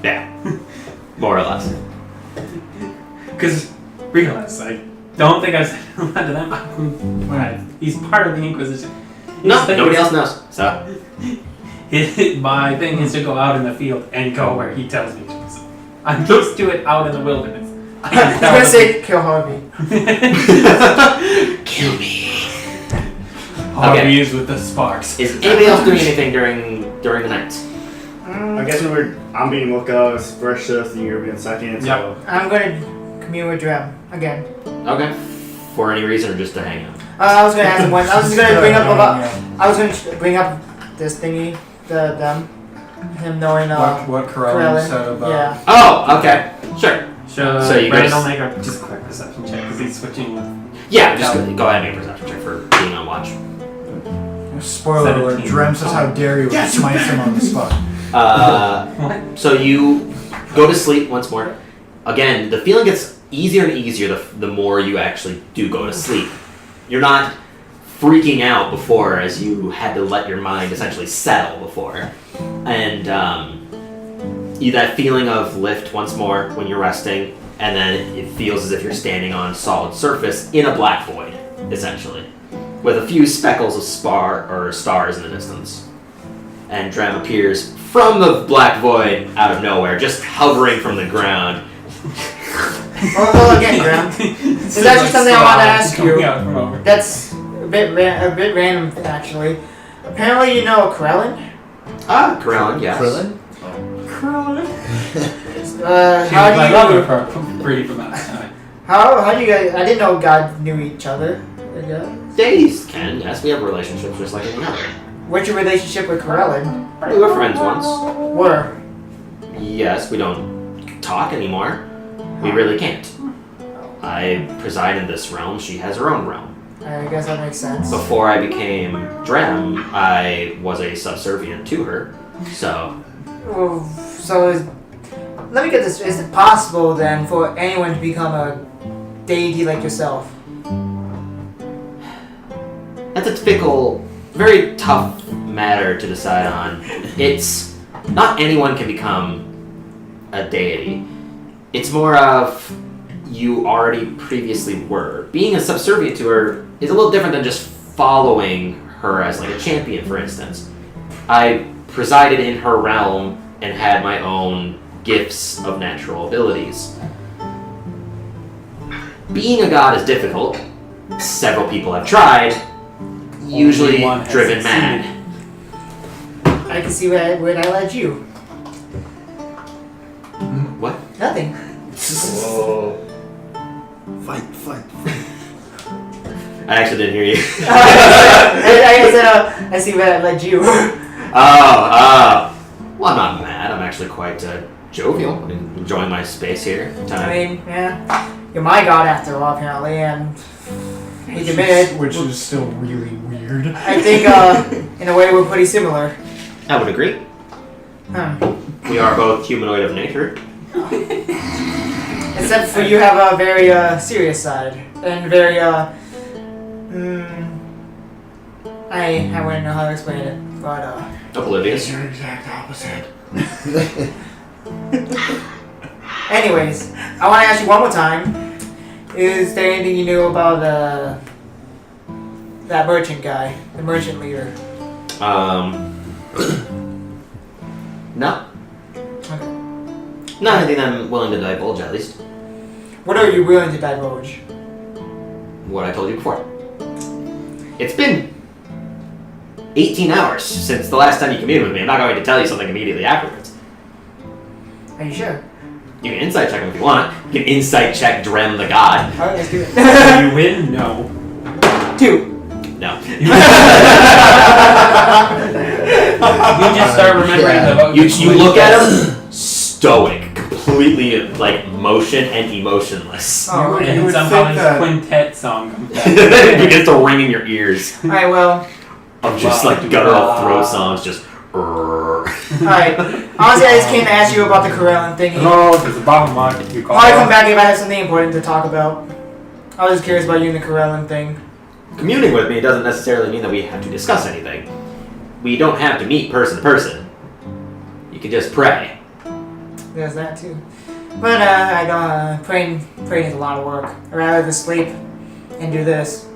Yeah, more or less.
Because, realize, I don't think I've said that to them. Right. He's part of the Inquisition.
No, nobody else knows. So
My thing is to go out in the field and go where he tells me to. So I'm used to it out in the wilderness.
I was gonna say kill Harvey.
kill me.
Harvey is with the sparks.
Is anybody else doing anything during the night?
I guess I'm being lookout as first shift and you're being second, so...
I'm gonna commune with Drem again.
Okay. For any reason or just to hang out?
I was gonna ask him one. I was just gonna bring up this thingy, him knowing
what Corellin said about.
Yeah.
Oh, okay. Sure.
So
you
Brandon
guys-
will make a just a quick perception check because he's switching.
Yeah, just go ahead and make a perception check for being on watch.
Spoiler alert,
17.
Drem says how dare you and smites him on the spot.
What?
So you go to sleep once more. Again, the feeling gets easier and easier the more you actually do go to sleep. You're not freaking out before as you had to let your mind essentially settle before. And that feeling of lift once more when you're resting, and then it feels as if you're standing on a solid surface in a black void, essentially, with a few speckles of stars in the distance. And Drem appears from the black void out of nowhere, just hovering from the ground.
Well, again, Drem. There's actually something I want to ask you.
you.
That's a bit random, actually. Apparently, you know Corellin.
Corellin, yes.
Krillin?
Corellin.
How do you? Love her for a brief amount of time.
How do you guys? I didn't know God knew each other.
Deities can, yes. We have relationships just like any other.
What's your relationship with Corellin?
We were friends once.
Were.
Yes, we don't talk anymore. We really can't. I preside in this realm. She has her own realm.
I guess that makes sense.
Before I became Drem, I was a subservient to her. So,
Let me get this. Is it possible then for anyone to become a deity like yourself?
that's a fickle, very tough matter to decide on. It's not anyone can become a deity. It's more of you already previously were. Being a subservient to her is a little different than just following her as like a champion, for instance. I presided in her realm and had my own gifts of natural abilities. Being a god is difficult. Several people have tried. usually
one has
driven
succeeded.
mad.
I can see where I led you.
What?
Nothing.
Whoa.
Fight.
I actually didn't hear you.
I said, I see where I led you.
Well, I'm not mad. I'm actually quite jovial. I'm enjoying my space here.
I mean, yeah. You're my god after all, apparently, and we committed.
Which is still really weird.
I think, in a way, we're pretty similar.
I would agree.
Huh.
We are both humanoid of nature.
Except for you have a very serious side and very I wouldn't know how to explain it, but
Oblivious.
Your exact opposite.
anyways, I want to ask you one more time: is there anything you knew about that merchant guy, the merchant leader?
No.
Okay.
Not anything I'm willing to divulge, at least.
What are you willing to divulge?
What I told you before. It's been 18 hours since the last time you communed with me. I'm not going to tell you something immediately afterwards.
Are you sure?
You can insight check him if you want. You can insight check Drem the God.
Alright, let's do it.
You win? No.
2.
No.
You just start remembering
You look at him, stoic, completely like motion and emotionless.
Oh, okay.
You
And
would
somehow
think
his
that-
quintet song comes back.
It begins to ring in your ears
Alright, well,
of just like guttural throat songs, just.
alright. Honestly, I just came to ask you about the Corellan thingy.
No, there's a bottom line. You call
I'll
it.
come back if I have something important to talk about. I was just curious about you and the Corellan thing.
Communing with me doesn't necessarily mean that we have to discuss anything. We don't have to meet person to person. You can just pray.
There's that too. But I don't. Praying is a lot of work. I'd rather just sleep and do this.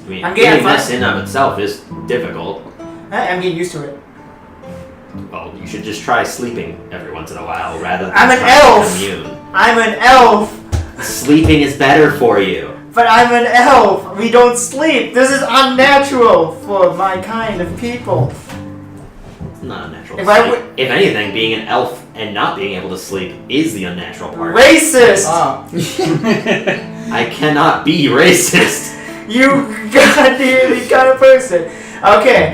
I mean,
I'm getting
doing this in of itself is difficult.
I'm getting used to it.
Well, you should just try sleeping every once in a while rather than
I'm an
trying to
elf!
commune.
I'm an elf,
Sleeping is better for you.
but I'm an elf. We don't sleep. This is unnatural for my kind of people.
It's not unnatural.
If
to
I
sleep.
would-
If anything, being an elf and not being able to sleep is the unnatural part.
Racist!
I cannot be racist.
You goddamn kind of person. Okay,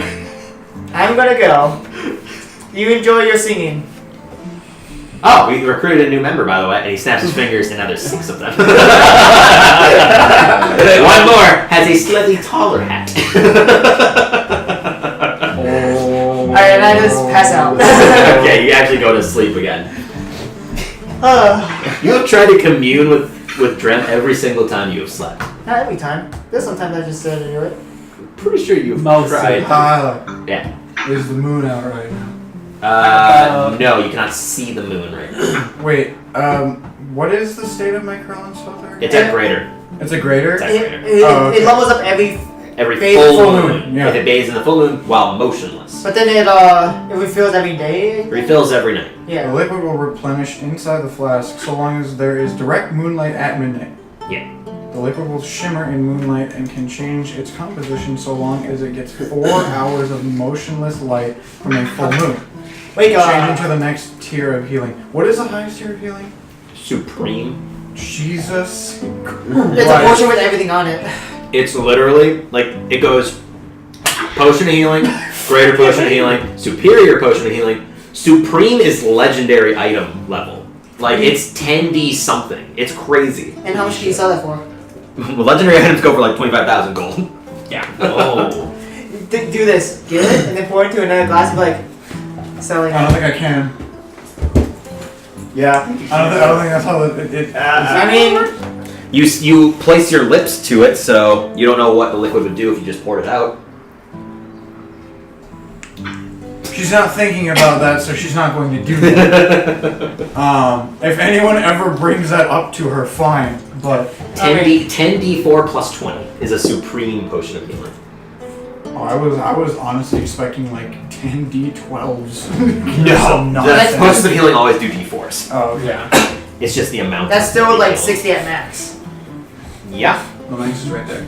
I'm gonna go. You enjoy your singing.
Oh, we recruited a new member, by the way, and he snaps his fingers, and now there's 6 of them. One more has a slightly taller hat.
Alright, and I just pass out.
Okay, you actually go to sleep again. You have tried to commune with Drem every single time you have slept.
Not every time. There's sometimes I just sit and do it.
I'm pretty sure you've
Most
tried.
Tyler,
Yeah.
is the moon out right now?
No, you cannot see the moon right now.
Wait, what is the state of my Krillin spell there?
It's at greater.
It's a greater?
It's at
It,
greater.
it,
Oh, okay.
it levels up every.
Every
Bathe
full
full
moon.
moon, yeah.
If it bathes in the full moon while motionless.
But then it refills every day.
Refills every night.
The
Yeah.
liquid will replenish inside the flask so long as there is direct moonlight at midnight.
Yeah.
The liquid will shimmer in moonlight and can change its composition so long as it gets 4 hours of motionless light from a full moon.
Wait,
Change into the next tier of healing. What is the highest tier of healing?
Supreme.
Jesus.
it's a potion with everything on it.
It's literally like it goes potion of healing, greater potion of healing, superior potion of healing. Supreme is legendary item level. Like it's 10D something. It's crazy.
And how much do you sell that for?
Legendary items go for like 25,000 gold.
Yeah.
Oh.
Do this. Get it, and then pour it into another glass and be like, selling
I don't think I can. Yeah, I don't think that's how it
I mean,
You place your lips to it, so you don't know what the liquid would do if you just poured it out.
she's not thinking about that, so she's not going to do that. If anyone ever brings that up to her, fine. But
10d4 plus 20 is a supreme potion of healing.
I was honestly expecting like 10 d12s.
No, the potions of healing always do d4s.
Oh, okay.
Yeah.
It's just the amount.
that's
of
still like
healing.
60 at max.
Yeah.
The max is right there.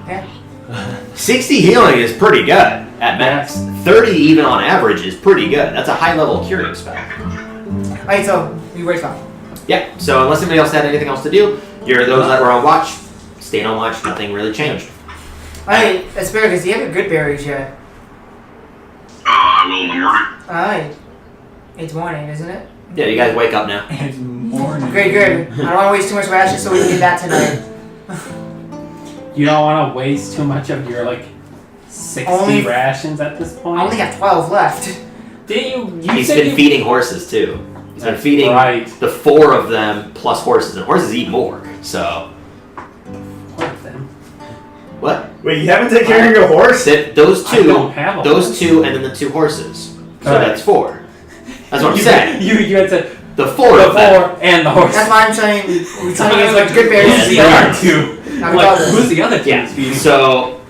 Yeah.
60 healing is pretty good at max. 30 even on average is pretty good. That's a high level curing spell.
Alright, so we wake up.
Yeah, so unless anybody else had anything else to do, you're those that were on watch, stayed on watch, nothing really changed.
Alright, Asparagus, do you have a good berries yet?
I will in the morning.
Alright. It's morning, isn't it?
Yeah, you guys wake up now.
It's morning.
Great, good. I don't want to waste too much rations, so we can get that tonight.
You don't want to waste too much of your, like, 60
Only-
rations at this point?
I only got 12 left.
Didn't you
He's
said
been
you...
feeding horses too. He's been
That's
feeding
right.
the 4 of them plus horses, and horses eat more. So
What of them?
what?
Wait, you haven't taken care of your horse?
Those
I don't have a
those
horse.
2, and then the 2 horses. So
Alright.
that's 4. That's what I'm
You-
saying.
You had to...
The 4 of them.
4 and the horse.
That's why I'm trying. We're trying to
I
get
was
like good berries.
who's the
Yeah,
other two?
Now
I'm
we
like,
got this.
who's the other two?
Yeah.
feeding?
So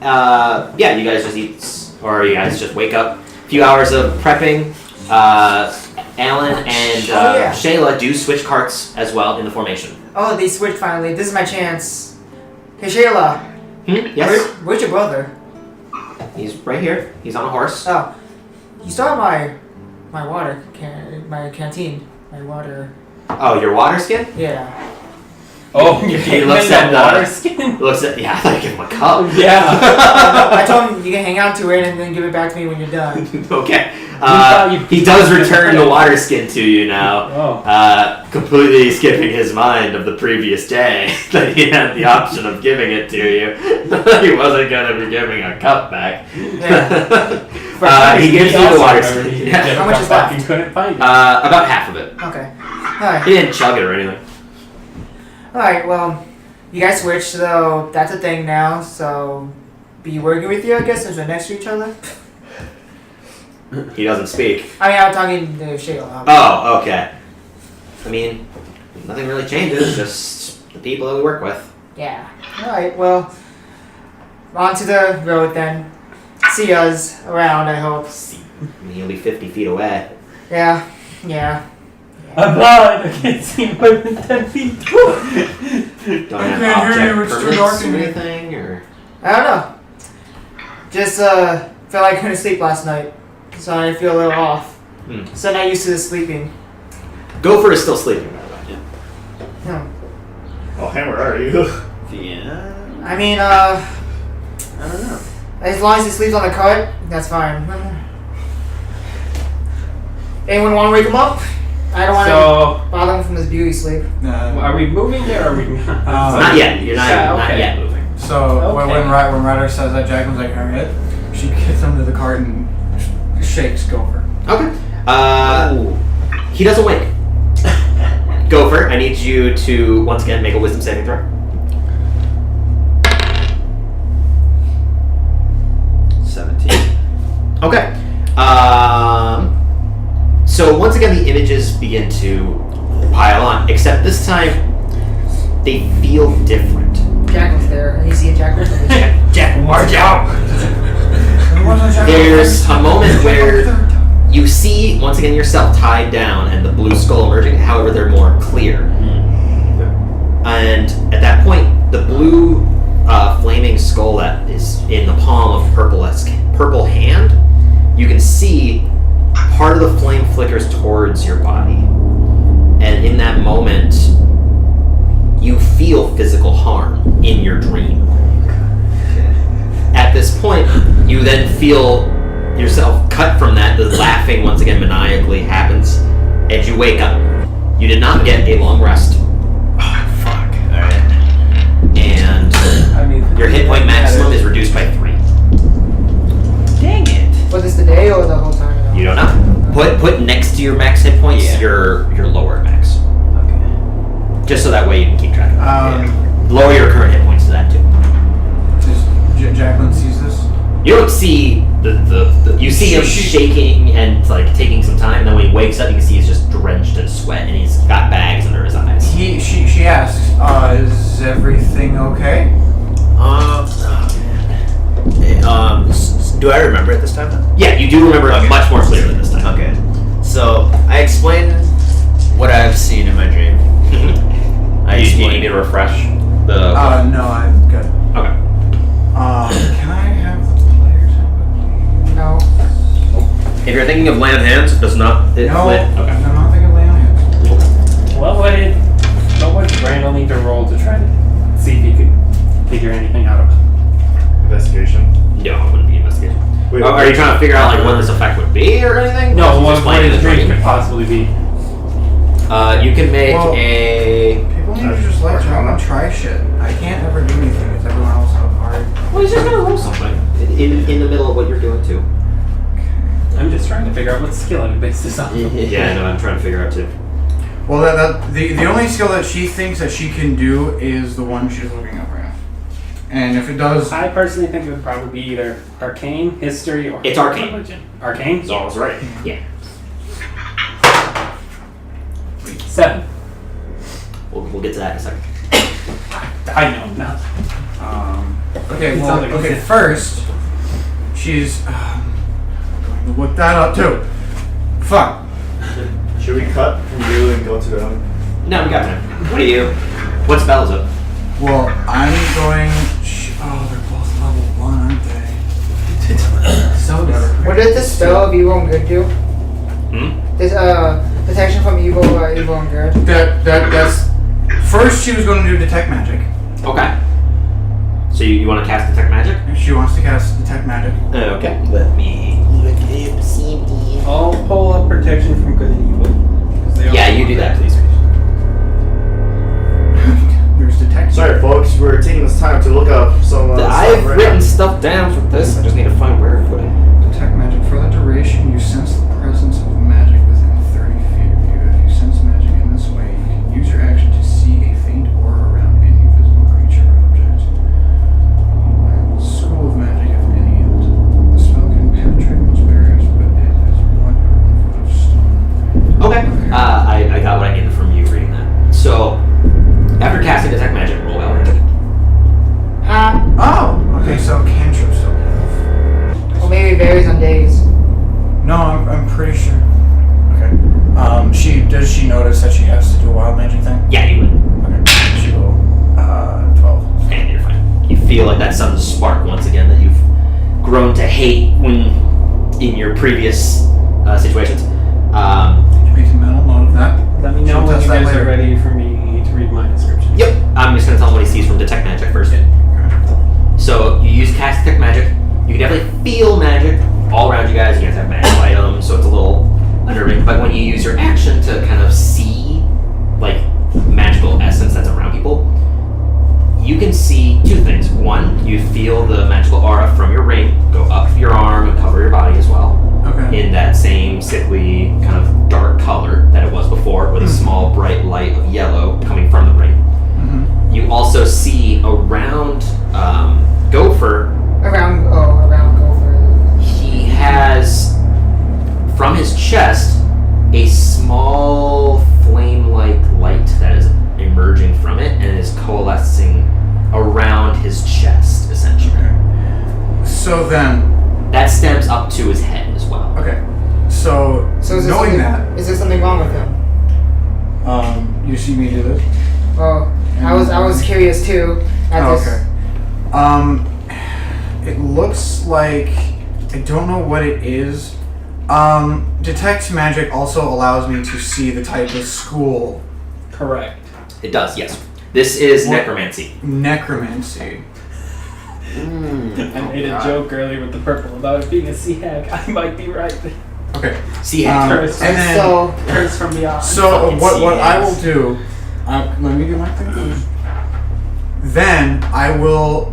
yeah, you guys just eat, or you guys just wake up. A few hours of prepping. Alan and
yeah.
Shayla do switch carts as well in the formation.
Oh, they switched finally. This is my chance. Hey, Shayla.
Yes.
Where's your brother?
He's right here. He's on a horse.
Oh, you stole my water my canteen. My water.
Oh, your water skin?
Yeah.
Oh, you
He
gave
looks
him
at
the water skin?
Looks at yeah. I thought I give him a cup.
Yeah.
I told him you can hang out to it and then give it back to me when you're done.
Okay.
thought you-
He does return the water skin to you now.
Oh.
Completely skipping his mind of the previous day that he had the option of giving it to you. He wasn't gonna be giving a cup back. He gives you the water skin. Yeah.
How much is left?
You couldn't find it.
About half of it.
Okay. Alright.
He didn't chug it or anything.
Alright, well, you guys switched, so that's a thing now, so be working with you, I guess, since we're next to each other.
He doesn't speak.
I mean, I'm talking to Shayla.
Oh, okay. I mean, nothing really changes. Just the people that we work with.
Yeah. Alright, well, on to the road then. See us around, I hope.
I mean, you'll be 50 feet away.
Yeah.
I'm blind. I can't see more than 10 feet.
Don't
I
have
can't hear
object
you, it's too
permits
dark
or
in here.
anything, or
I don't know. Just felt like I couldn't sleep last night, so I feel a little off. So I'm not used to the sleeping.
Gopher is still sleeping, by the way.
Hmm.
Oh, Hammer, are you?
Yeah.
I mean,
I don't know.
as long as he sleeps on the cart, that's fine. Anyone want to wake him up? I don't want to
So,
bother him from his beauty sleep.
are we moving there or are we not?
Not yet. You're not,
Yeah,
not
okay.
yet moving.
So when
Okay.
Ryder says that, Jacqueline's like, alright. She gets him to the cart and shakes Gopher.
Okay. He doesn't wake. Gopher, I need you to once again make a wisdom saving throw.
17.
Okay. So once again, the images begin to pile on, except this time they feel different.
Jacqueline's there. And you see a Jacqueline?
Jack, march out! There's a moment where you see once again yourself tied down and the blue skull emerging. However, they're more clear. And at that point, the blue flaming skull that is in the palm of purple hand, you can see part of the flame flickers towards your body. And in that moment, you feel physical harm in your dream. At this point, you then feel yourself cut from that. The laughing once again maniacally happens, and you wake up. You did not get a long rest.
Oh, fuck. Alright.
And your hit point maximum is reduced by 3.
Dang it.
Was this the day or the whole time?
You don't know. Put next to your max hit points
Yeah.
your lower max.
Okay.
Just so that way you can keep track of it.
Um,
Lower your current hit points to that too.
Jacqueline sees this.
You don't see the you see him shaking and like taking some time. Then when he wakes up, you can see he's just drenched in sweat and he's got bags under his eyes.
She asks, is everything okay?
Do I remember it this time?
Yeah, you do remember it
Okay.
much more clearly this time.
Okay. So I explained what I've seen in my dream. I
You
explained.
need to refresh the.
No, I'm good.
Okay. If you're thinking of lay on hands, it does not. Okay.
I'm not thinking lay on hands.
What would Randall need to roll to try to see if he could figure anything out about it?
Investigation.
No, it wouldn't be investigation.
Wait,
Are you trying to figure out like what this effect would be or anything?
No,
Or
what
explain
his
the
dream
dream?
could possibly be.
You can make
Well,
a.
People need to just let John try shit. I can't ever do anything. It's everyone else so hard.
Well, he's just gonna roll something in the middle of what you're doing too.
I'm just trying to figure out what skill I would base this on.
Yeah, no, I'm trying to figure out too.
Well, the only skill that she thinks that she can do is the one she's looking up right now. And if it does,
I personally think it would probably be either arcane, history, or
It's arcane.
religion. Arcane?
So I was right. Yeah.
7.
We'll get to that in a second.
I know nothing.
okay,
It
well,
sounds like
okay.
it's-
First, she's going to look that up too. Fuck.
Should we cut from you and go to the other?
No, we got time. What are you? What spell is it?
Well, I'm going. Oh, they're both level 1, aren't they? So dark.
What does the spell of evil and good do? This protection from evil and good.
That's. First, she was going to do detect magic.
Okay. So you want to cast detect magic?
She wants to cast detect magic.
Okay. Let me look it up.
I'll pull up protection from good and evil. 'Cause they
Yeah,
all-
you do that, please.
There's detect.
Sorry, folks. We're taking this time to look up some.
I've
stuff right
written
now.
stuff down for this. I just need to find where to put it.
Detect magic. For that duration, you sense the presence of magic within 30 feet of you. If you sense magic in this way, you can use your action to see a faint aura around any visible creature or object. School of magic, if any, the spell can penetrate most barriers, but it is blocked by 1 foot of stone.
Okay. I got what I needed from you reading that. So, after casting detect magic, roll out magic.
Oh! Okay, so cantrip still.
Or maybe it varies on days.
No, I'm pretty sure. Okay. Does she notice that she has to do a wild magic thing?
Yeah, you would.
Okay. She will. 12.
And you're fine. You feel like that sudden spark once again that you've grown to hate when in your previous situations.
Make a mental note of that.
Let me know
She'll
when
test
you
that
guys are
later.
ready for me to read my description.
Yep. I'm just gonna tell him what he sees from detect magic first. So you use cast detect magic. You can definitely feel magic all around you guys. You guys have magic items, so it's a little unnerving. But when you use your action to kind of see like magical essence that's around people, you can see two things. One, you feel the magical aura from your ring go up your arm and cover your body as well.
Okay.
In that same sickly kind of dark color that it was before, with a small bright light of yellow coming from the ring.
Mm-hmm.
You also see around Gopher,
Around Gopher.
he has from his chest a small flame-like light that is emerging from it and is coalescing around his chest, essentially.
Okay. So then,
That stems up to his head as well.
okay. So
So is there
knowing
something,
that,
is there something wrong with him?
you see me do this.
Oh, I was curious too. At
Oh,
this.
okay. It looks like I don't know what it is. Detect magic also allows me to see the type of school.
Correct.
It does, yes. This is
What?
necromancy.
Necromancy.
I made a joke earlier with the purple about it being a sea hag. I might be right.
Okay.
See,
Um,
Curse.
and then
So
Curse from beyond.
So
Fucking
what I will
CAs.
do, let me do my thing first. Then I will,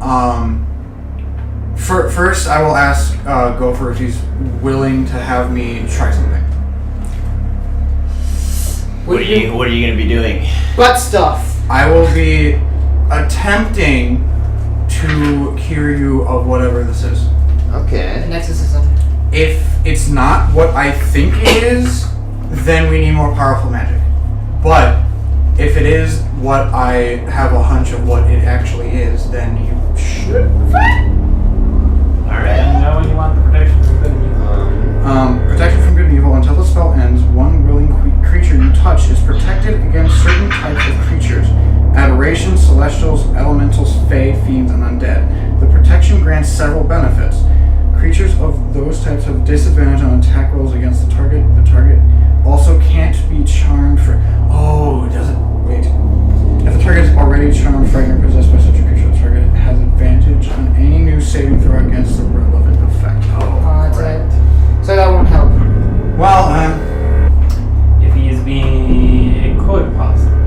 first I will ask Gopher if he's willing to have me try something.
What are you gonna be doing?
butt stuff.
I will be attempting to cure you of whatever this is.
Okay.
Nexusism.
If it's not what I think it is, then we need more powerful magic. But if it is what I have a hunch of what it actually is, then you should.
Alright.
And now when you want the protection from good and evil.
Protection from good and evil. Until the spell ends, one willing creature you touch is protected against certain types of creatures. Aberrations, celestials, elementals, fae, fiends, and undead. The protection grants several benefits. Creatures of those types have disadvantage on attack rolls against the target. The target also can't be charmed for. Oh, does it? Wait. If the target is already charmed, frightened, or possessed by such a creature, the target has advantage on any new saving throw against the relevant effect. Oh,
That's
right.
it. So that won't help.
Well,
If he is being, it could possibly.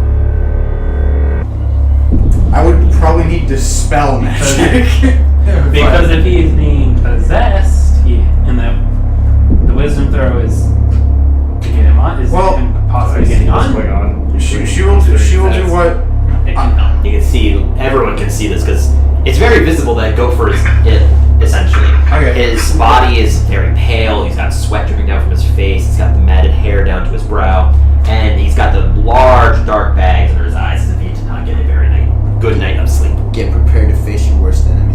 I would probably need Dispel Magic.
Because if he is being possessed, and the wisdom throw is to get him on,
Well,
possibly getting
What's
on.
going on?
She will do what?
You can see, everyone can see this because it's very visible that Gopher is it, essentially.
Okay.
His body is very pale, he's got sweat dripping down from his face, he's got the matted hair down to his brow, and he's got the large dark bags under his eyes as if he did not get a very good night of sleep.
Get prepared to face your worst enemy.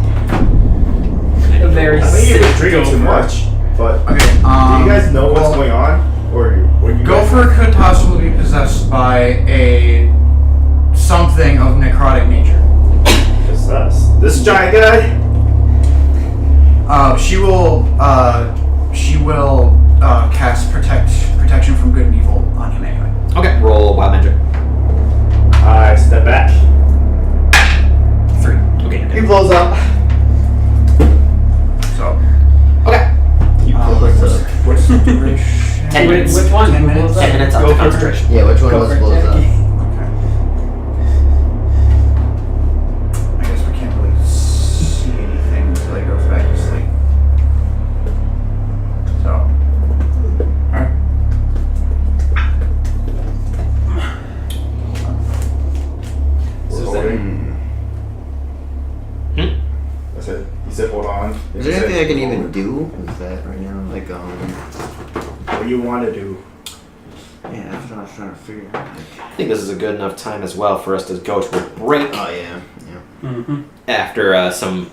A very
I think you're
sick
drinking too
Gopher.
much. But
Okay.
do you guys know what's going on, or you?
Gopher could possibly be possessed by a something of necrotic nature.
Possess this giant guy.
She will cast protection from good and evil on him anyway.
Okay, roll Wild Magic.
I step back.
3.
Okay,
He blows up.
So.
okay.
What's the duration?
10 minutes.
Which one?
10 minutes?
10 minutes on
Go
the
for it.
concentration.
Yeah, which one
Go
was
for it,
blows
Jackie.
up?
Okay. I guess we can't really see anything until he goes back to sleep. So. Alright.
We're holding.
Hmm?
I said. He said, "Hold on."
Is there anything I can even do with that right now? Like,
What do you want to do?
yeah, that's what I was trying to figure out.
I think this is a good enough time as well for us to go to a break
Oh, yeah.
Mm-hmm.
after some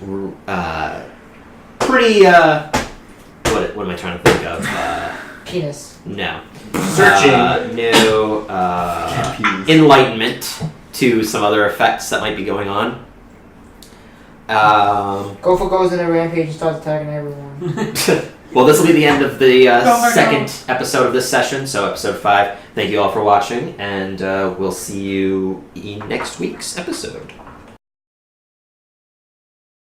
pretty, what am I trying to think of?
Penis.
No.
Searching.
No, enlightenment to some other effects that might be going on.
Gopher goes in a rampage and starts attacking everyone.
Well, this will be the end of the
Oh my
second episode of this session, so episode 5. Thank you all for watching, and we'll see you in next week's episode.